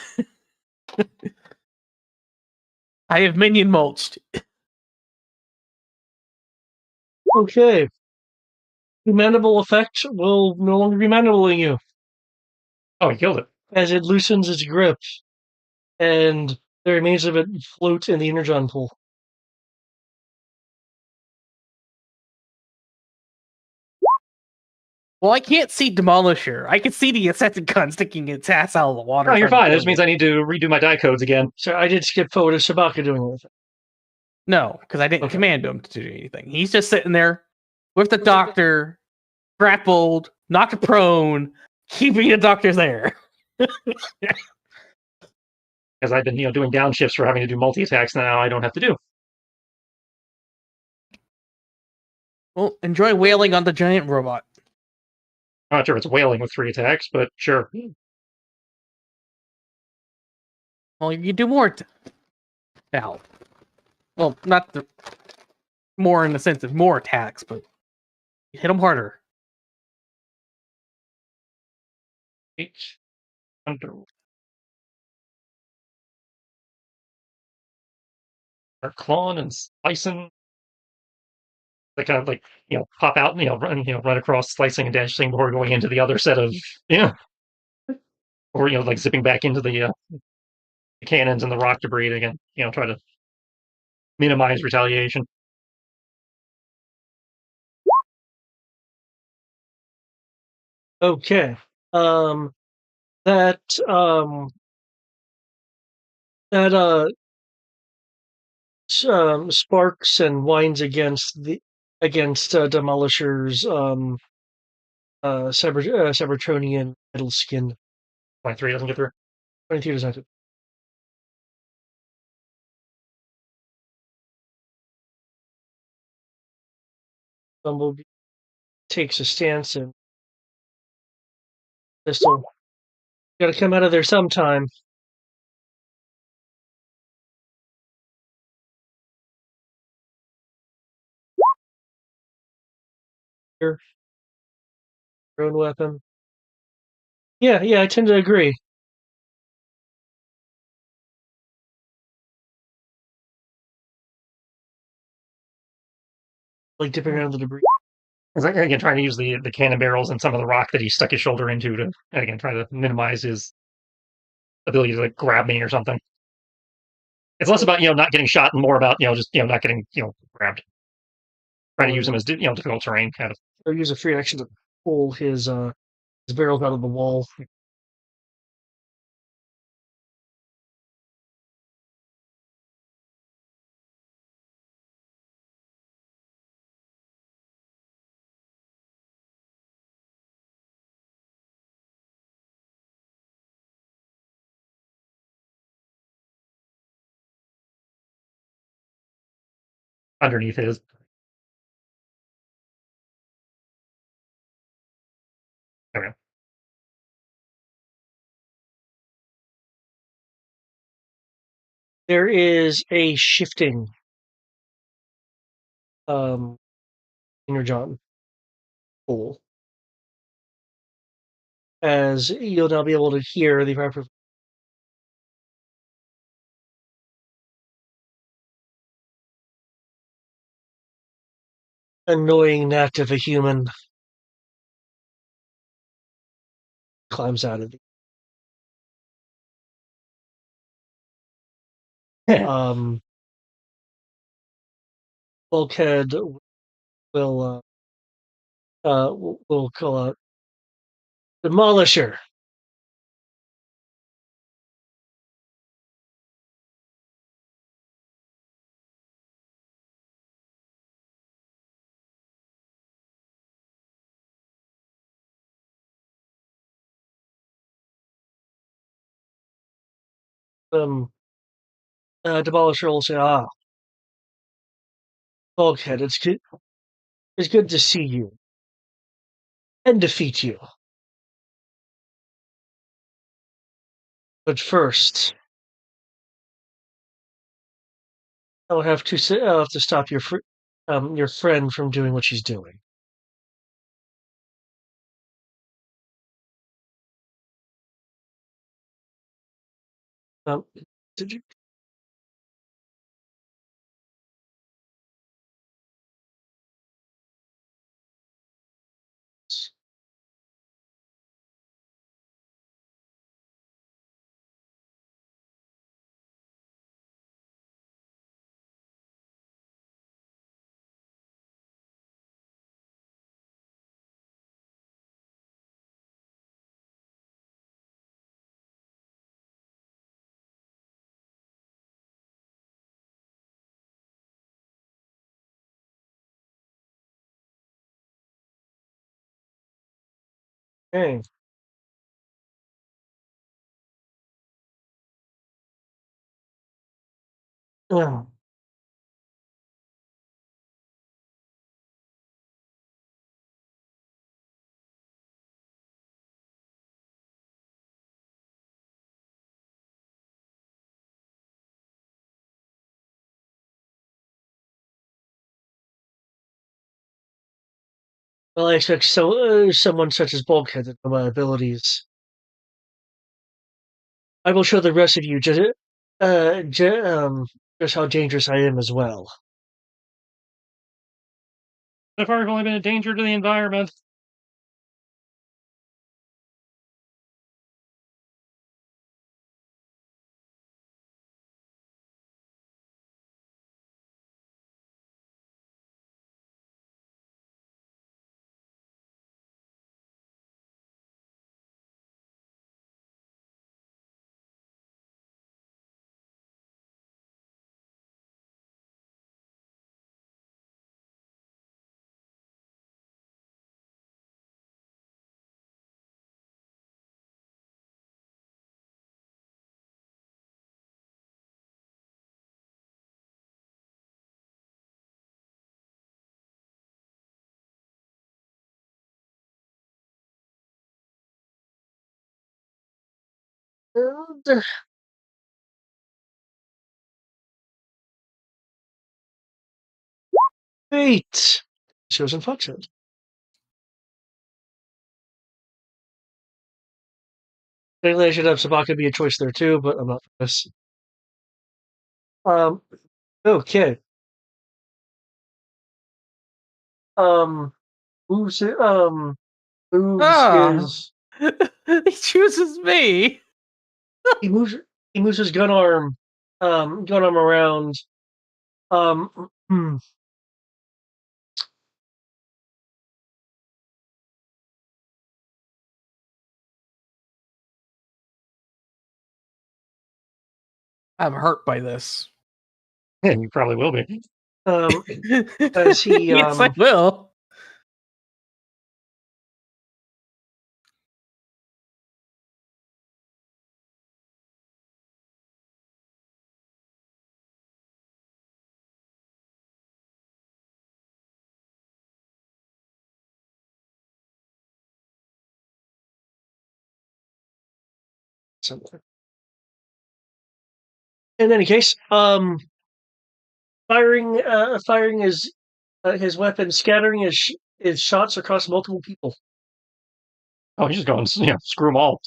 I have minion mulched. Okay. The mandible effect will no longer be mandibling you. oh, he killed it. As it loosens its grip, and the remains of it float in the energon pool. Well, I can't see Demolisher. I can see the Insecticon sticking its ass out of the water. Oh, you're fine. This means I need to redo my die codes again. So I did skip forward to Sabaka doing everything. No, because I didn't command him to do anything. He's just sitting there with the doctor, grappled, knocked prone, keeping the doctor there. As I've been, doing downshifts for having to do multi-attacks now, I don't have to do. Well, enjoy wailing on the giant robot. I'm not sure if it's wailing with 3 attacks, but sure. Well, you do more. Now, well, not the more in the sense of more attacks, but you hit them harder. 8 under. Start clawing and slicing. They kind of like pop out and run across, slicing and dashing before going into the other set of or like zipping back into the cannons and the rock debris again. Try to minimize retaliation. Okay. That sparks and whines against Demolisher's Cybertronian metal skin. 23 doesn't get through. 22 does not. Bumblebee takes a stance and pistol. Got to come out of there sometime. Your own weapon. Yeah, I tend to agree. Like dipping around the debris. It's like, again, trying to use the cannon barrels and some of the rock that he stuck his shoulder into to, again, try to minimize his ability to like grab me or something. It's less about not getting shot and more about just not getting grabbed. Trying to use him as difficult terrain, kind of. Or use a free action to pull his barrels out of the wall. Underneath his. Okay. There is a shifting John pool. As you'll now be able to hear the proper annoying gnat of a human climbs out of the Bulkhead will will call out Demolisher. Demolisher will say, Bulkhead, it's good to see you and defeat you. But first, I'll have to stop your friend from doing what she's doing. Did you? Hey. Oh. Well, I expect someone such as Bulkhead to know my abilities. I will show the rest of you just how dangerous I am as well. So far, we've only been a danger to the environment. And Fate shows and fucks. Technically, I should have Sabaka be a choice there too, but I'm not for this. Okay. Moves. Moves Ah, is he chooses me. he moves his gun arm around. Hmm. I'm hurt by this. Yeah, you probably will be. As he Yes, I will. in any case, firing his weapon, scattering his shots across multiple people. Oh, he's just going, screw them all.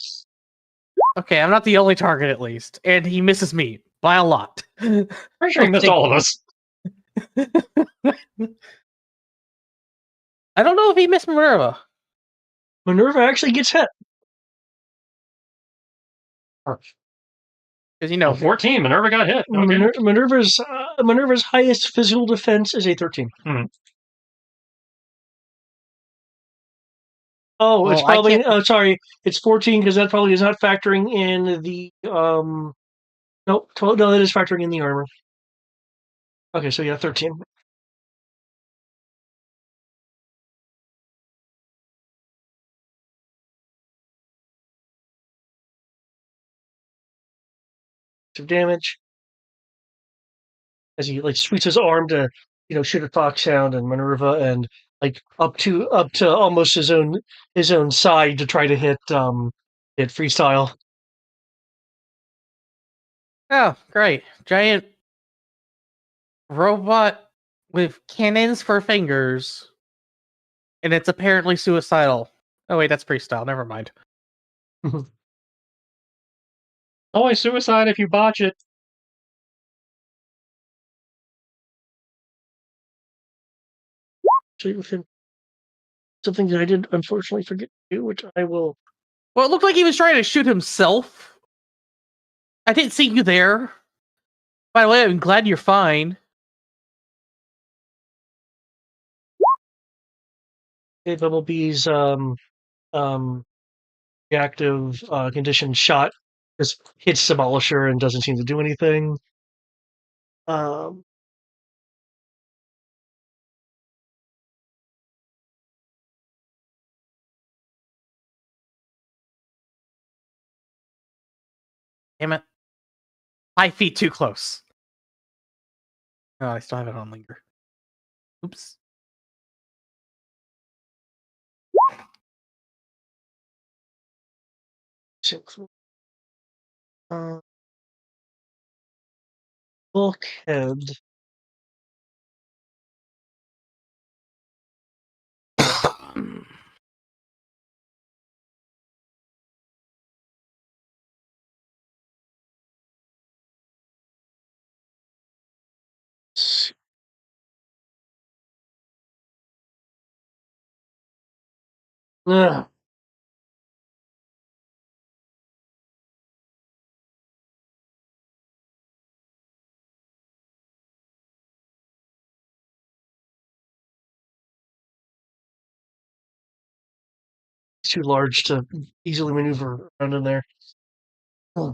Okay, I'm not the only target at least, and he misses me by a lot. Pretty sure he missed all of us. I don't know if he missed Minerva. Minerva actually gets hit. Because 14. Minerva got hit. Okay. Minerva's highest physical defense is a 13. Oh, well, it's probably sorry, it's 14 because that probably is not factoring in the nope, 12, no, that is factoring in the armor. Okay, so yeah, 13. Of damage as he like sweeps his arm to shoot a fox sound and Minerva and like up to almost his own side to try to hit freestyle. Oh, great. Giant robot with cannons for fingers. And it's apparently suicidal. Oh, wait, that's freestyle. Never mind. Always suicide if you botch it. Something that I did unfortunately forget to do, which I will. Well, it looked like he was trying to shoot himself. I didn't see you there. By the way, I'm glad you're fine. Bumblebee's reactive condition shot just hits Demolisher and doesn't seem to do anything. Um, Damn it. 5 feet too close. Oh, I still have it on linger. Oops. Bulkhead. Ugh. It's too large to easily maneuver around in there. Why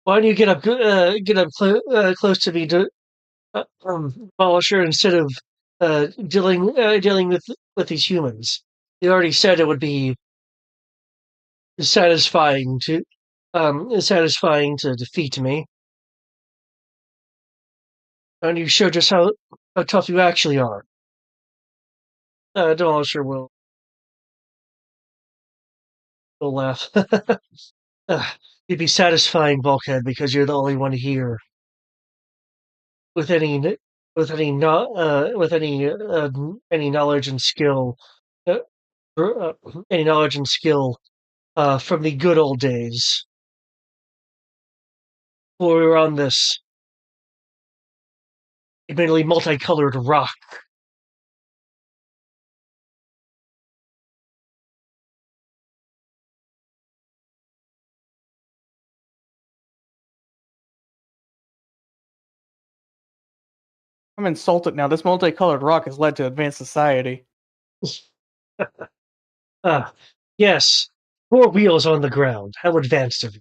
don't you get up close to me, Polisher, instead of dealing with these humans? You already said it would be satisfying to defeat me. And you show just how tough you actually are. Demolisher will laugh. You'd be satisfying, Bulkhead, because you're the only one here with any knowledge and skill, uh, any knowledge and skill from the good old days, where we were on this admittedly multicolored rock. I'm insulted now. This multicolored rock has led to advanced society. Yes. 4 wheels on the ground. How advanced of you?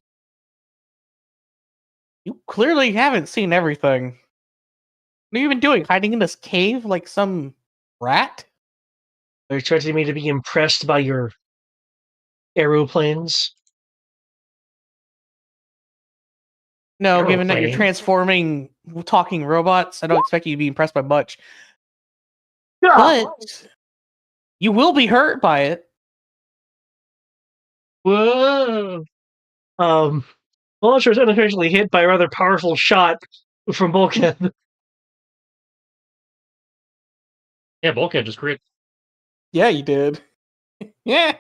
You clearly haven't seen everything. What have you been doing? Hiding in this cave like some rat? Are you expecting me to be impressed by your aeroplanes? No, given that you're Aeroplane? transforming talking robots, I don't expect you to be impressed by much. Ah! But you will be hurt by it. Whoa! Launcher is unintentionally hit by a rather powerful shot from Bulkhead. Yeah, Bulkhead just crit. Yeah, you did. Yeah.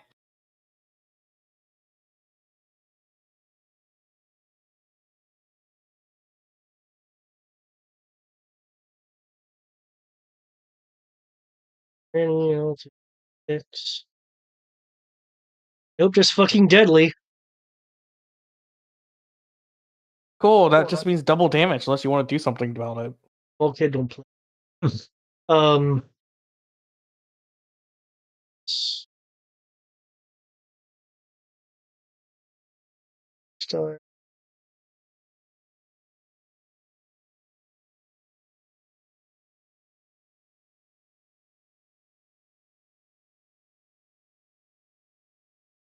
Any else? Six. Nope, just fucking deadly. Cool. That just means double damage unless you want to do something about it. Bulkhead don't play. um. Star.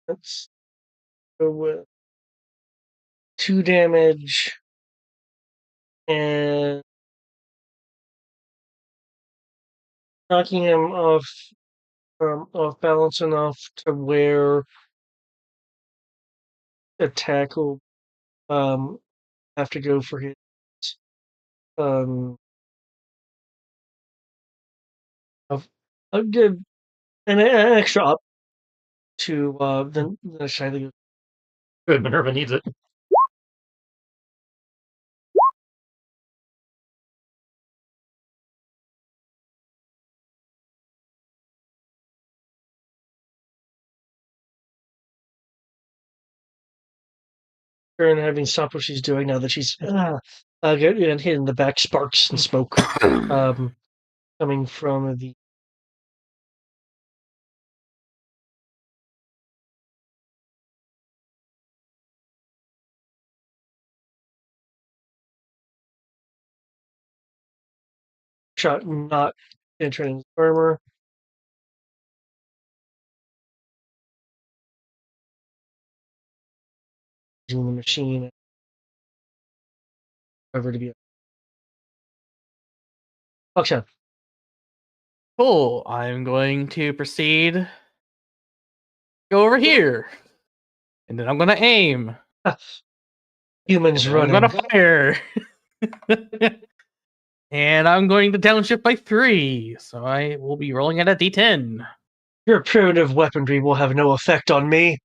Let's go with 2 damage and knocking him off balance enough to where attack will have to go for his um I'll give an extra up to the Shiley. Good, Minerva needs it. And having stopped what she's doing now that she's getting hit in the back, sparks and smoke coming from the shot, not entering his armor. Using the machine cover to be a function. Cool. I'm going to proceed. Go over here. And then I'm going to aim. Humans I'm running. going to fire. And I'm going to downshift by 3. So I will be rolling at a d10. Your primitive weaponry will have no effect on me.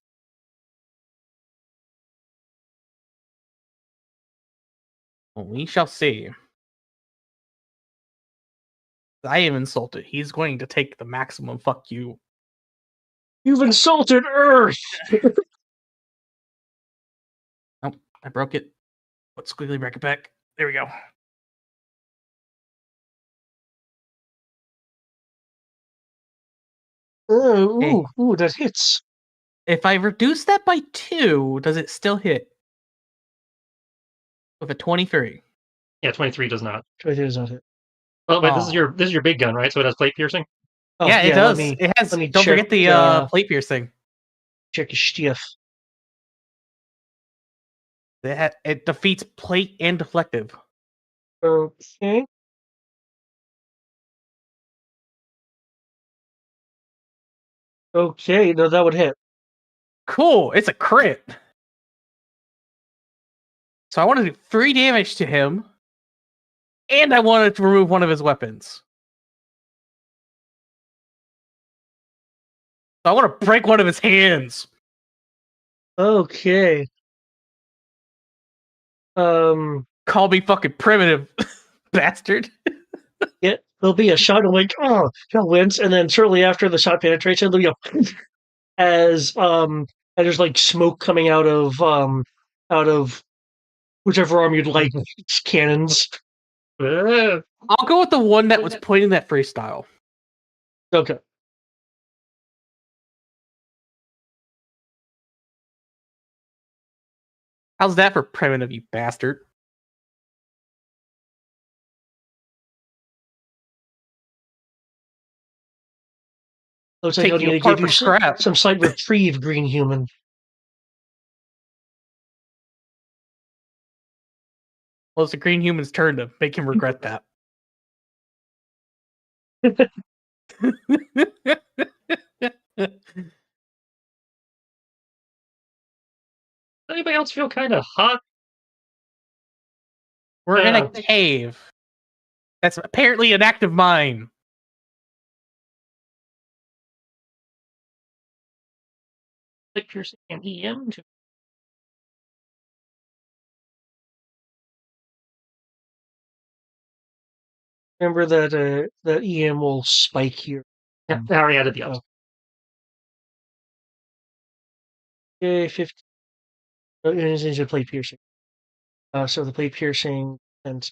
Well, we shall see. I am insulted. He's going to take the maximum fuck you. You've insulted Earth! Oh, I broke it. Let's squiggly bracket back. There we go. Oh, Hey. ooh, that hits. If I reduce that by 2, does it still hit? With a 23. Yeah, 23 does not. 23 does not hit. Oh, wait, this is your big gun, right? So it has plate piercing? Oh, yeah, it does. Let It has. me Don't check, forget the plate piercing. check his stiff. It defeats plate and deflective. Okay. Okay, no, that would hit. Cool. It's a crit. So I want to do 3 damage to him. And I wanted to remove one of his weapons. So I want to break one of his hands. Okay. Call me fucking primitive, bastard. Yeah, there'll be a shot and like, oh, he'll wince, and then shortly after the shot penetrates him, there'll be a and there's like smoke coming out of whichever arm you'd like, cannons. I'll go with the one that was pointing that freestyle. Okay. How's that for primitive, you bastard? Looks like I'll Take you need to give apart you for crap. some slight reprieve, green human. Well, it's the green human's turn to make him regret that. Anybody else feel kind of hot? We're in a cave. That's apparently an active mine. Like piercing and EM too. Remember that that EM will spike here. Yeah, I already added the ups. Okay, 15. Oh, it needs to play piercing. So the play piercing and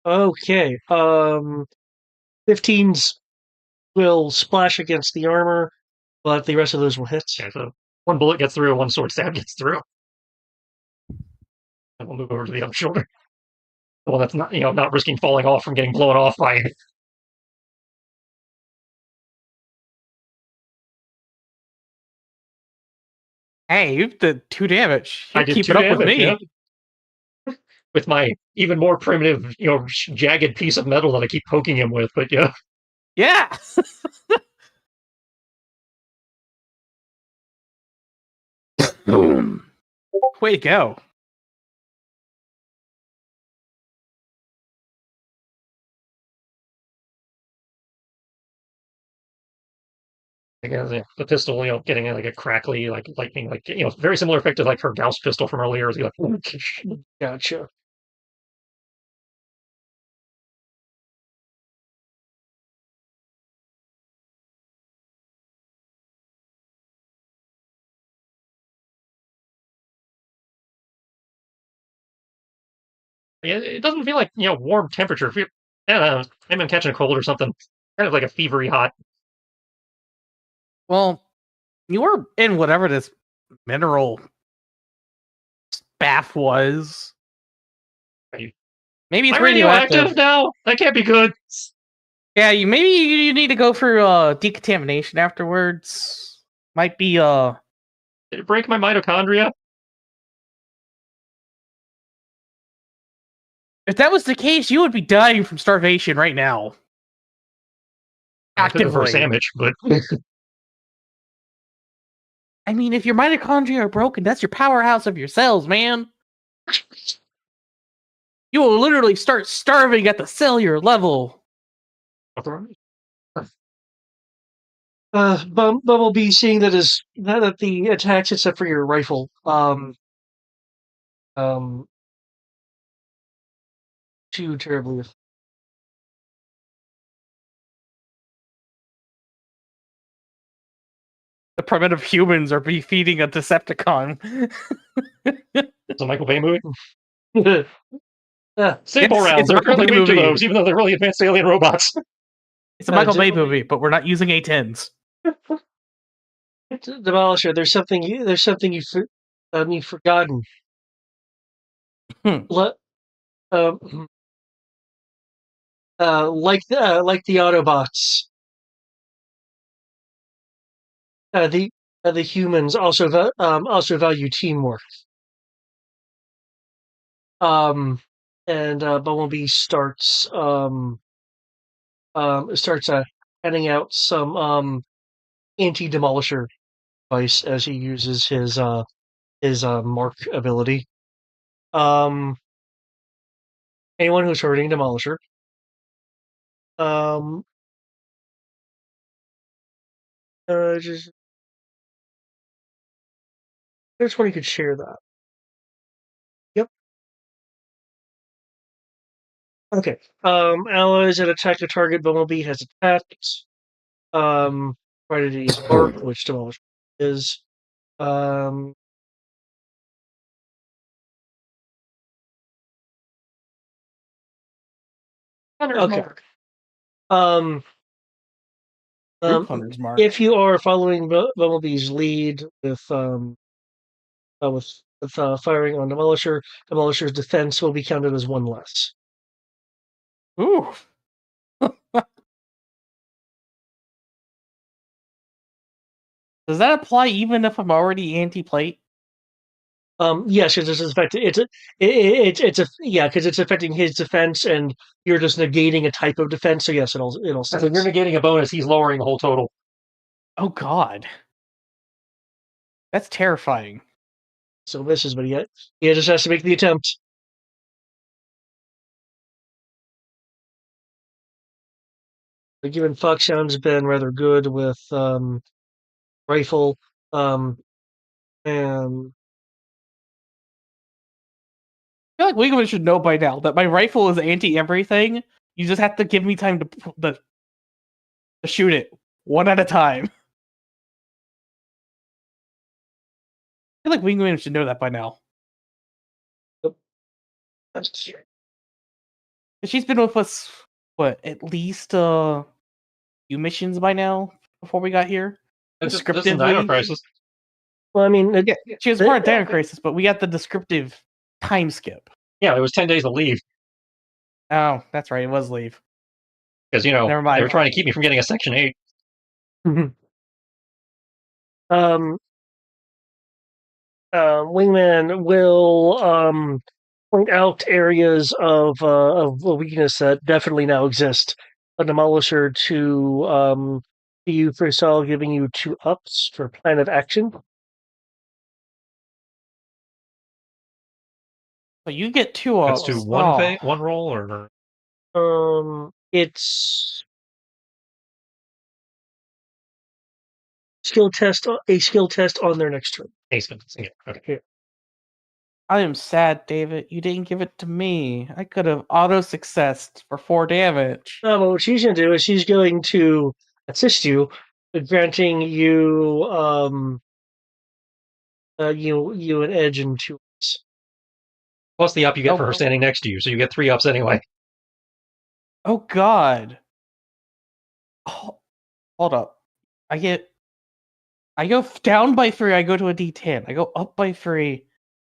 okay. 15s will splash against the armor, but the rest of those will hit. Okay, so one bullet gets through, one sword stab gets through. And we'll move over to the other shoulder. Well, that's not not risking falling off from getting blown off by it. Hey, you did 2 damage. I You did keep 2 it up with damage, me. yeah. With my even more primitive, jagged piece of metal that I keep poking him with, but yeah. Yeah. Boom. Way to go. The pistol, getting like a crackly, like lightning, like very similar effect to like her Gauss pistol from earlier. Like, Gotcha. it doesn't feel like warm temperature. I don't know. Maybe I'm catching a cold or something. Kind of like a fevery hot. Well, you were in whatever this mineral bath was. Maybe it's Am I radioactive radioactive now? That can't be good. Yeah, maybe you need to go through decontamination afterwards. Might be Did it break my mitochondria? if that was the case, you would be dying from starvation right now. I could have for a Actively. sandwich, but I mean, if your mitochondria are broken, that's your powerhouse of your cells, man. You will literally start starving at the cellular level. Bumblebee, seeing that the attacks except for your rifle, too terribly. The primitive humans are defeating a Decepticon. It's a Michael Bay movie. Yeah. Sample It's rounds. a They're Michael apparently Bay weak to movie. those, even though they're really advanced alien robots. It's a Michael Bay movie, but we're not using A10s. Demolisher, there's something you've forgotten. Like the Autobots, the humans also value teamwork. And Bumblebee starts handing out some anti-demolisher advice as he uses his mark ability. Anyone who's hurting demolisher. Just there's one you could share that. Yep. Okay. Allies that attack the target Bumblebee has attacked. Provided to use bark, which demolish is. Okay. Mark. Group Hunter's Mark. If you are following Bumblebee's lead with firing on Demolisher, Demolisher's defense will be counted as one less. Ooh. Does that apply even if I'm already anti-plate? Yes, because because it's affecting his defense, and you're just negating a type of defense. So yes, it'll. So you're negating a bonus. He's lowering the whole total. Oh God, that's terrifying. So misses, but he just has to make the attempt. The given fuck sound's been rather good with rifle, and I feel like Wingman should know by now that my rifle is anti-everything. You just have to give me time to shoot it one at a time. I feel like Wingman should know that by now. She's been with us, what, at least a few missions by now before we got here? This is Dino Crisis. Well, I mean, Yeah, she was part of Dino Crisis, but we got the descriptive time skip. Yeah, it was 10 days of leave. Oh, that's right, it was leave. Because, you know, Never mind. they were trying to keep me from getting a Section 8. Wingman will point out areas of weakness that definitely now exist. A Demolisher to you for Saul, giving you 2 ups for plan of action. So you get 2 ups. That's to one roll, or it's a skill test on their next turn. Yeah, okay. I am sad, David. You didn't give it to me. I could have auto-successed for 4 damage. Well, what she's going to do is she's going to assist you, granting you you an edge in 2 ups. Plus the up you get for her standing next to you, so you get 3 ups anyway. Oh God. Oh, hold up. I go down by 3, I go to a D10. I go up by 3,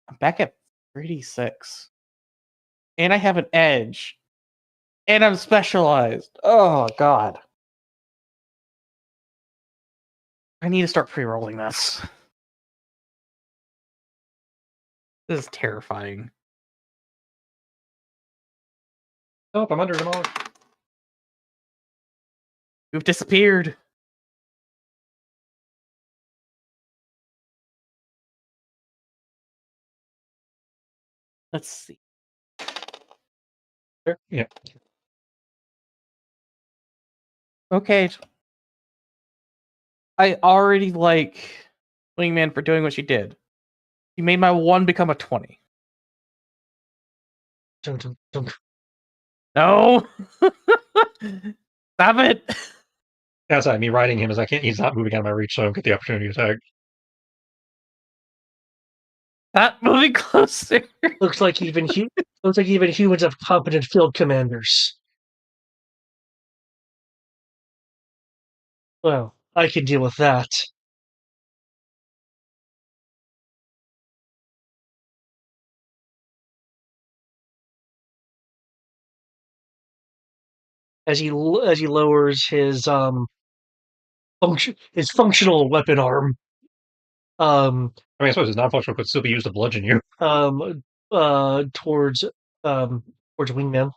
I'm back at 3d6. And I have an edge. And I'm specialized. Oh God. I need to start pre-rolling this. This is terrifying. Oh, I'm under Demolish. You've disappeared. Let's see. Yeah. Okay. I already like Wingman for doing what she did. She made my 1 become a 20. No! Stop it! Outside me riding him, as he's not moving out of my reach, so I don't get the opportunity to attack. Not moving closer. Looks like even humans have competent field commanders. Well, I can deal with that. As he lowers his functional weapon arm. I mean, I suppose his non-functional could still be used to bludgeon you. Towards Wingman.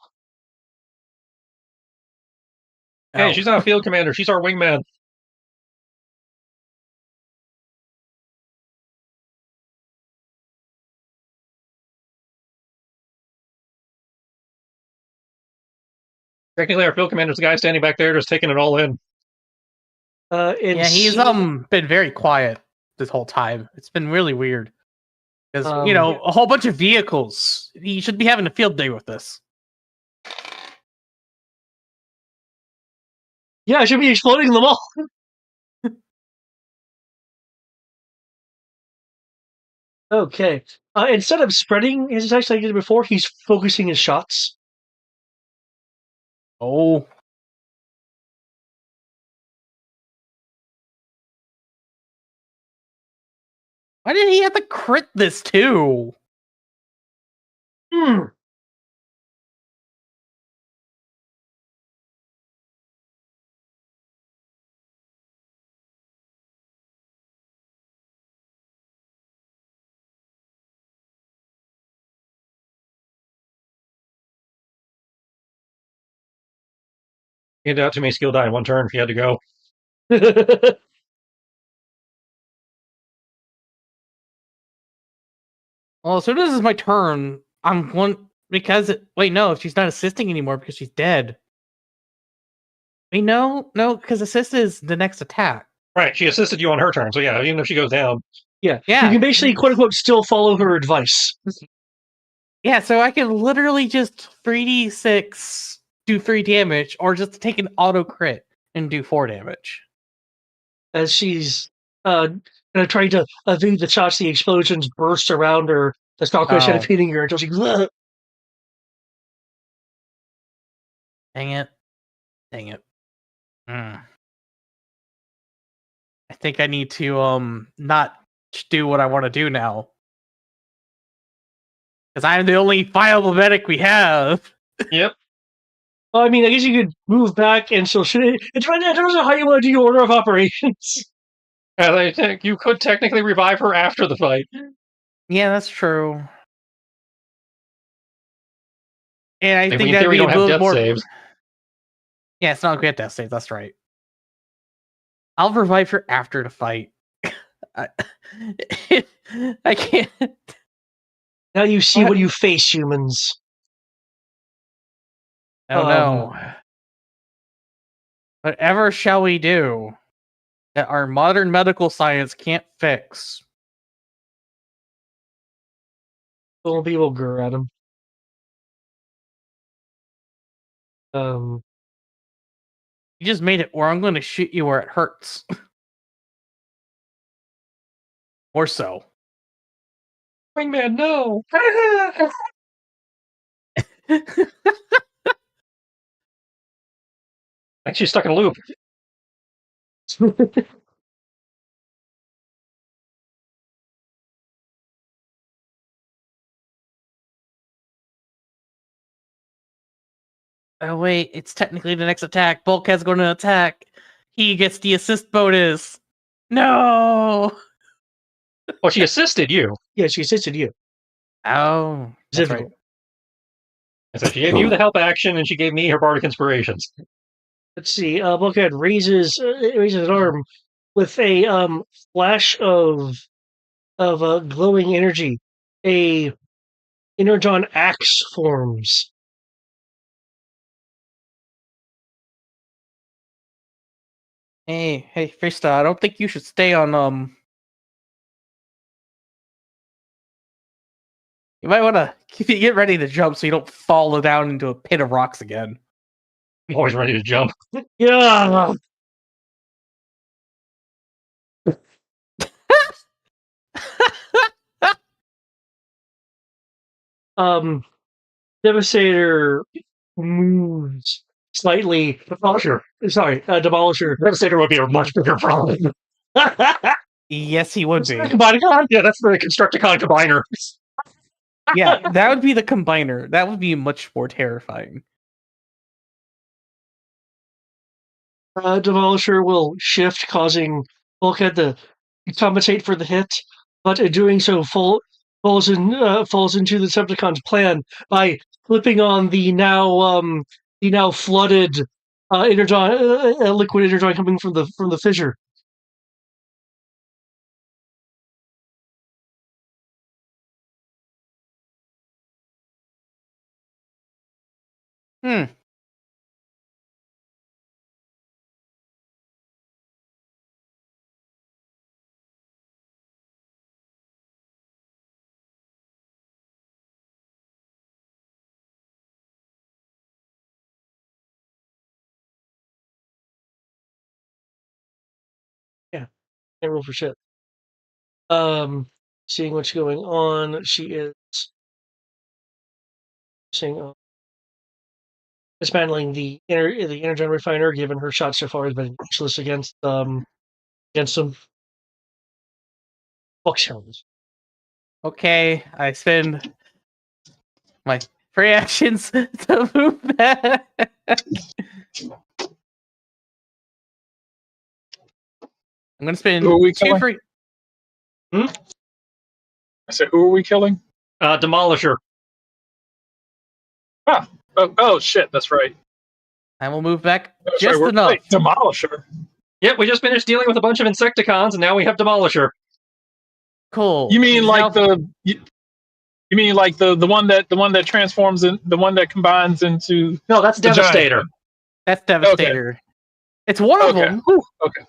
Hey, she's not a field commander. She's our wingman. Technically, our field commander's the guy standing back there just taking it all in. Yeah, he's been very quiet this whole time. It's been really weird. Because, a whole bunch of vehicles. He should be having a field day with this. Yeah, I should be exploding them all. Okay. Instead of spreading his attacks like he did before, he's focusing his shots. Oh. Why did he have to crit this too? Hmm. Hand out to me skill die in one turn if you had to go. Well, as soon as it's my turn, I'm one because wait, no, she's not assisting anymore because she's dead. Wait, no, because assist is the next attack. Right, she assisted you on her turn, so yeah, even if she goes down. Yeah. Yeah. You can basically, quote unquote, still follow her advice. Yeah, so I can literally just 3d6 do 3 damage, or just take an auto crit and do 4 damage. As she's trying to evade the shots, the explosions burst around her. The cockroach kind of hitting her until she. Dang it. Dang it. I think I need to not do what I want to do now. Because I'm the only viable medic we have. Yep. Well, I mean, I guess you could move back and still shoot it. It depends on how you want to do your order of operations. And I think you could technically revive her after the fight. Yeah, that's true. And I Like, think in that'd theory, be a don't have little death more. saves. Yeah, it's not a great death save. That's right. I'll revive her after the fight. I can't. Now you see what you face, humans. Oh no. Whatever shall we do that our modern medical science can't fix? Little people grr at him. You just made it where I'm going to shoot you where it hurts. Or so. Wingman, no! Like she's stuck in a loop. Oh wait, it's technically the next attack. Bulkhead's going to attack. He gets the assist bonus. No! Well, she assisted you. Yeah, she assisted you. Oh, that's right. So she gave you the help action, and she gave me her bardic inspirations. Let's see. Bulkhead raises an arm with a flash of glowing energy. A energon axe forms. Hey, Frista, I don't think you should stay on, You might want to get ready to jump so you don't fall down into a pit of rocks again. I'm always ready to jump. Yeah. Devastator moves slightly. Demolisher. Sorry, Demolisher. Devastator would be a much bigger problem. Yes, he would be. Combinicon? Yeah, that's the Constructicon combiner. Yeah, that would be the combiner. That would be much more terrifying. Demolisher will shift, causing Bulkhead to compensate for the hit, but in doing so, falls into the Decepticon's plan by flipping on the now flooded liquid energon coming from the fissure. Hmm. Yeah, can't roll for shit. Seeing what's going on, she is saying, dismantling the energon refiner, given her shot so far has been useless against some bookshelves. Okay, I spend my free actions to move back. I'm gonna spend Who are we 2 killing? free. I said, who are we killing? Demolisher. Oh shit, that's right. I will move back That's just right. enough. Wait, Demolisher. Yep, we just finished dealing with a bunch of Insecticons, and now we have Demolisher. Cool. You mean like Now- you mean like the one that transforms in the one that combines into No, that's the giant Devastator. one? That's Devastator. It's one of Okay. them. Whew, okay.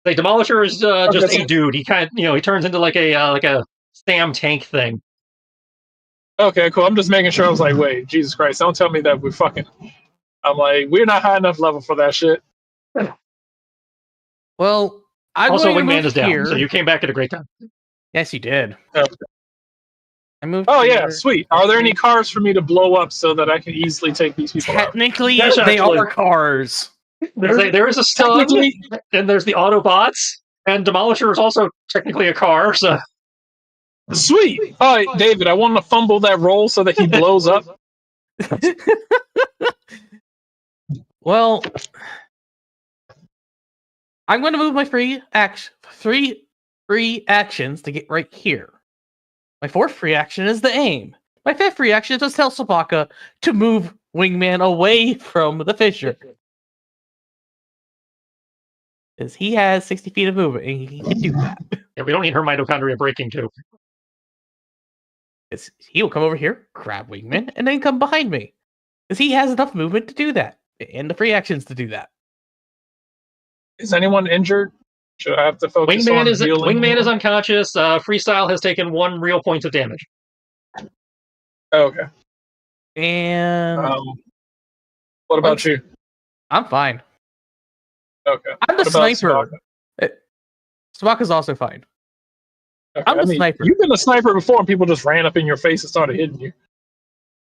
Like Demolisher is just so- a dude. He kind of, he turns into like a Sam tank thing. Okay, cool. I'm just making sure. I was like, wait, Jesus Christ, don't tell me that we're fucking. I'm like, we're not high enough level for that shit. Well, I'm Also, going to Wingman move is down, here. so you came back at a great time. Yes, you did. Okay. I moved. Oh here. yeah, sweet. Are there any cars for me to blow up so that I can easily take these people out? Technically, Yes, they actually. are cars. There is a stun, Technically, and there's the Autobots, and Demolisher is also technically a car. So sweet. All right, David, I want to fumble that roll so that he blows up. Well, I'm going to move my three free actions to get right here. My 4th free action is the aim. My 5th free action is to tell Sabaka to move Wingman away from the fissure. Because he has 60 feet of movement, and he can do that. yeah, we don't need her mitochondria breaking too. He will come over here, grab Wingman, and then come behind me. Because he has enough movement to do that. And the free actions to do that. Is anyone injured? Should I have to focus on healing? Wingman is unconscious. Freestyle has taken 1 real point of damage. Okay. And What about you? I'm fine. Okay. I'm the What about sniper. Sabaka's also fine. Okay, I'm the sniper. You've been a sniper before, and people just ran up in your face and started hitting you.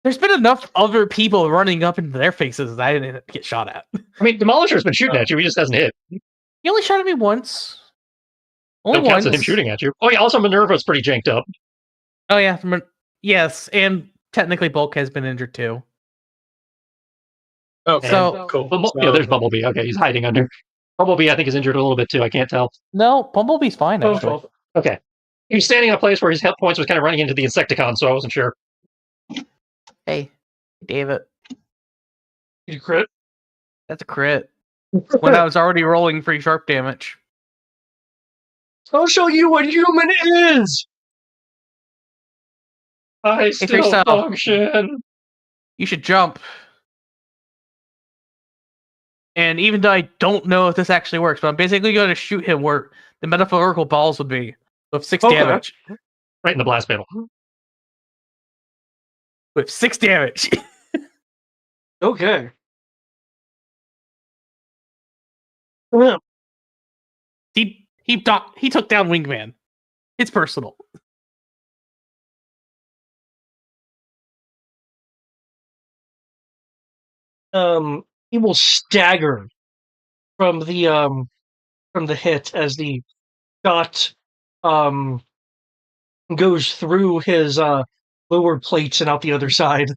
There's been enough other people running up into their faces that I didn't get shot at. I mean, Demolisher's been shooting at you. He just hasn't hit. He only shot at me once. Only Don't count once. as him shooting at you. Oh yeah, also Minerva's pretty janked up. Oh yeah, yes, and technically Bulk has been injured too. Okay, So- cool. There's Bumblebee. Okay, he's hiding under. Bumblebee, I think, is injured a little bit too. I can't tell. No, Bumblebee's fine actually. Okay. He was standing in a place where his health points was kind of running into the Insecticon, so I wasn't sure. Hey, David, You crit. that's a crit. When I was already rolling free sharp damage. I'll show you what human is. I still freestyle. function. You should jump. And even though I don't know if this actually works, but I'm basically going to shoot him where the metaphorical balls would be with 6 Okay. damage. Right in the blast panel. With 6 damage. Okay. Yeah. He took down Wingman. It's personal. He will stagger from the hit as the shot goes through his lower plates and out the other side.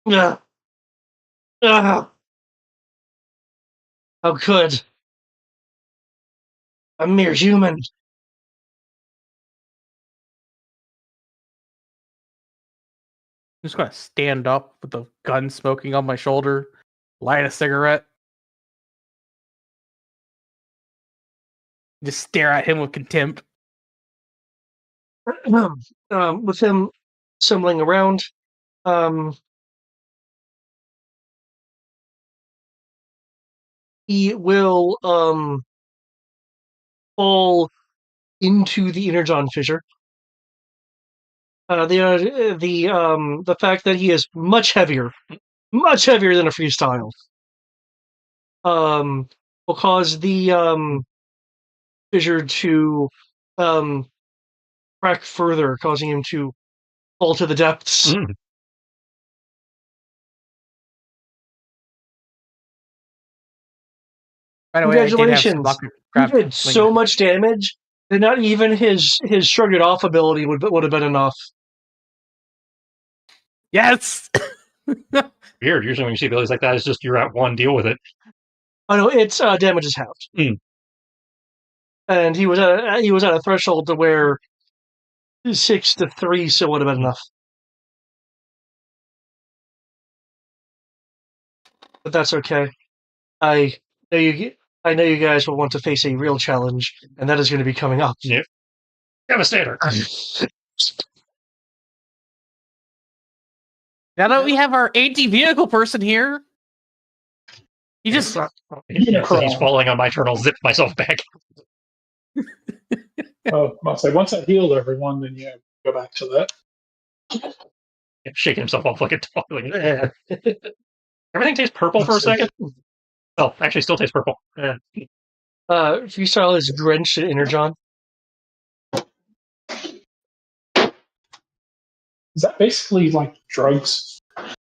Ugh. Ugh. How could a mere human? I'm just going to stand up with the gun smoking on my shoulder, light a cigarette, just stare at him with contempt. With him stumbling around, he will fall into the energon fissure. The fact that he is much heavier than a freestyle, will cause the fissure to crack further, causing him to fall to the depths. Mm. By the way, I did have some Congratulations! luck. You did so much damage that not even his shrug it off ability would have been enough. Yes! Weird. Usually when you see abilities like that, it's just you're at one, deal with it. Oh no, its damage is halved. Mm. And he was at a threshold to where 6 to 3 still would have been enough. But that's okay. I know you guys will want to face a real challenge, and that is going to be coming up. Yep. Devastator. Now that we have our anti-vehicle person here, he just He's falling on my turn. I'll zip myself back. I'll say once I healed everyone, then yeah, go back to that. Shaking himself off like a dog. Like, everything tastes purple for a second. Oh, actually, still tastes purple. Freestyle is drenched in energon. Is that basically like drugs?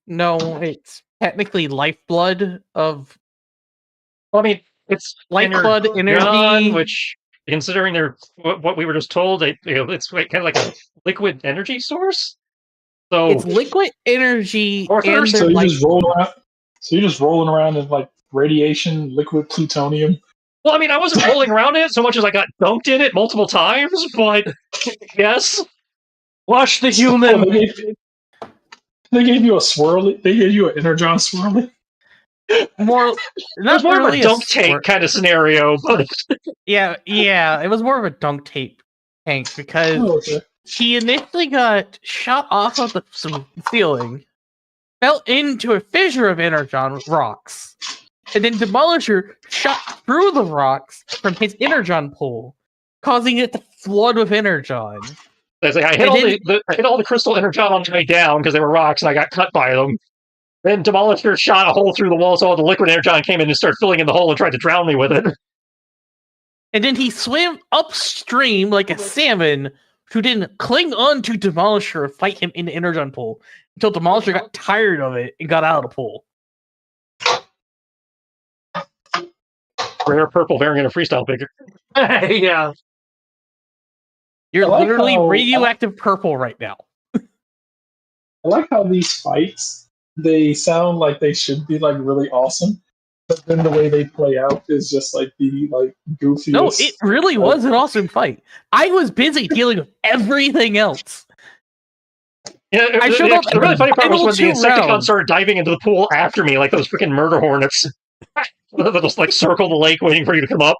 no, it's technically lifeblood of Well, I mean, it's lifeblood energon, energy. which, considering what we were just told, it's kind of like a liquid energy source. So It's liquid energy Or and thirst. their So you life. just roll around. So you're just rolling around in like radiation, liquid plutonium. well, I mean, I wasn't rolling around in it so much as I got dunked in it multiple times, but yes. Watch the human. Oh, they gave you a swirly. They gave you an energon swirly. More, It was not more really of a dunk tank kind of scenario, but Yeah, it was more of a dunk tape tank because Oh, okay. he initially got shot off of the ceiling, fell into a fissure of energon with rocks, and then Demolisher shot through the rocks from his energon pool, causing it to flood with energon. I hit all the crystal energon on the way down because they were rocks and I got cut by them. Then Demolisher shot a hole through the wall, so all the liquid energon came in and started filling in the hole and tried to drown me with it. And then he swam upstream like a salmon who didn't cling on to Demolisher and fight him in the energon pool until Demolisher got tired of it and got out of the pool. Rare purple variant of freestyle figure. Yeah. You're I like literally how- radioactive purple right now. I like how these fights, they sound like they should be like really awesome, but then the way they play out is just like the like goofiest. No, it really was an awesome fight. I was busy dealing with everything else. Yeah, I showed up the really funny part was when the final two Insecticons rounds. started diving into the pool after me, like those freaking murder hornets. They'll just like circle the lake waiting for you to come up.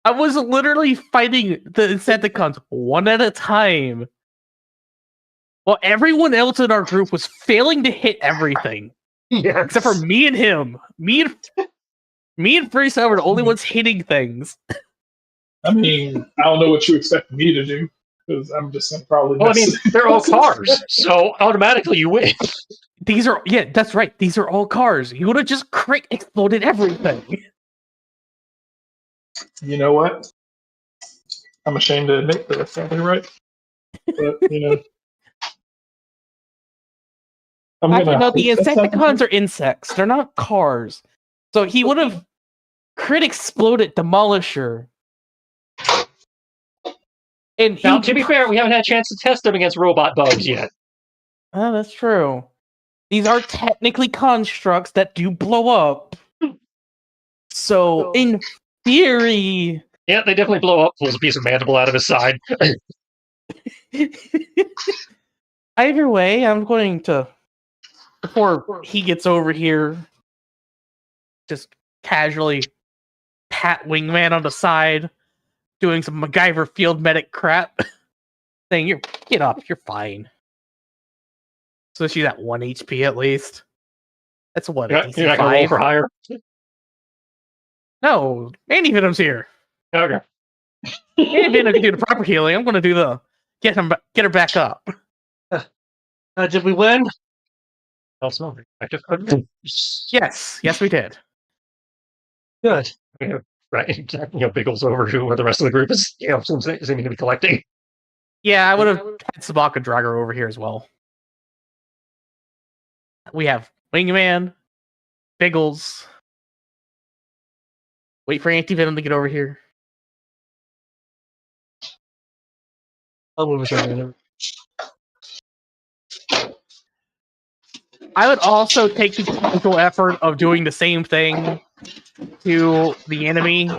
I was literally fighting the Insecticons one at a time. While everyone else in our group was failing to hit everything. Yes. Except for me and him. Me and Freestyle were the only ones hitting things. I mean, I don't know what you expect me to do because I'm just gonna probably. Well, I mean, miss it. they're all cars, so automatically you win. That's right. These are all cars. You would have just crit exploded everything. You know what? I'm ashamed to admit that that's probably right. But you know, Actually, no, the hope that's not Insecticons are insects. They're not cars. So he would have crit exploded Demolisher. And Now, to be fair, we haven't had a chance to test them against robot bugs yet. Oh, that's true. These are technically constructs that do blow up. So, in theory... Yeah, they definitely blow up, pulls a piece of mandible out of his side. Either way, I'm going to... Before he gets over here, just casually pat Wingman on the side, doing some MacGyver field medic crap, saying, get up, you're fine. So she's at 1 HP at least. That's what, You're not going to roll for higher? No, Anti-Venom's here. Okay. Anti-Venom can do the proper healing. I'm going to do the get her back up. Did we win? That's not effective. Yes, we did. Good. Right. Biggles over to where the rest of the group is, seeming to be collecting. Yeah, I would have had Sabaka drag her over here as well. We have Wingman, Biggles. Wait for Anti-Venom to get over here. I'll move us over. I would also take the technical effort of doing the same thing to the enemy,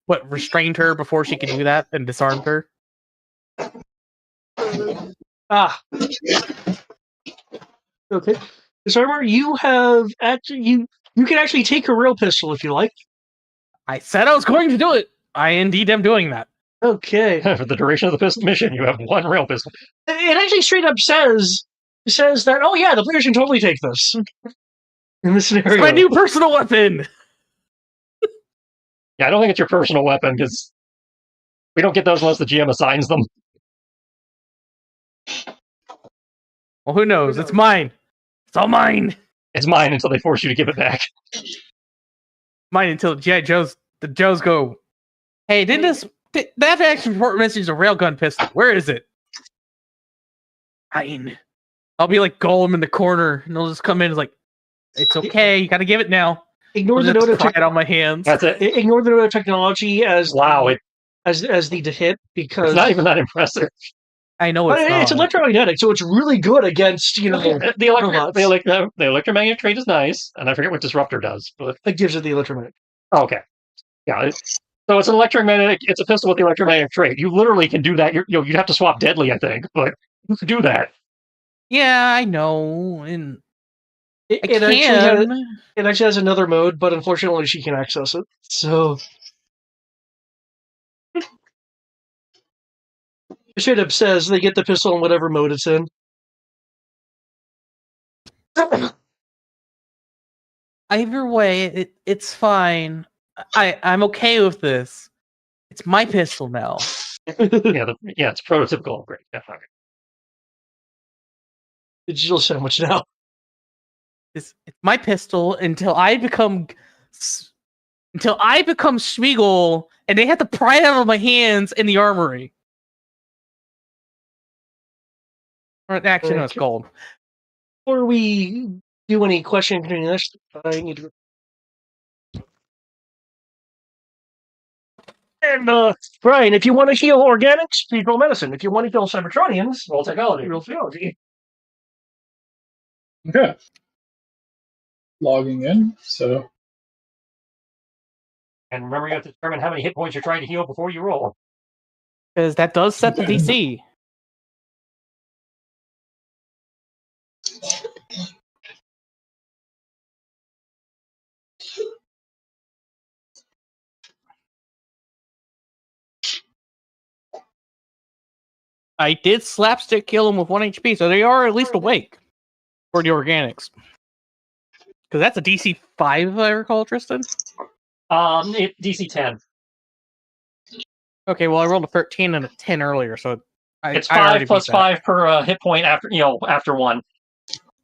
but restrained her before she could do that and disarmed her. Ah. Okay. Disarmer, you have actually you can actually take a real pistol if you like. I said I was going to do it. I indeed am doing that. Okay. For the duration of the pistol mission, you have one rail pistol. It actually straight up says that, oh yeah, the players can totally take this in this scenario. It's my new personal weapon. Yeah, I don't think it's your personal weapon because we don't get those unless the GM assigns them. Well, who knows? It's mine. It's all mine. It's mine until they force you to give it back. Mine until the Joes go, hey, that action report mentions a railgun pistol. Where is it? Mine. I'll be like Golem in the corner, and they'll just come in and like, it's okay, you gotta give it now. Ignore the note of it on my hands. That's it. Ignore the note of technology as Wow, as the hit because it's not even that impressive. I know it's electromagnetic, so it's really good against the electromagnetic trait is nice, and I forget what disruptor does, but it gives it the electromagnetic. Oh, okay, yeah. So it's an electromagnetic. It's a pistol with the electromagnetic trait. You literally can do that. You'd have to swap deadly, I think, but you can do that. Yeah, I know, and it actually has another mode, but unfortunately, she can access it. So. It straight up says they get the pistol in whatever mode it's in. Either way, it's fine. I'm okay with this. It's my pistol now. It's prototypical upgrade. Yeah, okay. Digital sandwich now. It's my pistol until I become Schmiegel, and they have to pry it out of my hands in the armory. Or actually, no, it's gold. Before we do any question continuing this, I need to. And Brian, if you want to heal organics, please roll medicine. If you want to heal Cybertronians, roll technology. Roll theology. Okay. Logging in, so. And remember, you have to determine how many hit points you're trying to heal before you roll. Because that does set the DC. I did slapstick kill them with 1 HP, so they are at least awake for the organics. Because that's a DC 5, if I recall, Tristan? DC 10. Okay, well, I rolled a 13 and a 10 earlier, so it's 5 plus 5 per hit point after 1.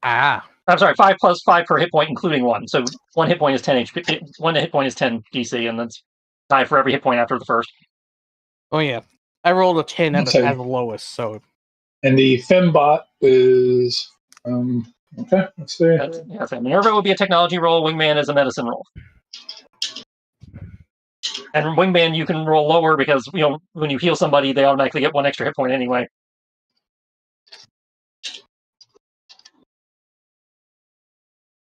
Ah. I'm sorry, 5 plus 5 per hit point, including 1. So 1 hit point is 10 HP. 1 hit point is 10 DC, and that's 5 for every hit point after the first. Oh, yeah. I rolled a 10 at the lowest, so. And the Fembot is. Okay, let's see. Minerva would be a technology roll, Wingman is a medicine roll. And Wingman, you can roll lower because when you heal somebody, they automatically get 1 extra hit point anyway.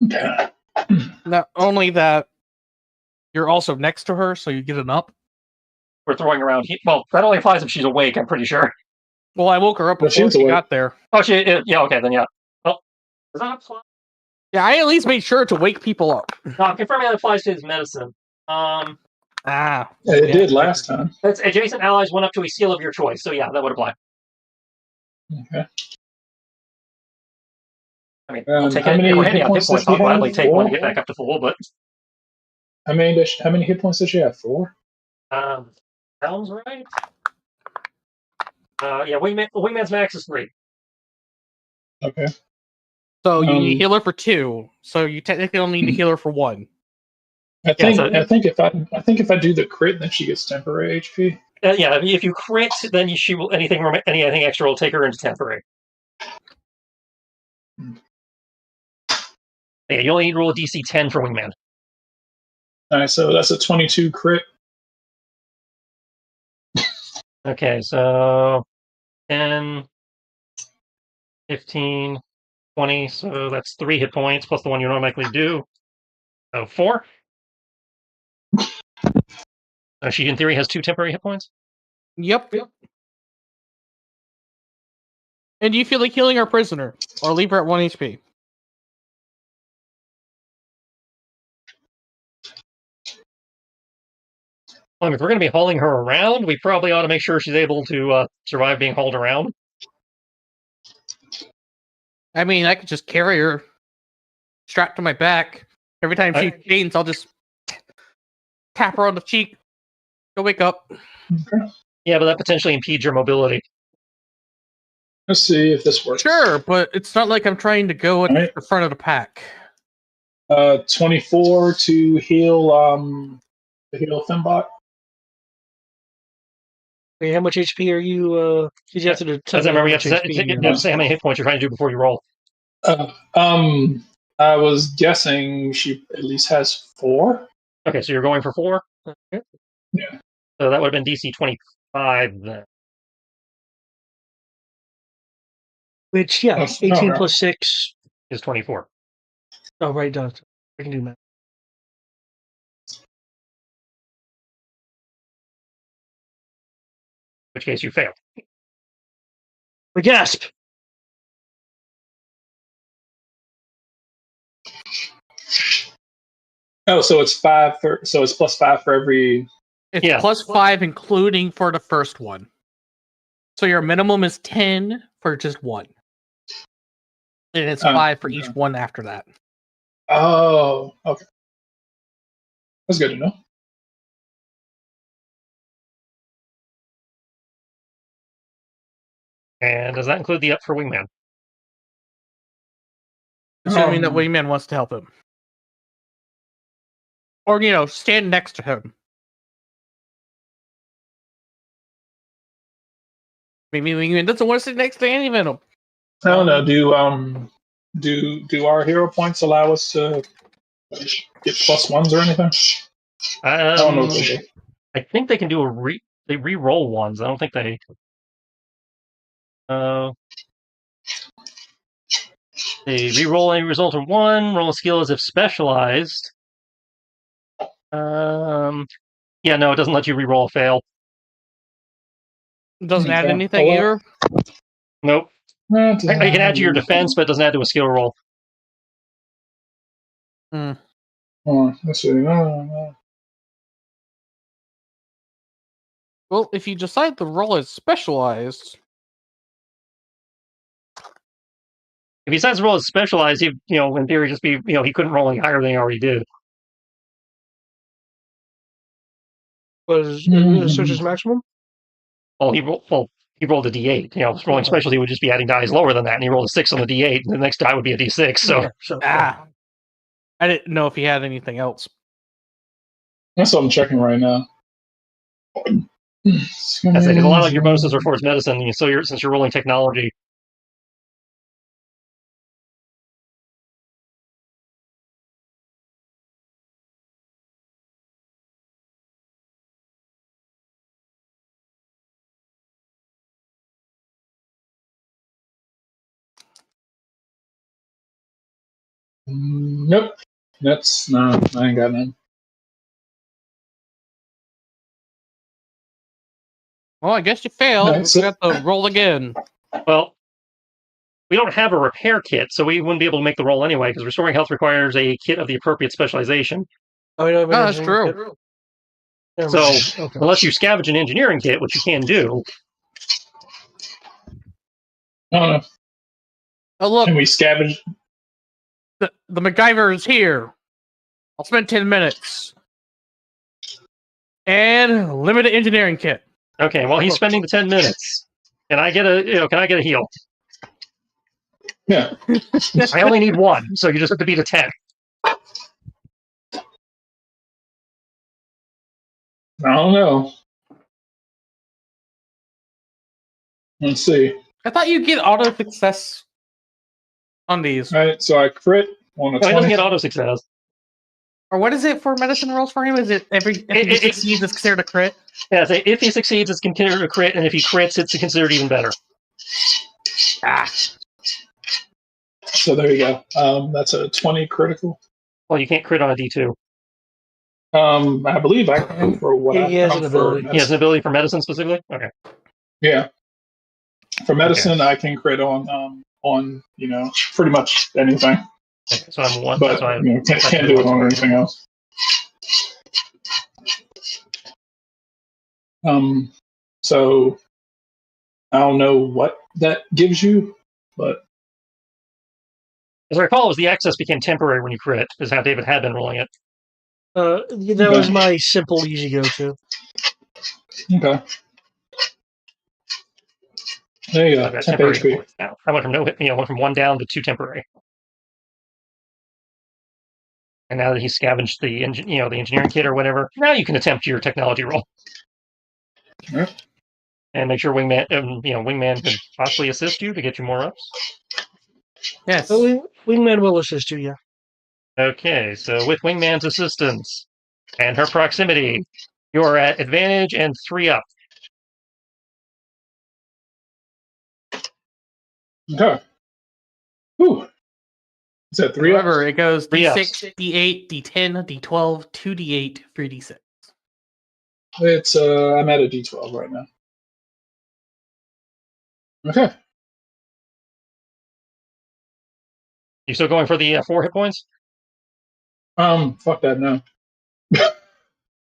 Okay. Not only that, you're also next to her, so you get an up. We're throwing around. Well, that only applies if she's awake, I'm pretty sure. Well, I woke her up before she got there. Oh, yeah, okay, then yeah. Well, does that apply? Yeah, I at least made sure to wake people up. No, I'm confirming that applies to his medicine. It did last time. That's adjacent allies went up to a skill of your choice, so yeah, that would apply. Okay. I mean, I'll take it. We're handing out hit points. I'll gladly take 1 to get back up to full, but. How many hit points does she have? 4? Sounds right. Yeah, Wingman's max is 3. Okay. So you need to heal her for 2. So you technically only need to heal her for 1. I Yeah, think I think if I do the crit, then she gets temporary HP. yeah, if you crit, then she will anything extra will take her into temporary. Yeah, you only need to roll a DC 10 for Wingman. All right, so that's a 22 crit. Okay, so 10, 15, 20, so that's 3 hit points plus the one you automatically do. So 4. She, in theory, has 2 temporary hit points? Yep. And do you feel like healing our prisoner? Or leave her at 1 HP? Well, if we're going to be hauling her around, we probably ought to make sure she's able to survive being hauled around. I mean, I could just carry her strapped to my back. Every time she faints, I'll just tap her on the cheek. Go wake up. Okay. Yeah, but that potentially impedes your mobility. Let's see if this works. Sure, but it's not like I'm trying to go at the front of the pack. 24 to heal Thimbot. Wait, how much HP are you? Did you have to do? Doesn't remember you have to say how many hit points you're trying to do before you roll. I was guessing she at least has 4. Okay, so you're going for 4? Yeah. So that would have been DC 25 then. Which, yeah, 18 plus 6 is 24. Oh, right, Doctor. I can do math. In which case you fail. The gasp! Oh, so it's 5 for. So it's plus 5 for every. It's plus 5, including for the first one. So your minimum is 10 for just one. And it's 5 for each one after that. Oh, okay. That's good to know. And does that include the up for Wingman? Assuming that Wingman wants to help him. Or, stand next to him. Maybe Wingman doesn't want to sit next to any of them. I don't know. Do our hero points allow us to get +1s or anything? I don't know. I think they can do they re-roll ones. I don't think they. They re-roll any result of 1. Roll a skill as if specialized. Yeah, no, it doesn't let you re-roll a fail. It doesn't add anything either? Nope. You can add to your defense, but it doesn't add to a skill roll. Let's see. No. Well, if you decide the roll is specialized. If he decides to roll as specialized, he, in theory, just be, he couldn't roll any higher than he already did. Was Search's maximum? Well, he rolled a D8. Rolling specialty would just be adding dice lower than that, and he rolled a 6 on the D8, and the next die would be a D6. So, I didn't know if he had anything else. That's what I'm checking right now. I say, because a lot of your bonuses are for his medicine, so since you're rolling technology. Nope. No, I ain't got none. Well, I guess you failed. We got to roll again. Well, we don't have a repair kit, so we wouldn't be able to make the roll anyway, because restoring health requires a kit of the appropriate specialization. Oh, that's true. So, unless you scavenge an engineering kit, which you can do. Oh, look. Can we scavenge? The MacGyver is here. I'll spend 10 minutes. And limited engineering kit. Okay, well, he's spending the 10 minutes. Can I get a heal? Yeah. I only need 1, so you just have to beat a 10. I don't know. Let's see. I thought you'd get auto success on these. All right, so I crit on a No, he doesn't 20. get auto success. Or what is it for medicine rolls for him? Is it if he succeeds, it's considered a crit? Yeah, so if he succeeds, it's considered a crit, and if he crits, it's considered even better. Ah. So there you go. That's a 20 critical. Well, you can't crit on a D2. I believe I can for what He has an ability. He has an ability for medicine specifically? Okay. Yeah. For medicine, I can crit on pretty much anything. Okay, so I'm one. But So I'm, can't do it on anything else. So I don't know what that gives you, but as I recall, it was the excess became temporary when you crit, is how David had been rolling it. That was my simple, easy go-to. okay. There you go. I've got 10 temporary HP. points now. I went from went from 1 down to 2 temporary. And now that he's scavenged the the engineering kit or whatever, now you can attempt your technology roll. Yep. And make sure Wingman can possibly assist you to get you more ups. Yes. So Wingman will assist you, yeah. Okay, so with Wingman's assistance and her proximity, you're at advantage and 3 up. Okay. Whew. Is that 3 Remember, ups? it goes 3 ups. D6, D8, D10, D12, 2D8, 3D6. It's I'm at a D12 right now. Okay. You still going for the 4 hit points? Fuck that, no.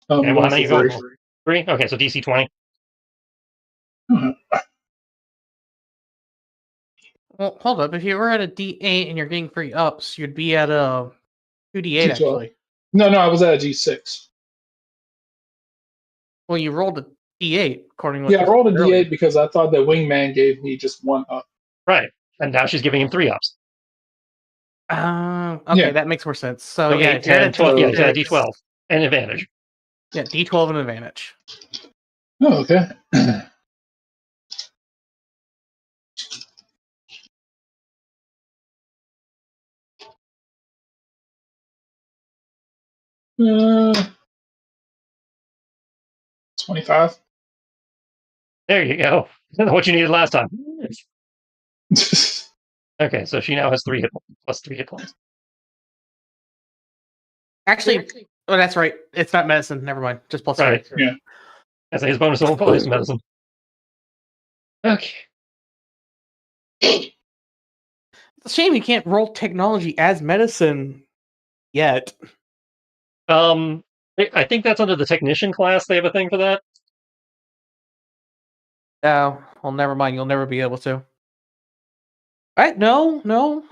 Okay, well, how many are you going 3. for? 3? Okay, so DC 20. Well, hold up. If you were at a D8 and you're getting 3 ups, you'd be at a 2D8, D12. actually. No, I was at a D6. Well, you rolled a D8, according to what Yeah, I you rolled a said earlier. D8 because I thought that Wingman gave me just 1 up. Right. And now she's giving him 3 ups. Okay, Yeah. that makes more sense. So, So yeah, 8, if you're at 10, a 12. Yeah, he's at a D6, D12. And advantage. Yeah, D12 and advantage. Oh, okay. 25. There you go. What you needed last time. Okay, so she now has 3 hit points, plus 3 hit points. Actually, oh, that's right. It's not medicine. Never mind. Just plus Right. 3. Yeah. That's his bonus roll applies to medicine. Okay. It's a shame you can't roll technology as medicine yet. I think that's under the technician class. They have a thing for that. Oh, well, never mind. You'll never be able to. Right? No.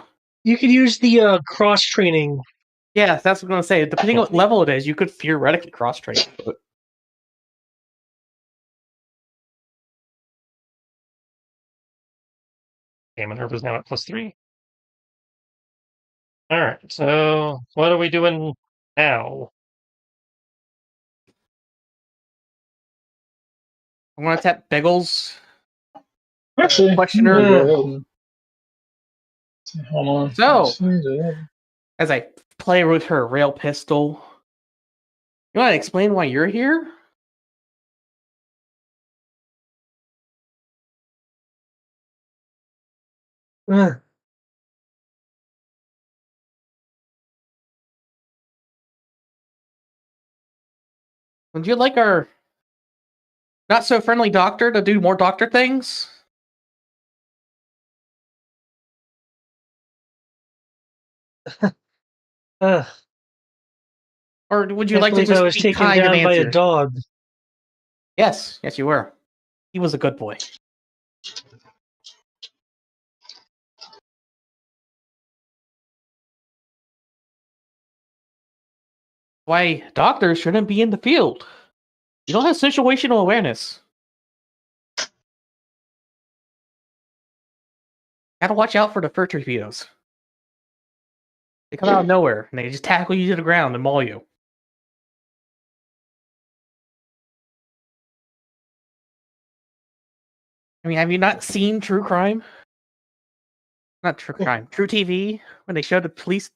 You could use the cross-training. Yeah, that's what I'm going to say. Depending on what level it is, you could theoretically cross-train. Okay, Minerva's now at plus 3. All right, so what are we doing now? I'm going to tap Biggles. Actually, Questioner. hold on. So, as I play with her rail pistol, you want to explain why you're here? Uh, Would you like our not so friendly doctor to do more doctor things? uh, Or would you I like to believe I just was be taken kind and down by a answer? dog. Yes, you were. He was a good boy. Why doctors shouldn't be in the field. You don't have situational awareness. Gotta watch out for the fur torpedoes. They come out of nowhere and they just tackle you to the ground and maul you. I mean, have you not seen True Crime? Not True Crime, True TV, when they showed the police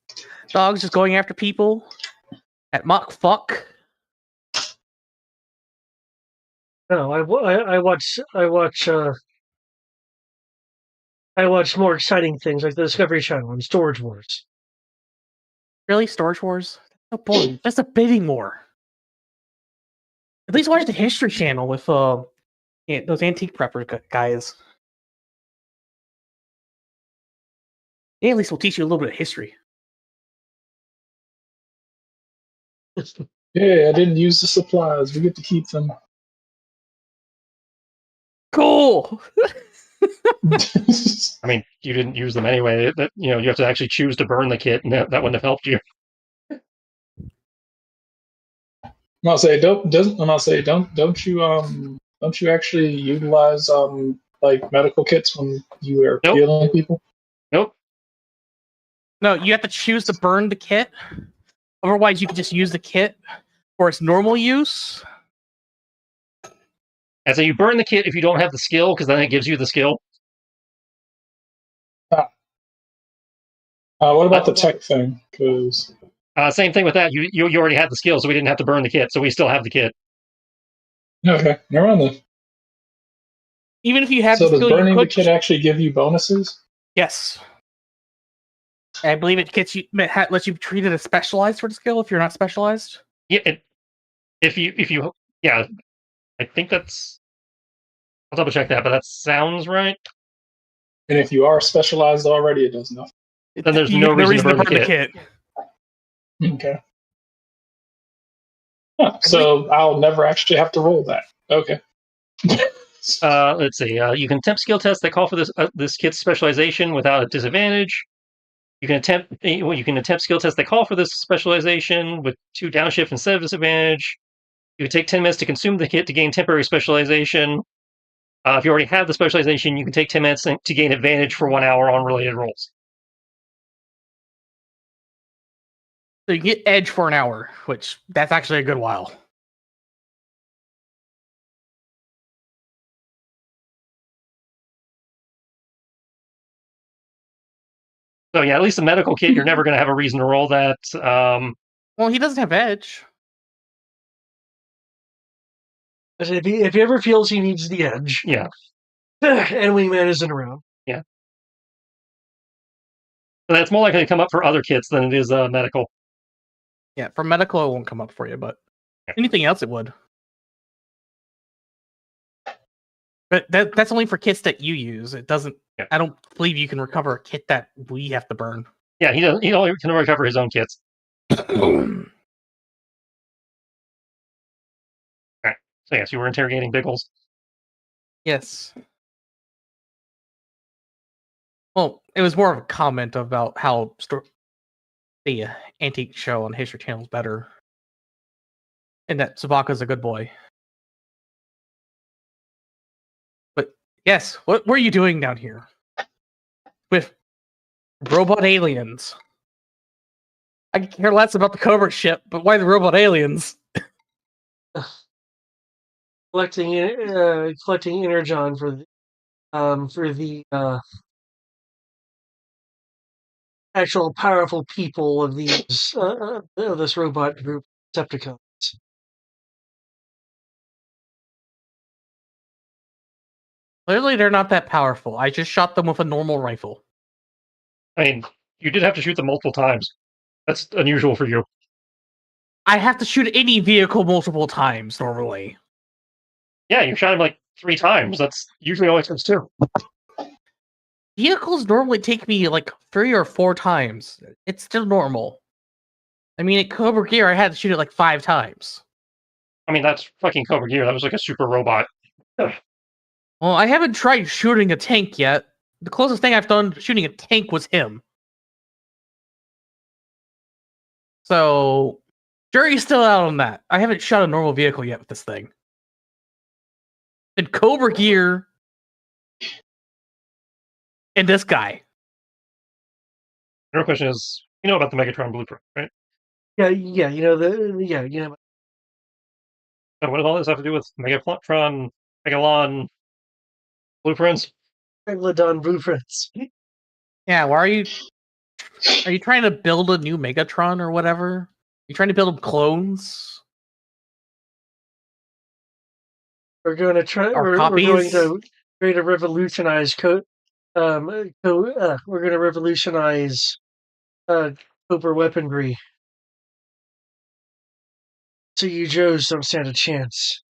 dogs just going after people at mock fuck. No, I watch more exciting things like the Discovery Channel and Storage Wars. Really, Storage Wars? That's so boring. That's a bidding war. At least watch the History Channel with those antique prepper guys. They at least will teach you a little bit of history. Yeah, I didn't use the supplies. We get to keep them. Cool. I mean, you didn't use them anyway. That you have to actually choose to burn the kit, and that wouldn't have helped you. I'll say don't you actually utilize like medical kits when you are Nope. healing people? Nope. No, you have to choose to burn the kit. Otherwise, you can just use the kit for its normal use. And so you burn the kit if you don't have the skill, because then it gives you the skill. What about the tech thing? Because Same thing with that. You already had the skill, so we didn't have to burn the kit. So we still have the kit. okay, never mind then. Even if you have So the does skill, burning you the could. kit actually give you bonuses? Yes. I believe it lets you treat it as specialized for the skill if you're not specialized. Yeah. If you yeah, I think that's. I'll double check that, but that sounds right. And if you are specialized already, it does nothing. Then there's no reason to burn the kit. Okay. Huh, so I'll never actually have to roll that. Okay. Let's see. You can attempt skill tests that call for this kit's specialization without a disadvantage. You can attempt skill tests that call for this specialization with 2 downshift instead of disadvantage. You can take 10 minutes to consume the kit to gain temporary specialization. If you already have the specialization, you can take 10 minutes to gain advantage for 1 hour on related rolls. So you get edge for an hour, which that's actually a good while. So yeah, at least the medical kit, you're never going to have a reason to roll that. Well, he doesn't have edge. If he ever feels he needs the edge, Yeah. and Wingman isn't around. Yeah. So that's more likely to come up for other kits than it is medical. Yeah, for medical, it won't come up for you, but anything else, it would. But that's only for kits that you use. It doesn't. Yeah. I don't believe you can recover a kit that we have to burn. Yeah, he doesn't. He only can recover his own kits. Alright. So yes, you were interrogating Biggles. Yes. Well, it was more of a comment about how the antique show on History Channel is better, and that Sabaka's a good boy. But yes, what were you doing down here with robot aliens? I can care less about the COBRA ship, but why the robot aliens? Collecting energon for the actual powerful people of these of this robot group, Decepticons. Clearly, they're not that powerful. I just shot them with a normal rifle. I mean, you did have to shoot them multiple times. That's unusual for you. I have to shoot any vehicle multiple times normally. Yeah, you shot him like 3 times. That's usually all it takes 2. Vehicles normally take me like 3 or 4 times. It's still normal. I mean, at Cobra Gear, I had to shoot it like 5 times. I mean, that's fucking Cobra Gear. That was like a super robot. Well, I haven't tried shooting a tank yet. The closest thing I've done shooting a tank was him. So, jury's still out on that. I haven't shot a normal vehicle yet with this thing. And Cobra Gear and this guy. The real question is, you know about the Megatron blueprint, right? Yeah, So what does all this have to do with Megatron, Megalon? Blueprints. Megalodon blueprints. Yeah, why are you? Are you trying to build a new Megatron or whatever? You trying to build clones We're going to try. or We're going copies? to revolutionize we're going to revolutionize COBRA weaponry. So you Joes don't stand a chance.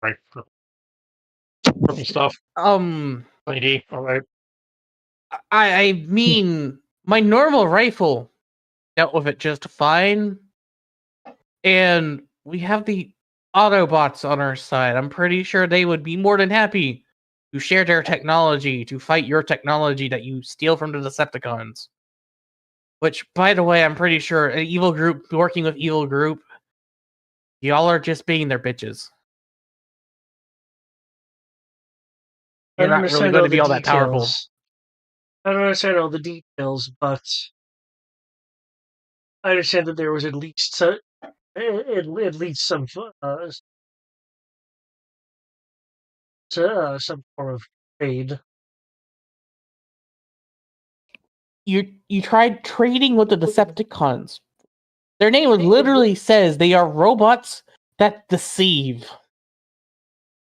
Right. Purple stuff. 20D. All right. I mean, my normal rifle dealt with it just fine, and we have the Autobots on our side. I'm pretty sure they would be more than happy to share their technology to fight your technology that you steal from the Decepticons. Which, by the way, I'm pretty sure an evil group working with evil group, y'all are just being their bitches. I You're don't not really understand going all to be the all that powerful. details. I don't understand all the details, but I understand that there was at least some some form of trade. You tried trading with the Decepticons. Their name They would literally says they are robots that deceive.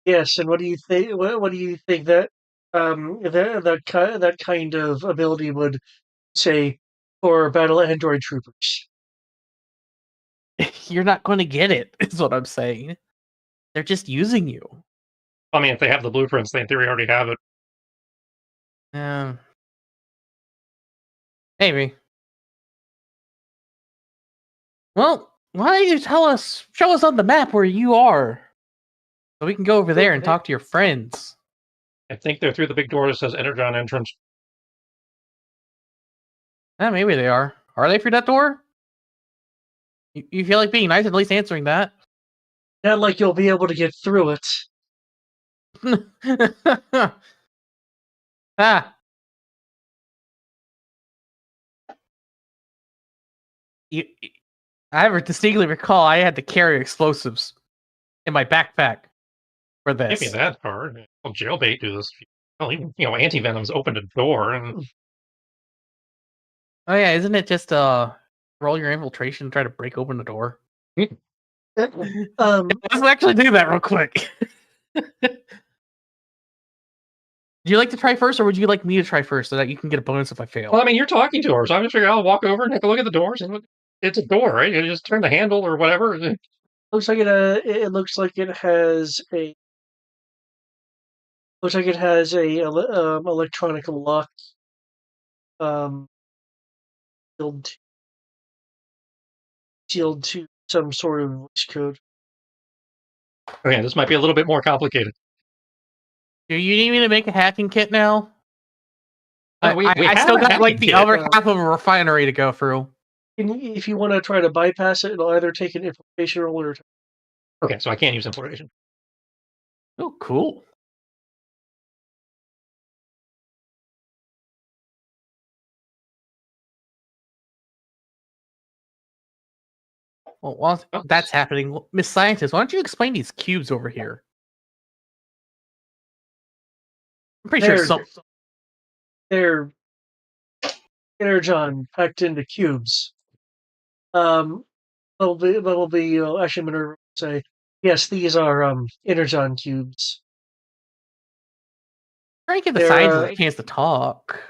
Yes, and what do you think? What do you think that that kind of ability would say for battle android troopers? You're not going to get it, is what I'm saying. They're just using you. I mean, if they have the blueprints, they in theory already have it. Maybe. Well, why don't you show us on the map where you are, so we can go over there and talk to your friends. I think they're through the big door that says Energon entrance. Maybe they are. Are they through that door? You feel like being nice, at least answering that. Not like you'll be able to get through it. Ah. I distinctly recall I had to carry explosives in my backpack for this. Can't be that hard. Well, jailbait do this. Well, even anti-venoms opened a door and Oh yeah, isn't it just roll your infiltration and try to break open the door? Let's actually do that real quick. Do you like to try first, or would you like me to try first so that you can get a bonus if I fail? well, I mean, you're talking to her, so I'm just figuring I'll walk over and take a look at the doors and look. It's a door, right? You just turn the handle or whatever. Looks like it looks like it has a electronic lock um sealed to some sort of voice code. Okay, this might be a little bit more complicated. Do you need me to make a hacking kit now? We I have still a got hacking like the kit. other half of a refinery to go through. If you want to try to bypass it, it'll either take an infiltration roll or Okay, so I can't use infiltration. Oh, cool. Well, while that's happening, Miss Scientist, why don't you explain these cubes over here? I'm pretty sure they're energon packed into cubes. That'll be actually Minerva will say, yes, these are energon cubes. Try to give the scientist a chance to talk.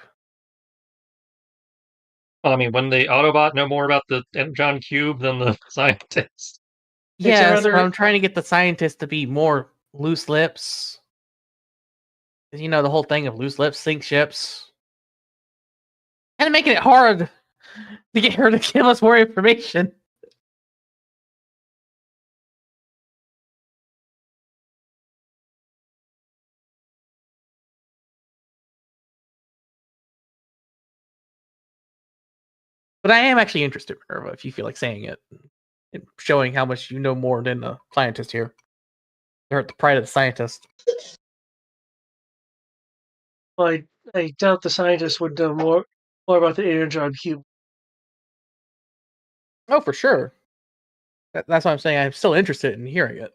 Well, I mean, when the Autobot know more about the Energon cube than the scientist. Yes, but I'm trying to get the scientist to be more loose lips. You know, the whole thing of loose lips sink ships. Kind of making it hard to get her to give us more information. But I am actually interested, Minerva, if you feel like saying it. And showing how much you know more than the scientist here. To hurt the pride of the scientist. Well, I doubt the scientist would know more about the energon cube. Oh, for sure. That's why I'm saying I'm still interested in hearing it.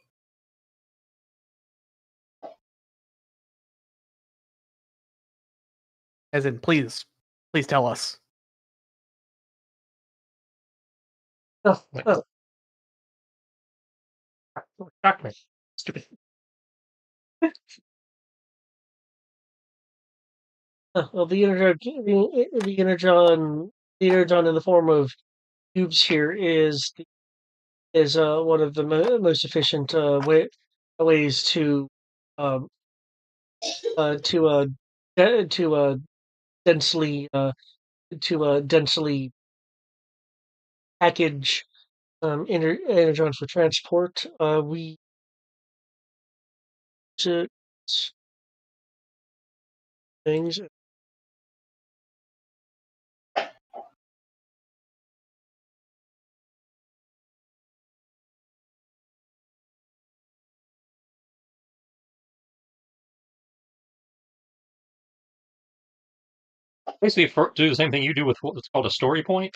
As in, please tell us. Oh, Like, oh, shock me. Stupid. well, the energon in the form of cubes here is one of the most efficient ways um, to to densely densely package energon for transport. We to things. Basically, do the same thing you do with what's called a story point.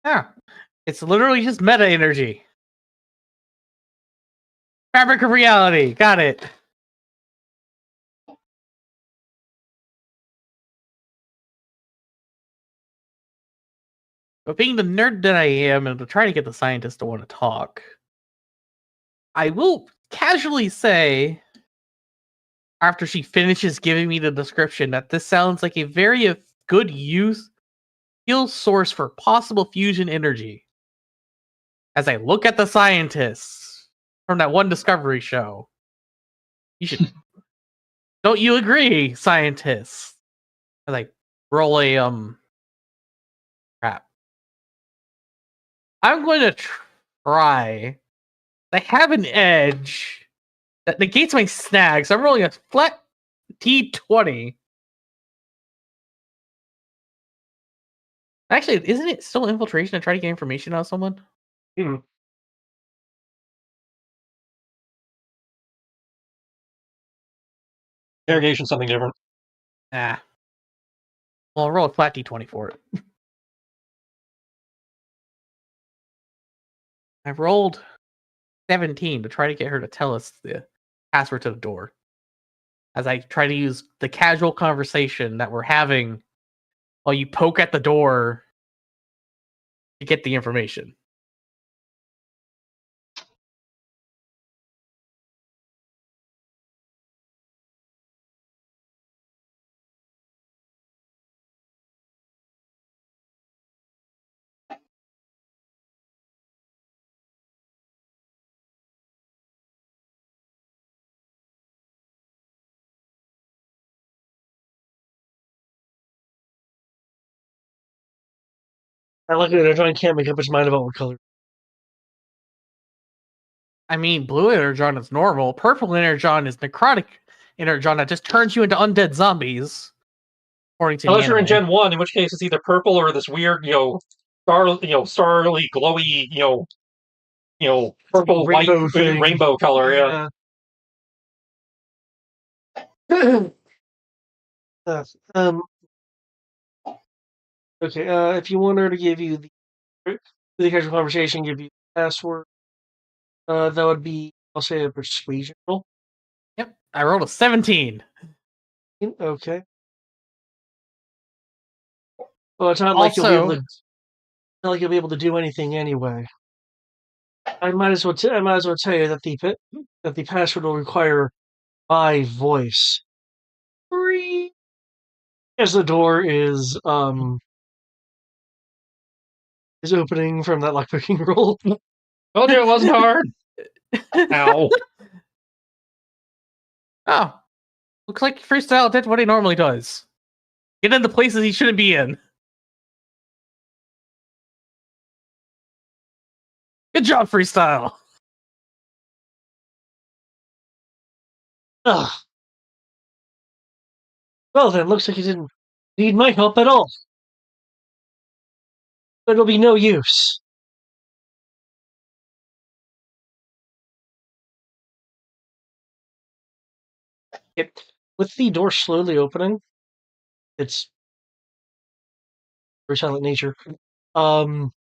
Yeah. It's literally just meta energy. Fabric of reality. Got it. But being the nerd that I am and to try to get the scientist to want to talk, I will casually say, after she finishes giving me the description, that this sounds like a very good fuel source for possible fusion energy. As I look at the scientists from that one Discovery show, you should. Don't you agree, scientists? As I roll a crap. I'm going to try. I have an edge that negates my snag, so I'm rolling a flat T20. Actually, isn't it still infiltration to try to get information out of someone? Hmm. Interrogation's something different. Ah. Well, I'll roll a flat D20 for it. I've rolled 17 to try to get her to tell us the password to the door. As I try to use the casual conversation that we're having while you poke at the door to get the information. I like that John can't make up his mind about what color. I mean, blue energon is normal. Purple energon is necrotic energon that just turns you into undead zombies. According to Unless the you're in anime. Gen 1, in which case it's either purple or this weird, starly, glowy, purple, white, Rainbow thing. rainbow color, yeah. Um. Okay. If you want her to give you the casual conversation, give you the password, that would be, I'll say, a persuasion roll. Yep, I rolled a 17. Okay. Well, it's not like Also, you'll be able to do anything anyway. I might as well tell you that the password will require my voice. As the door is opening from that lockpicking roll. Told you it wasn't hard. Ow. Oh, looks like Freestyle did what he normally does. Get into places he shouldn't be in. Good job, Freestyle. Ugh. Well then, looks like you didn't need my help at all. But it'll be no use. With the door slowly opening, it's very silent nature. Um,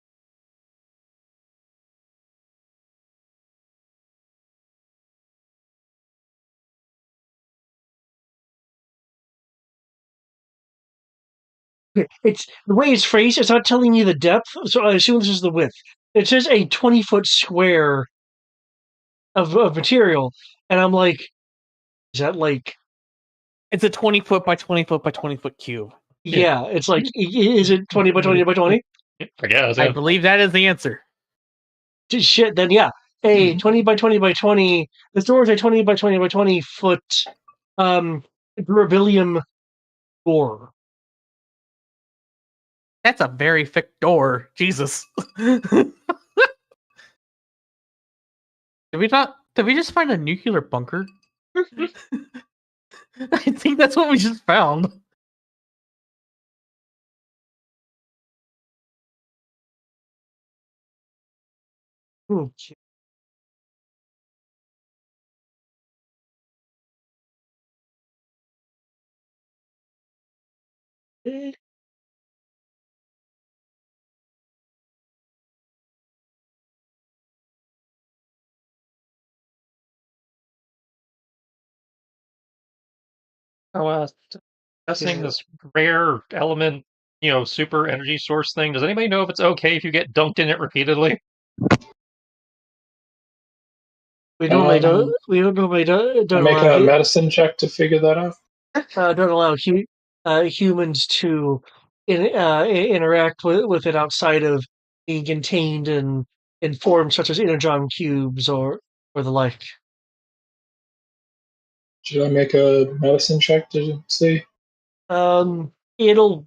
It's the way it's phrased. It's not telling you the depth, so I assume this is the width. It says a 20-foot square of material, and I'm like, is that like? It's a 20-foot by 20-foot by 20-foot cube. Yeah, it's like, is it 20 by 20 by 20? I guess. I Yeah. believe that is the answer. Shit, then yeah, a 20 by 20 by 20. The door is a 20 by 20 by 20 foot durabilium door. That's a very thick door. Jesus. Did we not? Did we just find a nuclear bunker? I think that's what we just found. Okay. Oh, testing this rare element, super energy source thing. Does anybody know if it's okay if you get dunked in it repeatedly? We normally don't. We don't Make a allow medicine check to figure that out. don't allow humans to interact with it outside of being contained in forms such as energon cubes or the like. Should I make a medicine check to see? It'll,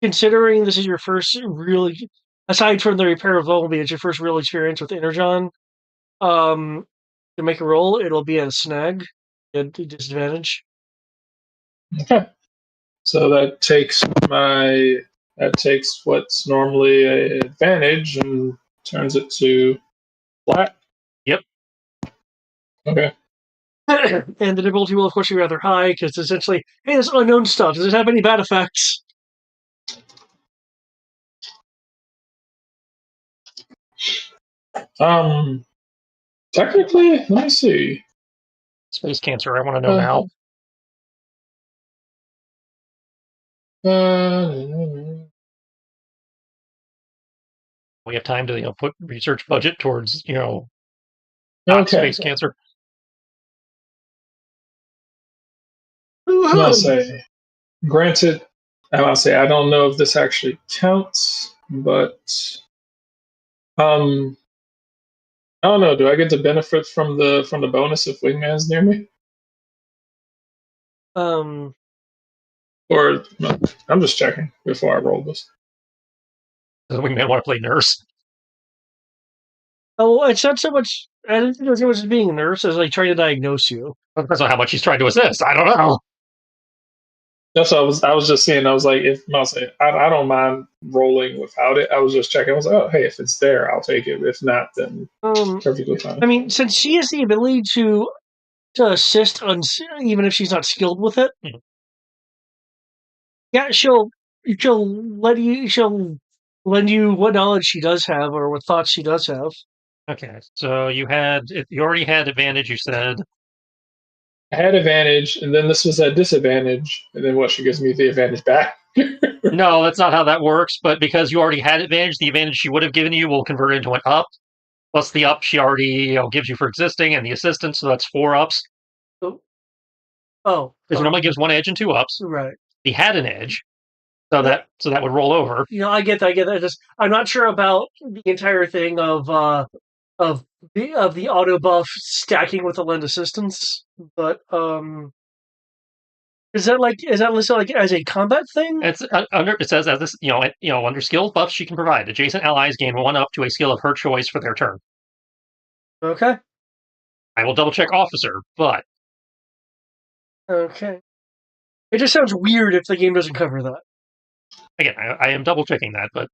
considering this is your first really, aside from the repair of Volby, it's your first real experience with energon. To make a roll, it'll be at a snag, at disadvantage. Okay. So that takes what's normally an advantage and turns it to flat. Yep. Okay. And the difficulty will, of course, be rather high because essentially, hey, this unknown stuff. Does it have any bad effects? Technically, let me see. Space cancer, I want to know now. We have time to put research budget towards not Okay. space cancer. I'll say, granted, I'll say I don't know if this actually counts, but I don't know. Do I get to benefit from the bonus if Wingman's near me? Or no, I'm just checking before I roll this. Does Wingman want to play nurse? Oh, it's not so much. I don't think it's so much as being a nurse as like trying to diagnose you. Well, depends on how much he's trying to assist. I don't know. That's what I was just saying. I was like, I don't mind rolling without it. I was just checking. I was like, oh, hey, if it's there, I'll take it. If not, then perfectly fine. I mean, since she has the ability to assist on even if she's not skilled with it, yeah, she'll lend you what knowledge she does have or what thoughts she does have. Okay, so you already had advantage. You said I had advantage, and then this was at disadvantage, and then what? She gives me the advantage back. no, that's not how that works. But because you already had advantage, the advantage she would have given you will convert into an up. Plus the up she already gives you for existing, and the assistance, so that's 4 ups. Oh, because it normally gives 1 edge and 2 ups. Right. He had an edge, so that would roll over. I get that. I'm not sure about the entire thing of the auto buff stacking with the lend assistance, but is that listed like as a combat thing? It's it says as this under skill buffs she can provide. Adjacent allies gain 1 up to a skill of her choice for their turn. Okay. I will double check officer, but okay. It just sounds weird if the game doesn't cover that. Again, I am double checking that, but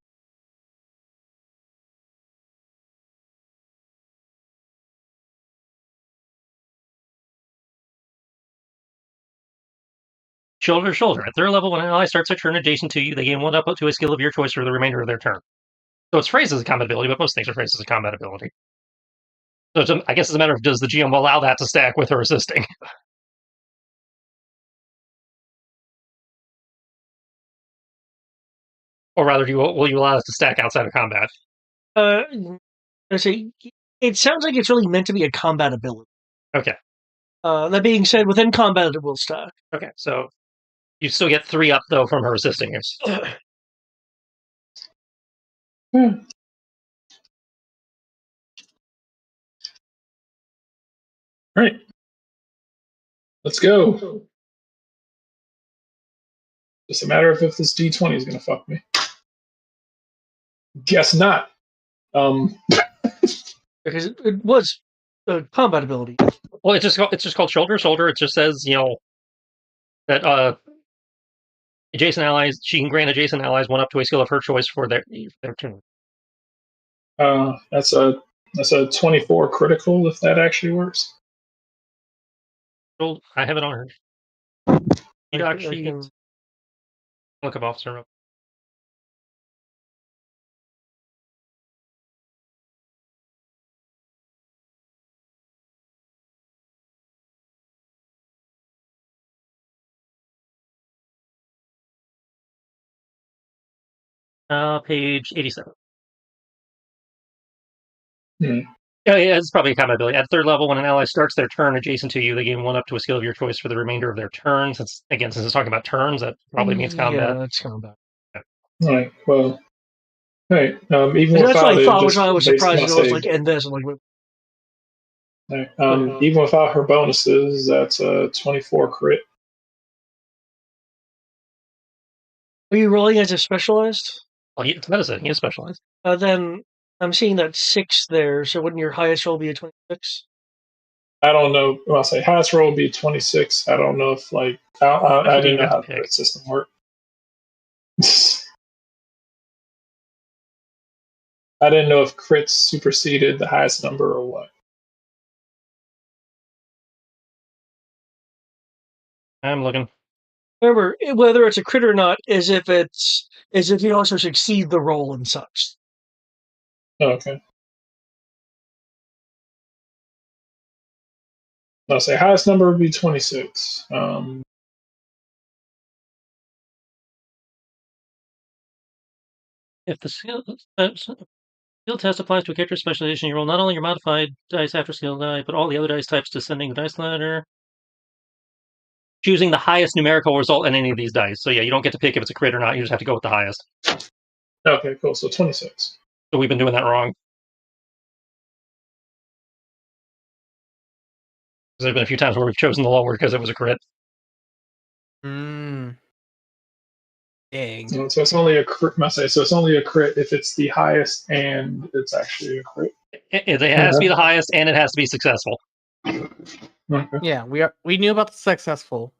shoulder to shoulder. At their level, when an ally starts their turn adjacent to you, they gain 1 up to a skill of your choice for the remainder of their turn. So it's phrased as a combat ability, but most things are phrased as a combat ability. So I guess it's a matter of does the GM allow that to stack with her assisting? Or rather, will you allow us to stack outside of combat? I say it sounds like it's really meant to be a combat ability. Okay. That being said, within combat it will stack. Okay, so you still get 3 up though from her assisting us. All right. Let's go. Just a matter of if this D20 is going to fuck me. Guess not. Because it was a combat ability. Well, it's just called shoulder. Shoulder. It just says that adjacent allies. She can grant adjacent allies 1 up to a skill of her choice for their turn. That's a 24 critical if that actually works. I have it on her. You actually look up officer. Page 87. Yeah, it's probably a combat ability. At 3rd level, when an ally starts their turn adjacent to you, they gain 1 up to a skill of your choice for the remainder of their turn. Since it's talking about turns, that probably means combat. Yeah, that's combat. All right. Well, hey, even That's without what I it, thought, which just I was based surprised on to know. It's save. like end this. I'm like, Even without her bonuses, that's a 24 crit. are you rolling as a specialized? Well, it's medicine. He is specialized. Then I'm seeing that 6 there. So wouldn't your highest roll be a 26? I don't know. Well, I'll say highest roll would be 26. I don't know if I didn't know how the crit system worked. I didn't know if crits superseded the highest number or what. I'm looking. Remember, whether it's a crit or not is if you also succeed the roll and such. Okay. I'll say highest number would be 26. If the skill test applies to a character specialization, you roll not only your modified dice after skill die, but all the other dice types descending the dice ladder. Choosing the highest numerical result in any of these dice. So yeah, you don't get to pick if it's a crit or not. You just have to go with the highest. Okay, cool. So 26. So we've been doing that wrong. There's been a few times where we've chosen the lower because it was a crit. Dang. So it's only a crit. Must say so. It's only a crit if it's the highest and it's actually a crit. It has to be the highest and it has to be successful. Okay. Yeah, we knew about the successful.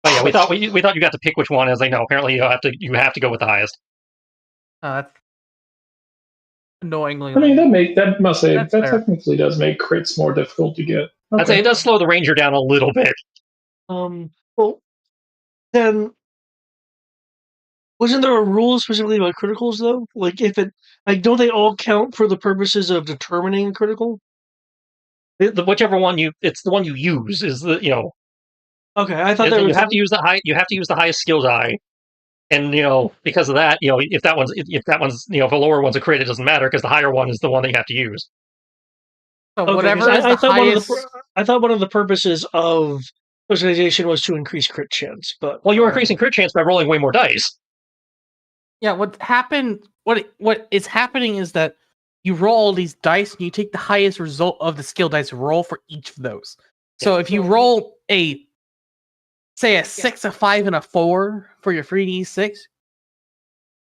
But yeah, we thought you got to pick which one. I was like, no, apparently you have to go with the highest. That's annoyingly. I mean, that fair. technically does make crits more difficult to get. Okay. I'd say it does slow the ranger down a little bit. Well, then wasn't there a rule specifically about criticals though? Like don't they all count for the purposes of determining a critical? Whichever one it's the one you use is the Okay, I thought you have to use the highest skill die, and because of that, if that one's if the lower one's a crit, it doesn't matter because the higher one is the one that you have to use. So okay, whatever is I the highest. I thought one of the purposes of specialization was to increase crit chance, but you're increasing crit chance by rolling way more dice. Yeah, what is happening is that you roll all these dice and you take the highest result of the skill dice roll for each of those. So if you roll a 6, a 5, and a 4 for your 3d6,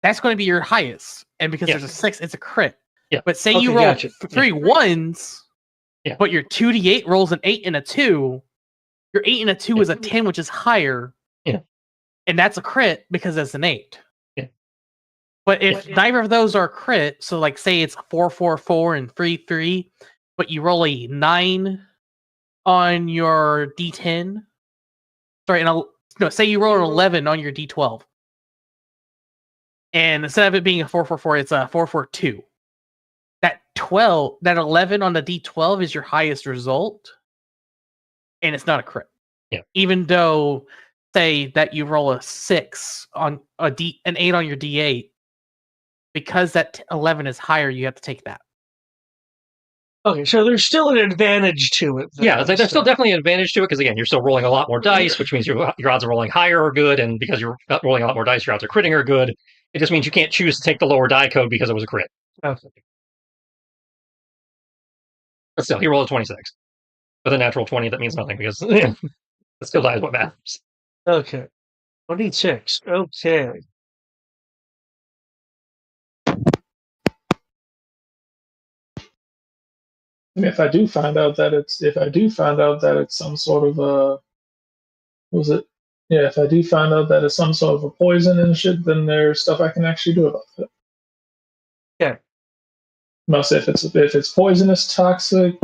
that's going to be your highest. And because there's a 6, it's a crit. Yeah. But say you roll 3 1s, but your 2d8 rolls an 8 and a 2, your 8 and a 2 is a 10, which is higher. Yeah. And that's a crit because that's an 8. Yeah. But if neither of those are crit, so like say it's 4, 4, 4, and 3, 3, but you roll a 9 on your d10. Sorry, say you roll an 11 on your d12. And instead of it being a 4, 4, 4, it's a 4, 4, 2. That 11 on the d12 is your highest result, and it's not a crit. Yeah. Even though say that you roll a 6 on an 8 on your D8, because that 11 is higher, you have to take that. Okay, so there's still an advantage to it. Yeah, it's like there's still definitely an advantage to it because again, you're still rolling a lot more dice, which means your odds of rolling higher are good, and because you're rolling a lot more dice, your odds of critting are good. It just means you can't choose to take the lower die code because it was a crit. Okay. But still, he rolled a 26 with a natural 20. That means nothing because the skill die is what matters. Okay. 26. Okay. And if I do find out that it's some sort of a, what was it? Yeah, if I do find out that it's some sort of a poison and shit, then there's stuff I can actually do about it. Okay. Must if it's poisonous, toxic,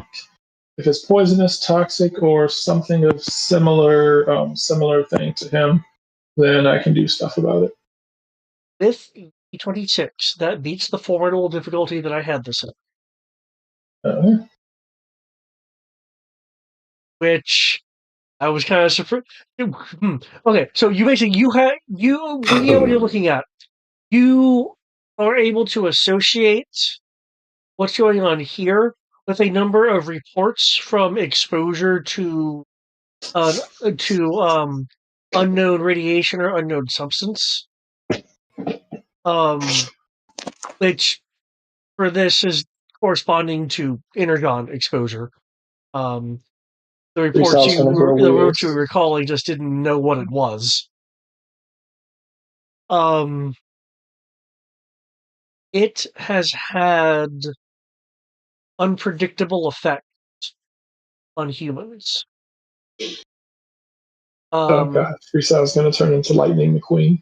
or something of similar thing to him, then I can do stuff about it. With 26, that beats the formidable difficulty that I had this in. Which I was kind of surprised. Okay, so you basically looking at what you're looking at, you are able to associate what's going on here with a number of reports from exposure to unknown radiation or unknown substance, which for this is corresponding to energon exposure. The reports you were recalling just didn't know what it was. It has had unpredictable effects on humans. Oh god, Freestyle's gonna turn into Lightning McQueen.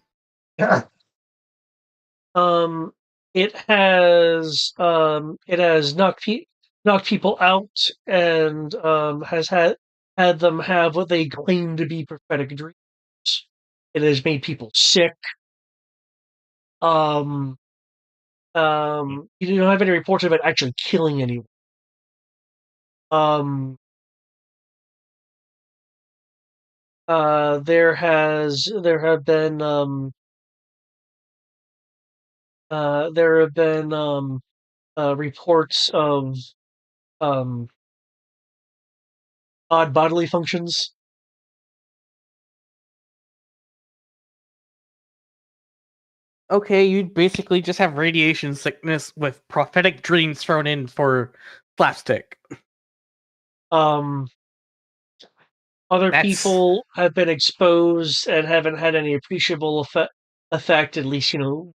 It has knocked people out and has had them have what they claim to be prophetic dreams. It has made people sick. You don't have any reports of it actually killing anyone. There have been reports of odd bodily functions. Okay, you basically just have radiation sickness with prophetic dreams thrown in for slapstick. Other people have been exposed and haven't had any appreciable effect, at least, you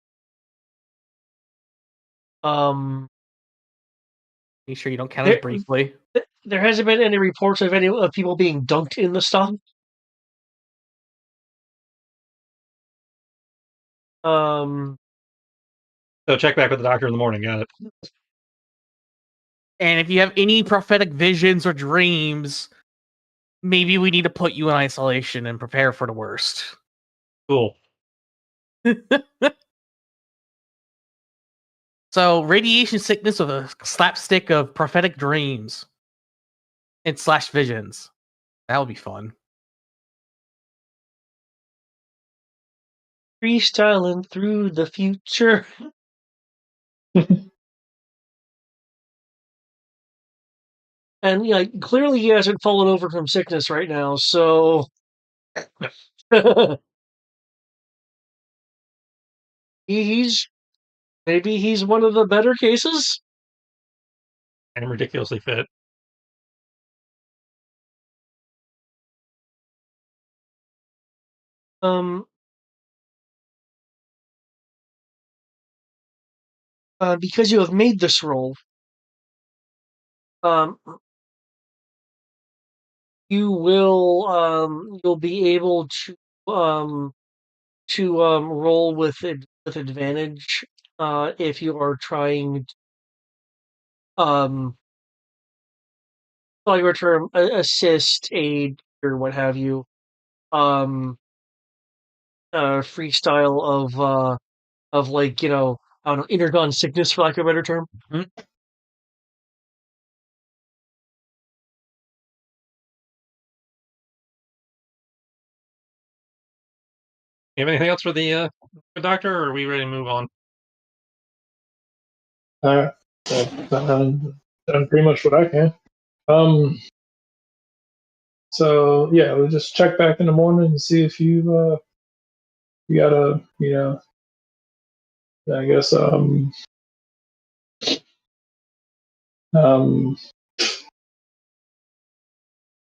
sure you don't count it briefly? There hasn't been any reports of any of people being dunked in the stuff. So check back with the doctor in the morning. Got it. And if you have any prophetic visions or dreams, maybe we need to put you in isolation and prepare for the worst. Cool. So, radiation sickness with a slapstick of prophetic dreams and / visions. That would be fun. Freestyling through the future. And clearly he hasn't fallen over from sickness right now, so maybe he's one of the better cases. And I'm ridiculously fit. Because you have made this roll, you'll be able to roll with advantage if you are trying call your term assist, aid, or what have you. Freestyle of like, I don't know, intergon sickness, for lack of a better term. Mm-hmm. You have anything else for the doctor, or are we ready to move on? Done pretty much what I can. So yeah, we'll just check back in the morning and see if you got a I guess um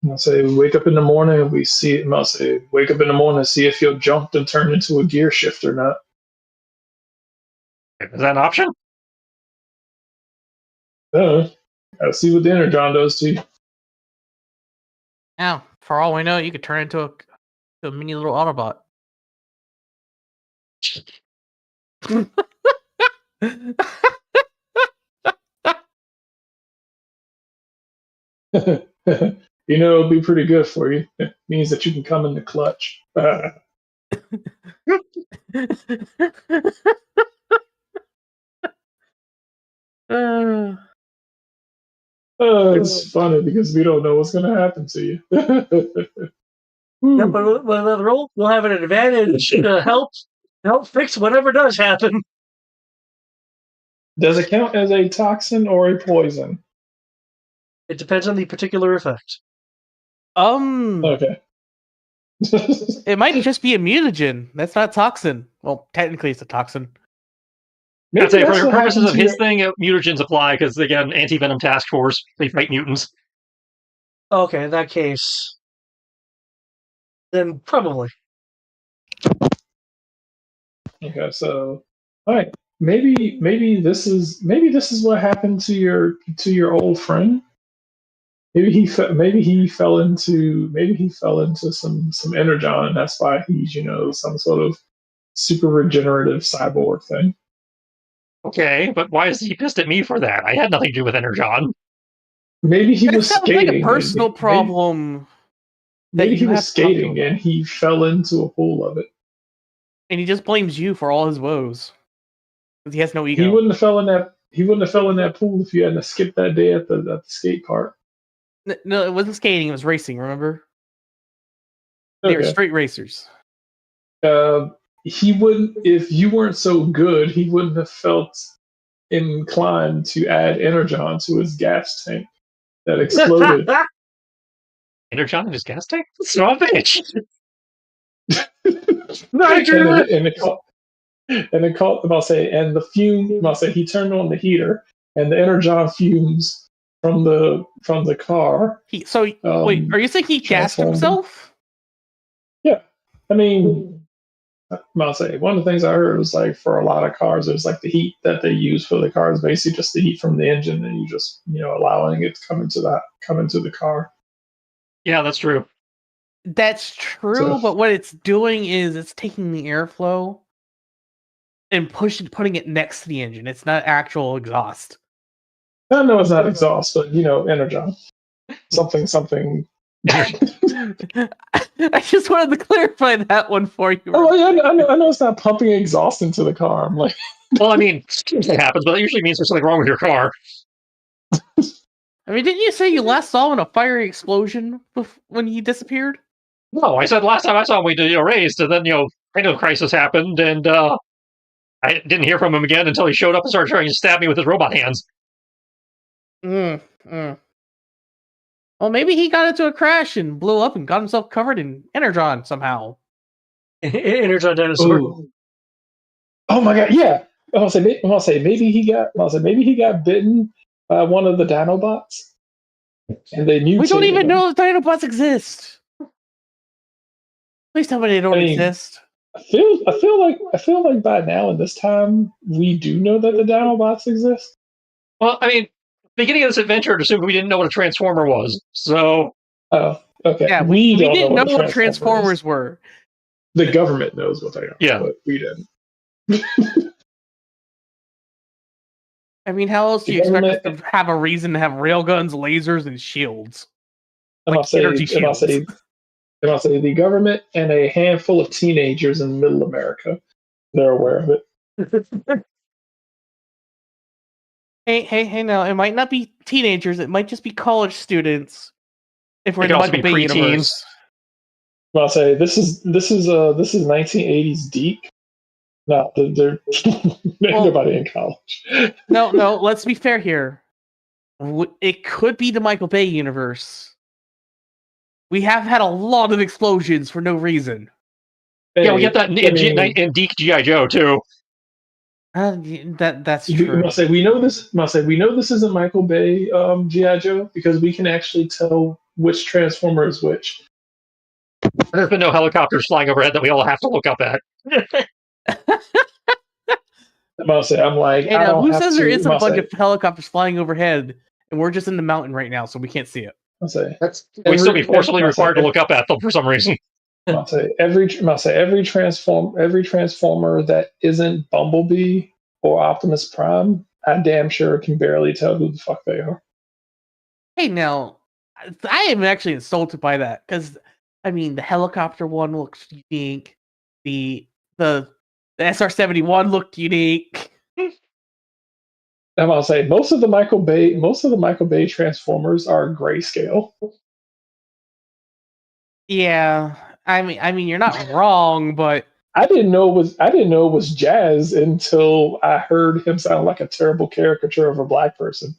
I'll say wake up in the morning and we see. I'll say wake up in the morning and see if you'll jump and turn into a gear shift or not. Is that an option? Gotta see what the energon does to you. Now, for all we know, you could turn into a mini little Autobot. It'll be pretty good for you. It means that you can come in the clutch. It's funny because we don't know what's going to happen to you. Yeah, but with another role, we'll have an advantage to help fix whatever does happen. Does it count as a toxin or a poison? It depends on the particular effect. Okay. It might just be a mutagen. That's not toxin. Well, technically, it's a toxin. I'd say for what purposes happened of to his your- thing, mutagens apply because again, anti-venom task force, they fight mutants. Okay, in that case, then probably. Okay, so all right, maybe this is what happened to your old friend. Maybe he fell into some energon, and that's why he's some sort of super regenerative cyborg thing. Okay, but why is he pissed at me for that? I had nothing to do with Energon. Maybe he That was sounds like skating. a personal problem. Maybe he you was have to talk to him skating about. and he fell into a pool of it. And he just blames you for all his woes. Because he has no He ego. wouldn't have fell in that. He wouldn't have fell in that pool if you hadn't skipped that day at the skate park. No, it wasn't skating, it was racing, remember? They were Okay. straight racers. He wouldn't, if you weren't so good, he wouldn't have felt inclined to add energon to his gas tank that exploded. Energon in his gas tank? Son of a bitch! and it caught. I'll say, and the fume. I'll say he turned on the heater, and the energon fumes from the car. Wait, are you saying he gassed transformed him. himself? Yeah, I mean, I'll say one of the things I heard was like for a lot of cars, there's like the heat that they use for the car is basically just the heat from the engine, and you just allowing it to come into the car. Yeah, that's true. That's true, So- but what it's doing is it's taking the airflow and putting it next to the engine. It's not actual exhaust. I know it's not exhaust, but energon, something. I just wanted to clarify that one for you. Oh, yeah, I know it's not pumping exhaust into the car. I'm like, Well, I mean, it happens, but that usually means there's something wrong with your car. I mean, didn't you say you last saw him in a fiery explosion when he disappeared? No, I said last time I saw him, we did raised, and then kind of crisis happened, and I didn't hear from him again until he showed up and started trying to stab me with his robot hands. Well, maybe he got into a crash and blew up and got himself covered in energon somehow. Energon dinosaur. ooh. Oh my god, yeah. I'll say maybe he got bitten by one of the Dinobots, and they mutated We don't even him. know if Dinobots exist. Please tell me they don't I mean, exist. I feel like by now in this time we do know that the Dinobots exist. Well, I mean, beginning of this adventure, it assumed we didn't know what a transformer was. So, Oh, okay. Yeah, we don't didn't know what a Transformers is. were. The government knows what they are, Yeah. but we didn't. I mean, how else do The you expect us government- to have a reason to have railguns, lasers, and shields? And Like energy shields. I'll say the government and a handful of teenagers in Middle America. They're aware of it. Hey! Now it might not be teenagers. It might just be college students. If we're It in could the also Michael be Bay preteens. universe, I'll say this is 1980s Deke. No, they're Well- nobody in college. No, let's be fair here. It could be the Michael Bay universe. We have had a lot of explosions for no reason. Yeah, we get that I mean, in Deke G.I. Joe, too. That's true. Must say we know this. Must say we know this isn't Michael Bay GI Joe because we can actually tell which Transformer is which. There's been no helicopters flying overhead that we all have to look up at. I must say, I'm like, Hey, I now, don't who have says to. there is a must bunch say, of helicopters flying overhead and we're just in the mountain right now, so we can't see it? must say, We'd still be forcibly must say, required to look up at them for some reason. must say every Transformer that isn't Bumblebee or Optimus Prime, I damn sure can barely tell who the fuck they are. Hey, now, I am actually insulted by that because, I mean, the helicopter one looks unique. The SR-71 looked unique. I'm gonna say most of the Michael Bay Transformers are grayscale. Yeah, I mean, you're not wrong, but I didn't know it was Jazz until I heard him sound like a terrible caricature of a black person.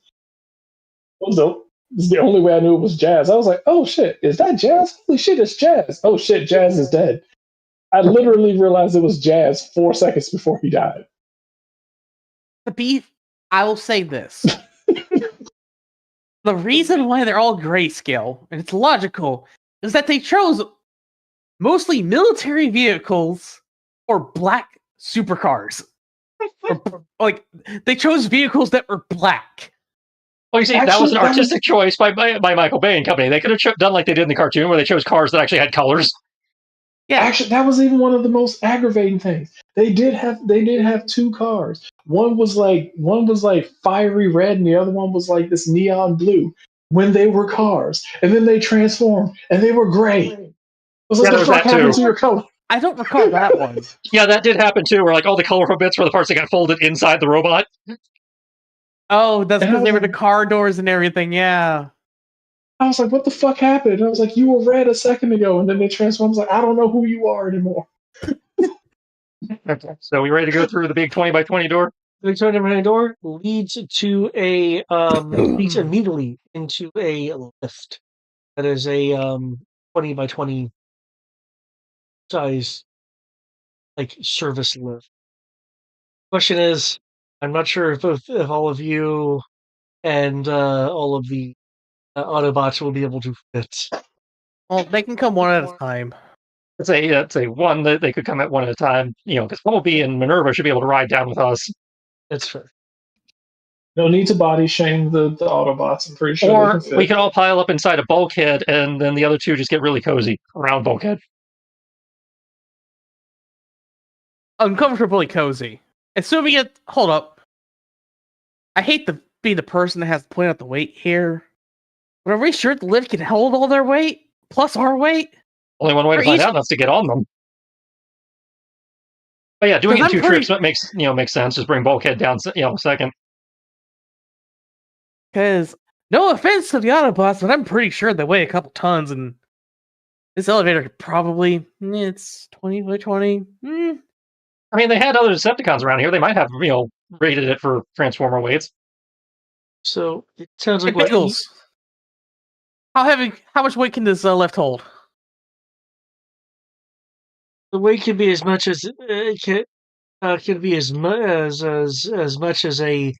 It's the only way I knew it was Jazz. I was like, oh shit, is that Jazz? Holy shit, it's Jazz. Oh shit, Jazz is dead. I literally realized it was Jazz 4 seconds before he died. I will say this. The reason why they're all grayscale, and it's logical, is that they chose mostly military vehicles or black supercars. Like, they chose vehicles that were black. Well, you see, that was an artistic choice by Michael Bay and company. They could have done like they did in the cartoon, where they chose cars that actually had colors. Yeah, actually, that was even one of the most aggravating things. They did have two cars. One was like fiery red, and the other one was like this neon blue. When they were cars, and then they transformed, and they were gray. I was like, the fuck happened to your color? I don't recall that one. Yeah, that did happen too, where like all the colorful bits were the parts that got folded inside the robot. Oh, that's because they were the car doors and everything, yeah. I was like, what the fuck happened? And I was like, you were red a second ago, and then they transformed. I was like, I don't know who you are anymore. Okay. So we ready to go through the big 20 by 20 door? The big 20 by 20 door leads to leads immediately into a lift. That is a 20 by 20 size like service lift. Question is, I'm not sure if all of you and all of the Autobots will be able to fit. Well, they can come one at a time. It's a one that they could come at one at a time, because Bumblebee and Minerva should be able to ride down with us. That's fair. No need to body shame the Autobots. I'm pretty sure or they can fit. We can all pile up inside a Bulkhead, and then the other two just get really cozy around Bulkhead. Uncomfortably cozy. Assuming it. Hold up. I hate to be the person that has to point out the weight here, but are we sure the lift can hold all their weight plus our weight? Only one way to find out, and that's to get on them. But yeah, doing it in two trips makes sense. Just bring Bulkhead down, second. Because no offense to the Autobots, but I'm pretty sure they weigh a couple tons, and this elevator could probably it's 20 by 20. I mean, they had other Decepticons around here. They might have rated it for Transformer weights. So it sounds like how much weight can this lift hold? The weight could be as much as it could be as much as a as much as a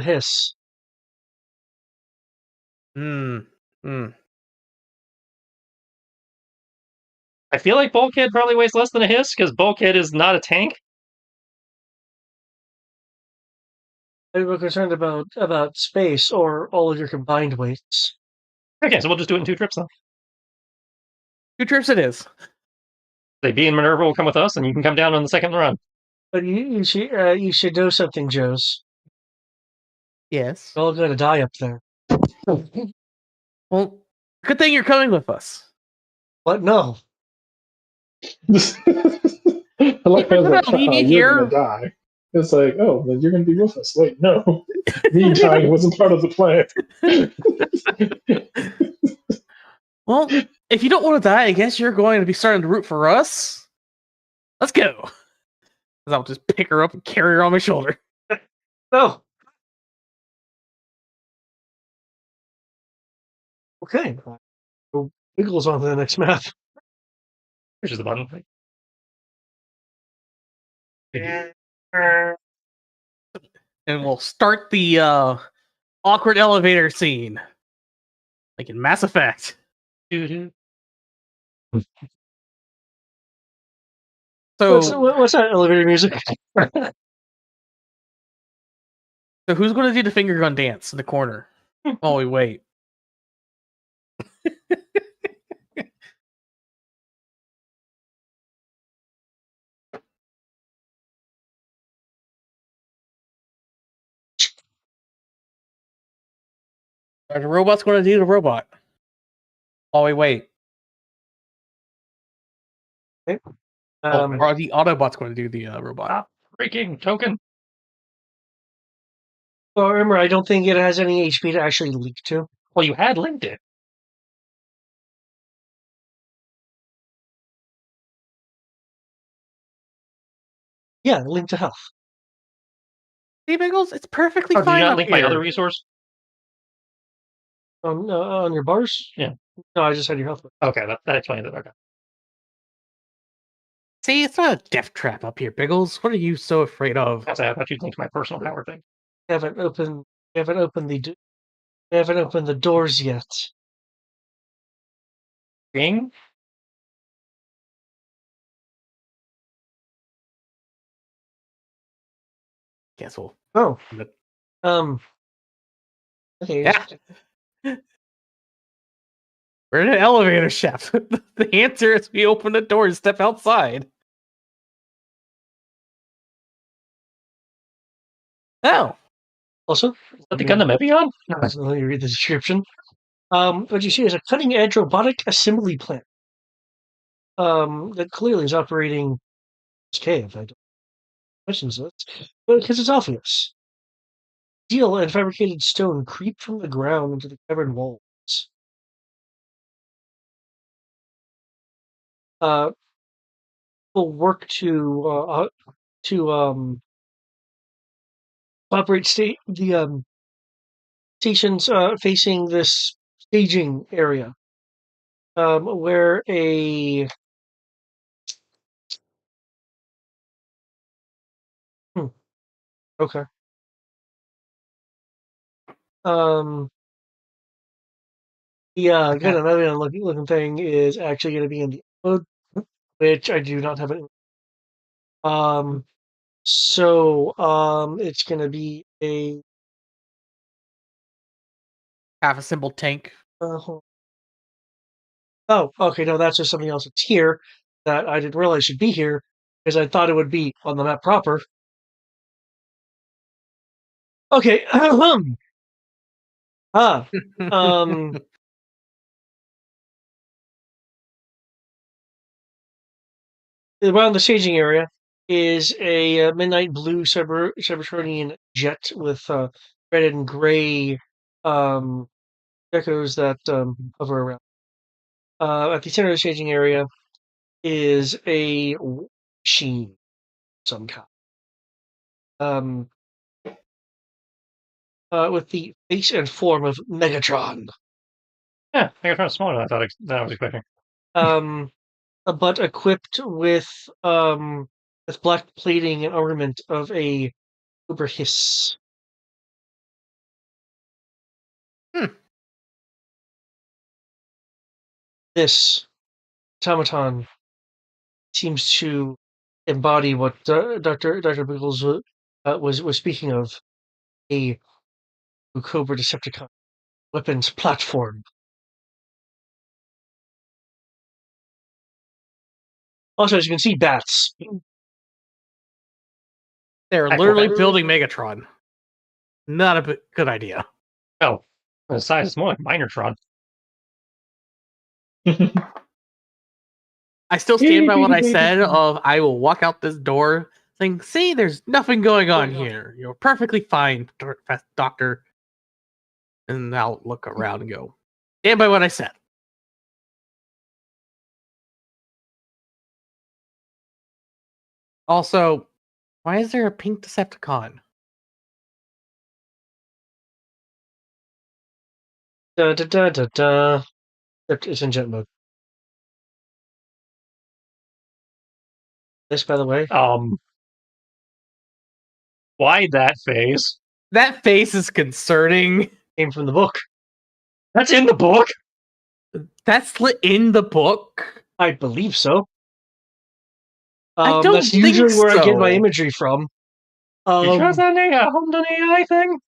hiss. I feel like Bulkhead probably weighs less than a hiss because Bulkhead is not a tank. I'm concerned about space or all of your combined weights. Okay, so we'll just do it in two trips then. 2 trips it is. B and Minerva will come with us, and you can come down on the second run. But you should know something, Joes. Yes. We're all going to die up there. Well, good thing you're coming with us. What? No. I like how like, you're going to die. It's like, oh, then you're going to be with us. Wait, no. Me dying wasn't part of the plan. Well, if you don't want to die, I guess you're going to be starting to root for us. Let's go. 'Cause I'll just pick her up and carry her on my shoulder. No. Okay. So Wiggles on to the next map. Which is the button. And we'll start the awkward elevator scene. Like in Mass Effect. Doo-doo. So, What's that elevator music? so who's going to do the finger gun dance in the corner while we wait? Are the robots going to do the robot while we wait? Okay. Or are the Autobots going to do the robot? Stop breaking token. Well, remember, I don't think it has any HP to actually leak to. Well, you had linked it. Yeah, link to health. See, Biggles, it's perfectly Oh, did fine you not up link here. my other resource? On your bars? Yeah. No, I just had your health. Okay, that explains it. Okay. See, it's not a death trap up here, Biggles. What are you so afraid of? I thought you'd link my personal power thing. Haven't opened the doors yet. Ring? Guess we'll. Oh. But- Okay. Yeah. We're in an elevator shaft. The answer is we open the door and step outside. Oh. Also, Let the gun the Mepion? let me read the description. What you see is a cutting-edge robotic assembly plant. That clearly is operating as cave. I don't question this, but because it's obvious. Steel and fabricated stone creep from the ground into the cavern walls. Will work to operate the stations facing this staging area, where a okay. The kind of another looking thing is actually going to be in the mode, which I do not have it. It's going to be a Half assembled tank. oh, okay, no, that's just something else that's here that I didn't realize should be here because I thought it would be on the map proper. Okay, um, around the staging area is a midnight blue Cybertronian jet with red and gray echoes that hover around. At the center of the staging area is a machine of some kind. With the face and form of Megatron. Yeah, Megatron's smaller than I was expecting. But equipped with black plating and armament of a COBRA hiss. This automaton seems to embody what Dr. Biggles was speaking of, a COBRA Decepticon weapons platform. Also, as you can see, bats. They're Actual literally bats. building Megatron. Not a good idea. Oh, the size is more like Minertron. I still stand by what I said of I will walk out this door saying, see, there's nothing going on here. You're perfectly fine, Doctor. And I'll look around and go, stand by what I said. Also, why is there a pink Decepticon? Da da da da da. It's in jet mode. This, by the way, Why that face? That face is concerning. came from the book. That's in the book. That's in the book. I believe so. I don't that's think usually where I get my so. imagery from. You sure it's not a Home Done AI thing?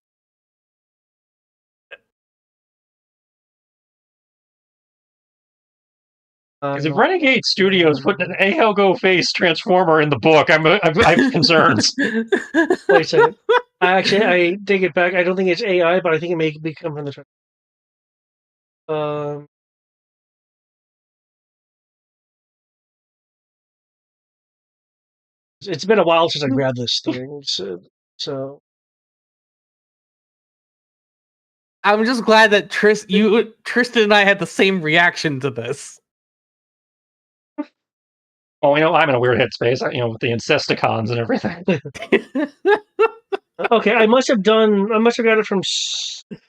Because if Renegade Studios put an Ahelgo face transformer in the book, I have concerns. Wait a second. Actually, I take it back. I don't think it's AI, but I think it may come from the. It's been a while since I grabbed this thing, so. I'm just glad that Tristan and I had the same reaction to this. Oh, I'm in a weird headspace, with the Incesticons and everything. Okay, I must have got it from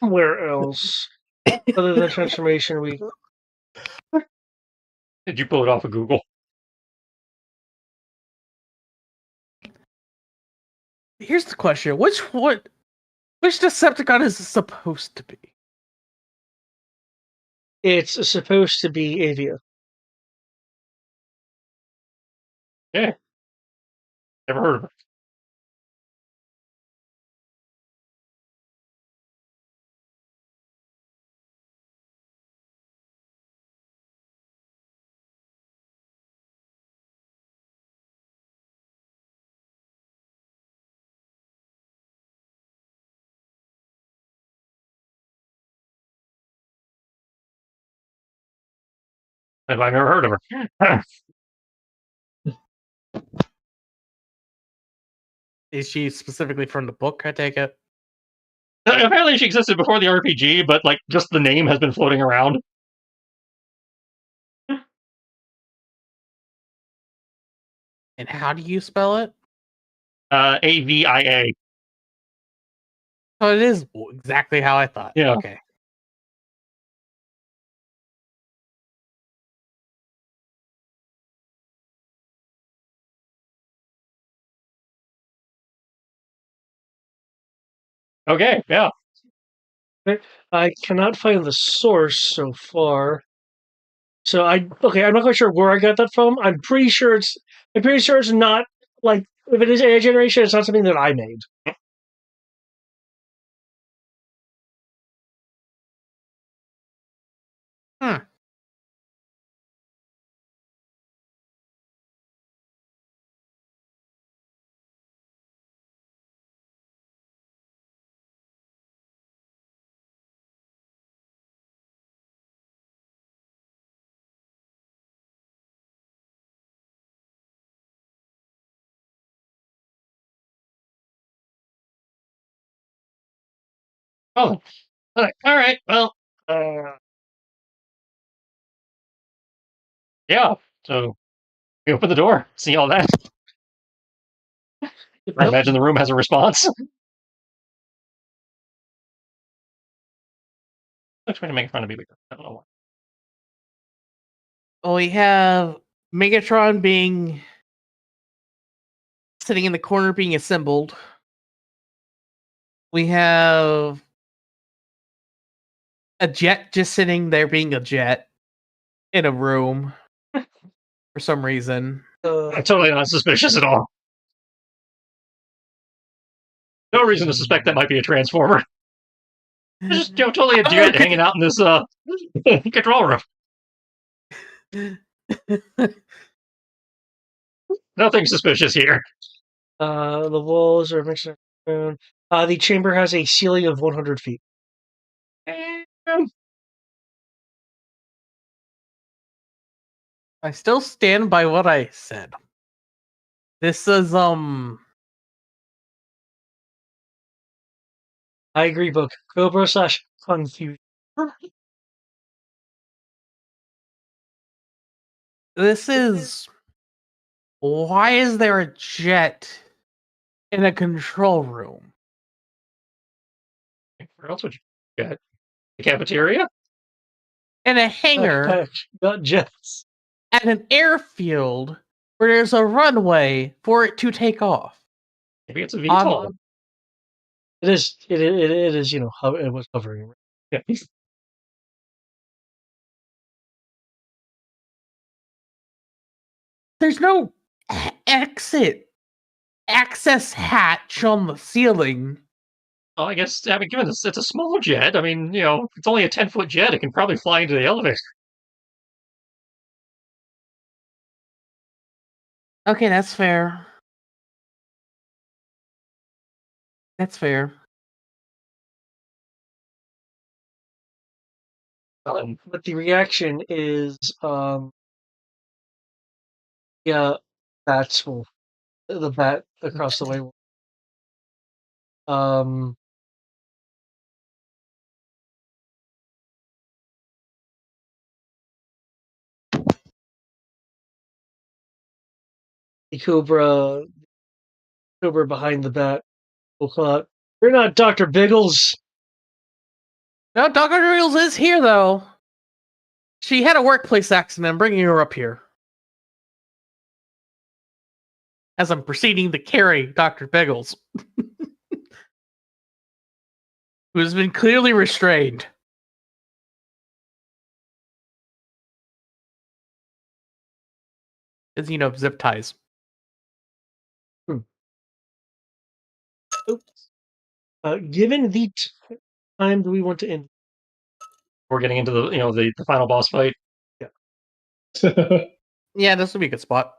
somewhere else, other than Transformation Week. Did you pull it off of Google? Here's the question: which Decepticon is it supposed to be? It's supposed to be Avia. Yeah. Never heard of her. I've never heard of her. Is she specifically from the book? I take it. Apparently, she existed before the RPG, but just the name has been floating around. And how do you spell it? Avia. Oh, it is exactly how I thought. Yeah. Okay. Okay, yeah. I cannot find the source so far. So I'm not quite sure where I got that from. I'm pretty sure it's not if it is AI generation, it's not something that I made. Hmm. Oh, all right. Well, yeah. So we open the door, see all that. I imagine the room has a response. I'm trying to make fun of me bigger. I don't know why. Well, we have Megatron sitting in the corner being assembled. We have a jet just sitting there being a jet in a room for some reason. I'm totally not suspicious at all. No reason to suspect that might be a transformer. It's just totally a jet hanging out in this control room. Nothing suspicious here. The walls are mixed. The chamber has a ceiling of 100 feet. I still stand by what I said. This is I agree, book. COBRA / confusion. This is Why is there a jet in a control room? Where else would you get? The cafeteria? In a hangar Backpack, got jets. at an airfield where there's a runway for it to take off. Maybe it's a VTOL. It is. It is. You know, it was hovering. Yeah. There's no access hatch on the ceiling. Well, I guess, I mean, given it's a small jet, I mean, you know, it's only a 10-foot jet, it can probably fly into the elevator. Okay, that's fair. That's fair. But the reaction is, yeah, bats will the bat across the way. Um, the cobra behind the bat will call out, "You're not Dr. Biggles." No, Dr. Reels is here, though. She had a workplace accident. I'm bringing her up here. As I'm proceeding to carry Dr. Biggles, who has been clearly restrained. As you know, zip ties. Oops. Given the time, do we want to end? We're getting into the, you know, the final boss fight. Yeah, this would be a good spot.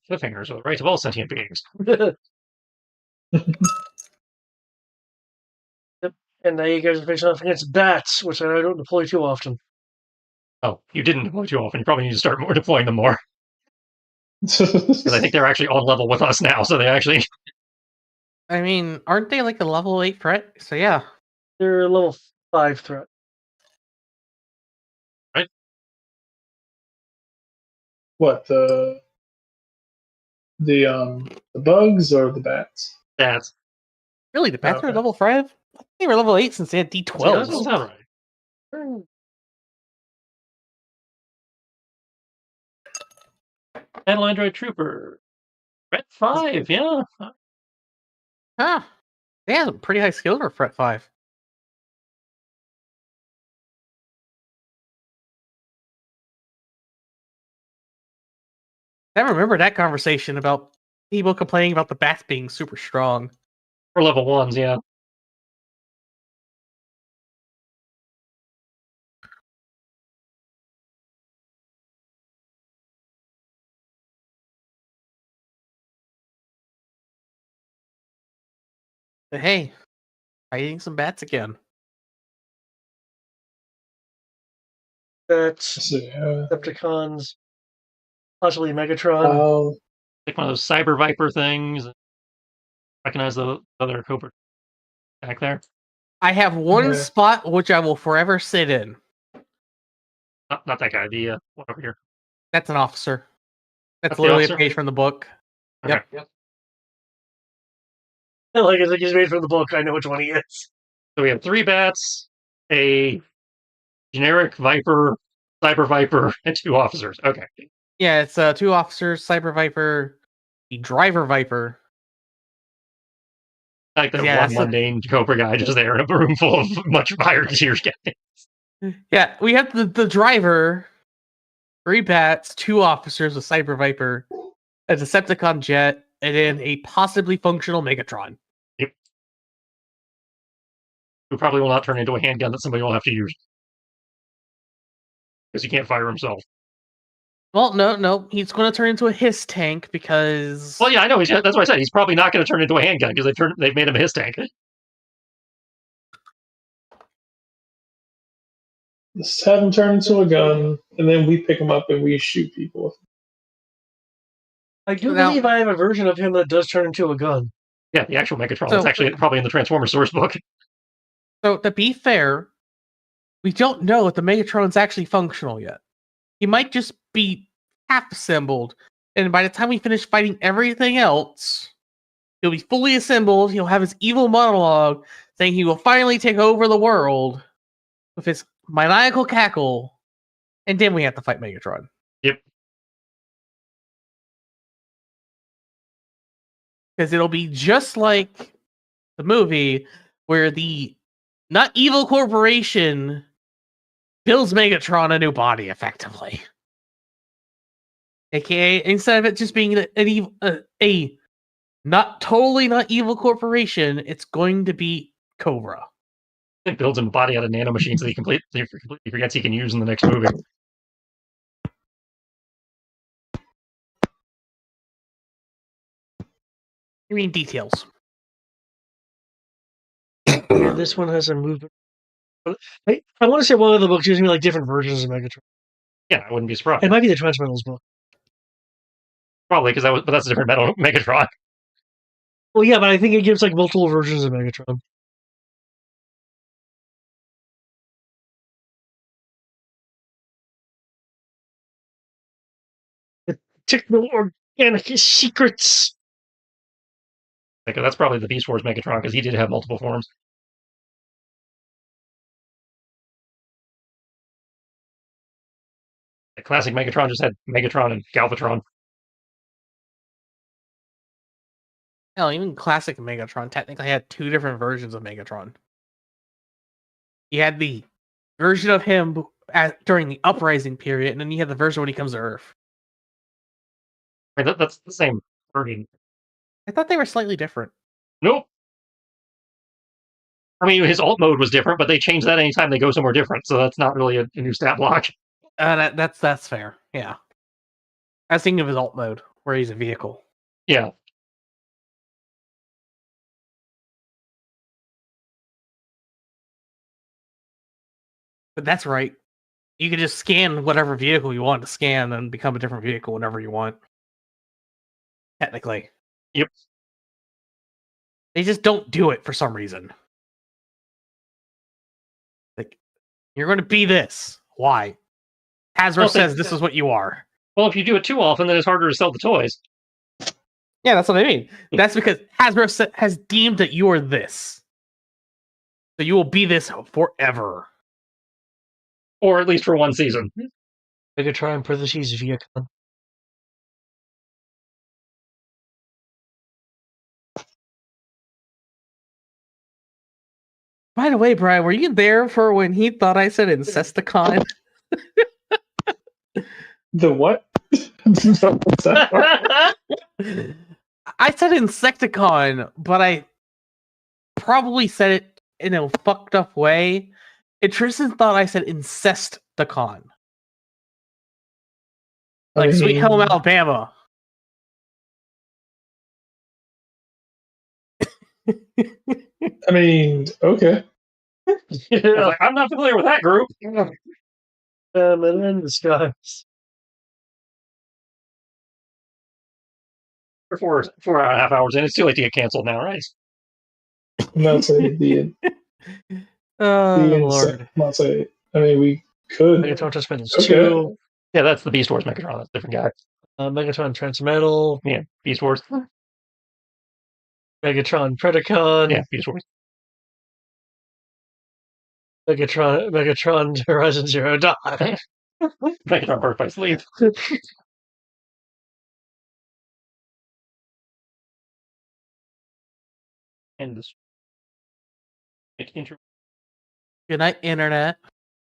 Cliffhangers are the right of all sentient beings. Yep. And now you guys are facing off against bats, which I don't deploy too often. Oh, you didn't deploy too often. You probably need to start deploying them more. Because I think they're actually on level with us now, so they actually... I mean, aren't they like a level 8 threat? So yeah. They're a level 5 threat. Right? What, the bugs or the bats? That's... Really, the bats are Okay. level 5? I think they were level 8 since they had That D12s. doesn't sound right. Battle Android Trooper. Red 5, yeah. Huh. They have a pretty high skill for Fret 5. I remember that conversation about people complaining about the bats being super strong. For level 1s, yeah. But hey, fighting some bats again. Bats, Let's see. Decepticons, possibly Megatron. I'll Like one of those Cyber Viper things. Recognize the other Cobra back there. I have one Yeah. spot which I will forever sit in. Not that guy, the one over here. That's an officer. That's That's the literally officer? a page from the book. Okay. Yep. Like I think he's made from the book. I know which one he is. So we have 3 bats, a generic Viper, Cyber Viper, and 2 officers. Okay. Yeah, it's 2 officers, Cyber Viper, the Driver Viper. I like that Yeah, one that's mundane Cobra guy just there in a room full of much higher tier guys. Yeah, we have the driver, 3 bats, 2 officers, a Cyber Viper, a Decepticon jet, and then a possibly functional Megatron. Who probably will not turn into a handgun that somebody will have to use. Because he can't fire himself. Well, no, he's going to turn into a Hiss tank because... Well, yeah, I know. That's what I said. He's probably not going to turn into a handgun because they've made him a Hiss tank. just have him turn into a gun, and then we pick him up and we shoot people. I do Now- believe I have a version of him that does turn into a gun. Yeah, the actual Megatron. So- It's actually probably in the Transformers source book. So to be fair, we don't know if the Megatron's actually functional yet. He might just be half assembled, and by the time we finish fighting everything else, he'll be fully assembled. He'll have his evil monologue saying he will finally take over the world with his maniacal cackle, and then we have to fight Megatron. Yep. Because it'll be just like the movie where the not evil corporation builds Megatron a new body, effectively. AKA, instead of it just being a not totally not evil corporation, it's going to be COBRA. It builds him a body out of nanomachines that he completely forgets he can use in the next movie. I mean, details. Yeah, this one has a movement. I want to say one of the books gives me like different versions of Megatron. Yeah, I wouldn't be surprised. It might be the Transmetals book. Probably because but that's a different Megatron. Well, yeah, but I think it gives like multiple versions of Megatron. The techno-organic secrets. Because that's probably the Beast Wars Megatron because he did have multiple forms. The classic Megatron just had Megatron and Galvatron. Hell, even classic Megatron technically had two different versions of Megatron. He had the version of him during the Uprising period, and then you had the version when he comes to Earth. I mean, that's the same version. I thought they were slightly different. Nope. I mean, his alt mode was different, but they change that anytime they go somewhere different, so that's not really a new stat block. That's fair. Yeah. I was thinking of his alt mode, where he's a vehicle. Yeah. But that's right. You can just scan whatever vehicle you want to scan and become a different vehicle whenever you want. Technically. Yep. They just don't do it for some reason. Like, you're going to be this. Why? Hasbro Well, says this is what you are. Well, if you do it too often, then it's harder to sell the toys. Yeah, that's what I mean. That's because Hasbro has deemed that you are this. So you will be this forever. Or at least for one season. Megatron parentheses Viacom. By the way, Brian, were you there for when he thought I said Incesticon? The what? What's that? I said Insecticon, but I probably said it in a fucked up way. And Tristan thought I said Incesticon. Like Sweet Home Alabama. I mean, okay. Like, I'm not familiar with that group. And in disguise. We're 4.5 hours in. It's too late to get canceled now, right? I'm not saying the Lord. I'm not saying. I mean, we could. Megatron Transmetals Okay. 2. Yeah, that's the Beast Wars Megatron. That's a different guy. Megatron Transmetal. Yeah, Beast Wars. Megatron Predacon. Yeah, Beast Wars. Megatron Horizon Zero Dawn. Megatron Birth by Sleep. And this. Good night, Internet.